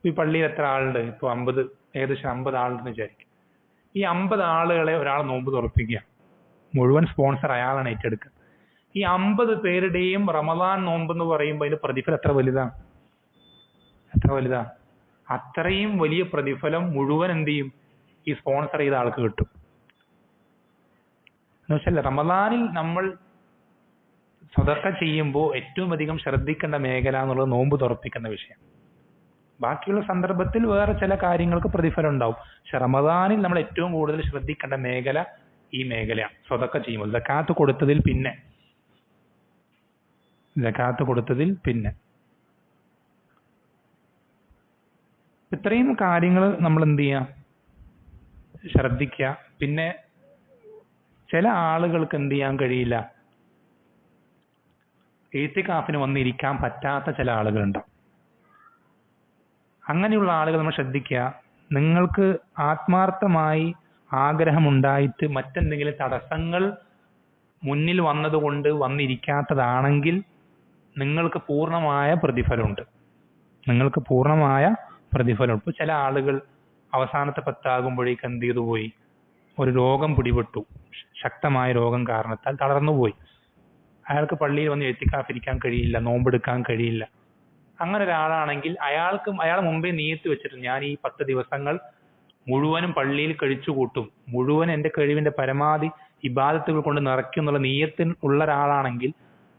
ഈ പള്ളിയിൽ എത്ര ആളുണ്ട്? ഇപ്പൊ ഏകദേശം 50 ആളുണ്ടെന്ന് വിചാരിക്കും. ഈ 50 ആളുകളെ ഒരാൾ നോമ്പ് തുറപ്പിക്കുക, മുഴുവൻ സ്പോൺസർ അയാളാണ് ഏറ്റെടുക്കുക. ഈ 50 പേരുടെയും റമദാൻ നോമ്പ് എന്ന് പറയുമ്പോൾ അതിന്റെ പ്രതിഫലം എത്ര വലുതാണ്? എത്ര വലുതാണ്? അത്രയും വലിയ പ്രതിഫലം മുഴുവൻ എന്ത് ചെയ്യും? ഈ സ്പോൺസർ ചെയ്ത ആൾക്ക് കിട്ടും. എന്ന് വെച്ചാൽ റമദാനിൽ നമ്മൾ സദഖ ചെയ്യുമ്പോൾ ഏറ്റവും അധികം ശ്രദ്ധിക്കേണ്ട മേഖല എന്നുള്ളത് നോമ്പ് തുറപ്പിക്കുന്ന വിഷയം. ബാക്കിയുള്ള സന്ദർഭത്തിൽ വേറെ ചില കാര്യങ്ങൾക്ക് പ്രതിഫലം ഉണ്ടാവും. പക്ഷെ റമദാനിൽ നമ്മൾ ഏറ്റവും കൂടുതൽ ശ്രദ്ധിക്കേണ്ട മേഖല ഈ മേഖലയാണ്. സദഖ ചെയ്യുമ്പോൾ സകാത്ത് കൊടുത്തതിൽ പിന്നെ ഇത്രയും കാര്യങ്ങൾ നമ്മൾ എന്ത് ചെയ്യാം? ശ്രദ്ധിക്കുക. പിന്നെ ചില ആളുകൾക്ക് എന്ത് ചെയ്യാൻ കഴിയില്ല, ഇഅ്തികാഫിന് വന്നിരിക്കാൻ പറ്റാത്ത ചില ആളുകളുണ്ടാവും. അങ്ങനെയുള്ള ആളുകൾ നമ്മൾ ശ്രദ്ധിക്കുക. നിങ്ങൾക്ക് ആത്മാർത്ഥമായി ആഗ്രഹമുണ്ടായിട്ട് മറ്റെന്തെങ്കിലും തടസ്സങ്ങൾ മുന്നിൽ വന്നതുകൊണ്ട് വന്നിരിക്കാത്തതാണെങ്കിൽ നിങ്ങൾക്ക് പൂർണ്ണമായ പ്രതിഫലമുണ്ട്. ഇപ്പൊ ചില ആളുകൾ അവസാനത്തെ 10 ആകുമ്പോഴേക്ക് എന്ത് ചെയ്തു പോയി? ഒരു രോഗം പിടിപെട്ടു, ശക്തമായ രോഗം കാരണത്താൽ തളർന്നുപോയി. അയാൾക്ക് പള്ളിയിൽ വന്ന് ഇഅ്തികാഫിരിക്കാൻ കഴിയില്ല, നോമ്പെടുക്കാൻ കഴിയില്ല. അങ്ങനെ ഒരാളാണെങ്കിൽ അയാൾ മുമ്പേ നിയത്ത് വെച്ചിട്ട് ഞാൻ ഈ 10 ദിവസങ്ങൾ മുഴുവനും പള്ളിയിൽ കഴിച്ചു കൂട്ടും, മുഴുവൻ എന്റെ കഴിവിന്റെ പരമാവധി ഇബാദത്തുകൾ കൊണ്ട് നിറയ്ക്കും എന്നുള്ള നിയത്തിൽ ഉള്ള ഒരാളാണെങ്കിൽ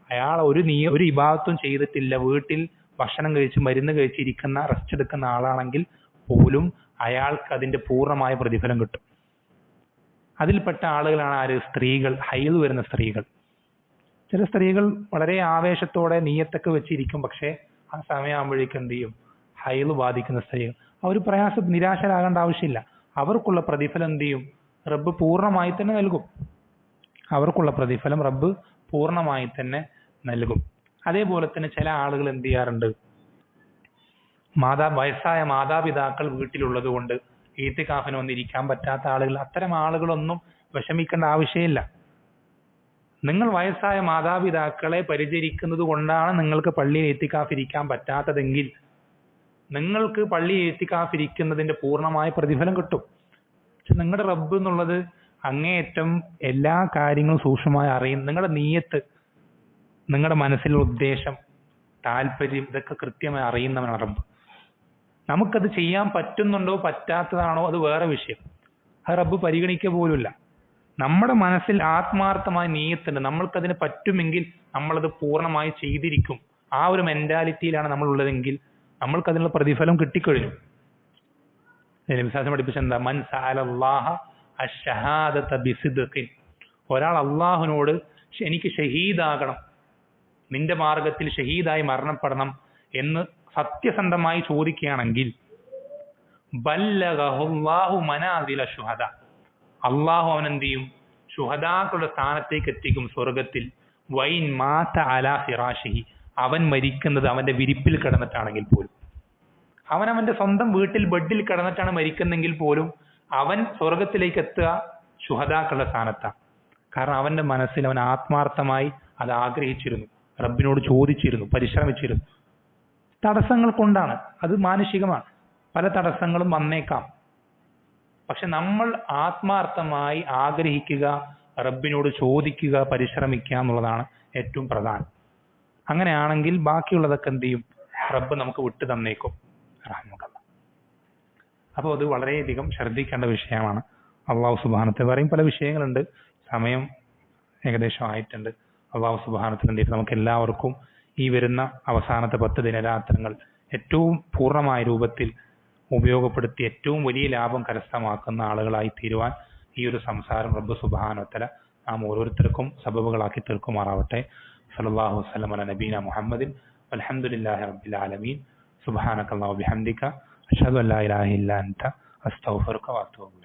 അയാൾ ഒരു ഇബാദത്തും ചെയ്തിട്ടില്ല, വീട്ടിൽ ഭക്ഷണം കഴിച്ച് മരുന്ന് കഴിച്ചിരിക്കുന്ന റെസ്റ്റ് എടുക്കുന്ന ആളാണെങ്കിൽ പോലും അയാൾക്ക് അതിന്റെ പൂർണ്ണമായ പ്രതിഫലം കിട്ടും. അതിൽപ്പെട്ട ആളുകളാണ് ആര്? സ്ത്രീകൾ, ഹൈദ് വരുന്ന സ്ത്രീകൾ. ചില സ്ത്രീകൾ വളരെ ആവേശത്തോടെ നീയത്തൊക്കെ വെച്ചിരിക്കും, പക്ഷെ ആ സമയമാകുമ്പോഴേക്കും എന്ത് ചെയ്യും? ഹൈദ് ബാധിക്കുന്ന സ്ത്രീകൾ. അവർ നിരാശരാകേണ്ട ആവശ്യമില്ല. അവർക്കുള്ള പ്രതിഫലം എന്ത് ചെയ്യും? റബ്ബ് പൂർണ്ണമായി തന്നെ നൽകും. അതേപോലെ തന്നെ ചില ആളുകൾ എന്ത് ചെയ്യാറുണ്ട്? വയസ്സായ മാതാപിതാക്കൾ വീട്ടിലുള്ളത് കൊണ്ട് ഇഅ്തികാഫിന് വന്നിരിക്കാൻ പറ്റാത്ത ആളുകൾ, അത്തരം ആളുകളൊന്നും വിഷമിക്കേണ്ട ആവശ്യമില്ല. നിങ്ങൾ വയസ്സായ മാതാപിതാക്കളെ പരിചരിക്കുന്നത് കൊണ്ടാണ് നിങ്ങൾക്ക് പള്ളിയിൽ ഇഅ്തികാഫിരിക്കാൻ പറ്റാത്തതെങ്കിൽ നിങ്ങൾക്ക് പള്ളിയിൽ ഇഅ്തികാഫിരിക്കുന്നതിന്റെ പൂർണ്ണമായ പ്രതിഫലം കിട്ടും. പക്ഷെ നിങ്ങളുടെ റബ്ബ് എന്നുള്ളത് അങ്ങേയറ്റം എല്ലാ കാര്യങ്ങളും സൂക്ഷ്മമായി അറിയും. നിങ്ങളുടെ നീയത്ത്, നിങ്ങളുടെ മനസ്സിലുള്ള ഉദ്ദേശം, താല്പര്യം, ഇതൊക്കെ കൃത്യമായി അറിയുന്നവനാണ് റബ്ബ്. നമുക്കത് ചെയ്യാൻ പറ്റുന്നുണ്ടോ പറ്റാത്തതാണോ അത് വേറെ വിഷയം, അത് റബ്ബ് പരിഗണിക്കുക പോലുമില്ല. നമ്മുടെ മനസ്സിൽ ആത്മാർത്ഥമായ നീയത്തുണ്ട്, നമ്മൾക്കതിന് പറ്റുമെങ്കിൽ നമ്മളത് പൂർണ്ണമായി ചെയ്തിരിക്കും. ആ ഒരു മെന്റാലിറ്റിയിലാണ് നമ്മൾ ഉള്ളതെങ്കിൽ നമ്മൾക്ക് അതിനുള്ള പ്രതിഫലം കിട്ടിക്കഴിഞ്ഞു. വിശ്വാസം പഠിപ്പിച്ച എന്താ? മൻ സഅലല്ലാഹ അശ്ശഹാദത ബിസിദ്ഖിൻ. ഒരാൾ അള്ളാഹുവിനോട് എനിക്ക് ഷഹീദാകണം, നിന്റെ മാർഗത്തിൽ ഷഹീദായി മരണപ്പെടണം എന്ന് സത്യസന്ധമായി ചോദിക്കുകയാണെങ്കിൽ ബല്ലഗഹുല്ലാഹു മനാസില ശുഹദ, അള്ളാഹു അവനെന്ത് ചെയ്യും? ശുഹദാക്കളുടെ സ്ഥാനത്തേക്ക് എത്തിക്കും സ്വർഗത്തിൽ. വൈൻ മാത അലാ ഫിറാഷിഹി, അവൻ മരിക്കുന്നത് അവന്റെ വിരിപ്പിൽ കിടന്നിട്ടാണെങ്കിൽ പോലും, അവനവന്റെ സ്വന്തം വീട്ടിൽ ബെഡിൽ കിടന്നിട്ടാണ് മരിക്കുന്നെങ്കിൽ പോലും അവൻ സ്വർഗത്തിലേക്ക് എത്തുക ശുഹദാക്കളുടെ സ്ഥാനത്താണ്. കാരണം അവന്റെ മനസ്സിൽ അവൻ ആത്മാർത്ഥമായി അത് ആഗ്രഹിച്ചിരുന്നു, റബ്ബിനോട് ചോദിച്ചിരുന്നു, പരിശ്രമിച്ചിരുന്നു. തടസ്സങ്ങൾ കൊണ്ടാണ്, അത് മാനുഷികമാണ്, പല തടസ്സങ്ങളും വന്നേക്കാം. പക്ഷെ നമ്മൾ ആത്മാർത്ഥമായി ആഗ്രഹിക്കുക, റബ്ബിനോട് ചോദിക്കുക, പരിശ്രമിക്കുക എന്നുള്ളതാണ് ഏറ്റവും പ്രധാനം. അങ്ങനെയാണെങ്കിൽ ബാക്കിയുള്ളതൊക്കെ എന്ത് ചെയ്യും? റബ്ബ് നമുക്ക് വിട്ടു തന്നേക്കും. അപ്പോൾ അത് വളരെയധികം ശ്രദ്ധിക്കേണ്ട വിഷയമാണ്. അള്ളാഹു സുബ്ഹാനഹു പറയും പല വിഷയങ്ങളുണ്ട്. സമയം ഏകദേശം ആയിട്ടുണ്ട്. അള്ളാഹു സുബ്ഹാനഹു എന്ത് ചെയ്യും? നമുക്ക് എല്ലാവർക്കും ഈ വരുന്ന അവസാനത്തെ 10 ദിനരാത്രങ്ങൾ ഏറ്റവും പൂർണ്ണമായ രൂപത്തിൽ ഉപയോഗപ്പെടുത്തി ഏറ്റവും വലിയ ലാഭം കരസ്ഥമാക്കുന്ന ആളുകളായി തീരുവാൻ ഈ ഒരു സംസാരം റബ്ബ് സുബ്ഹാനഹു വതആല നാം ഓരോരുത്തർക്കും സബബുകളാക്കി തീർക്കുമാറാവട്ടെ. സല്ലല്ലാഹു അലൈഹി വസല്ലം അലാ നബീന മുഹമ്മദിൻ വൽഹംദുലില്ലാഹി റബ്ബിൽ ആലമീൻ. സുബ്ഹാനക അല്ലാഹു വബിഹംദിക അഷ്ഹദു അൻ ലാ ഇലാഹ ഇല്ലാ അൻത അസ്തഗ്ഫിറുക വഅതൂബു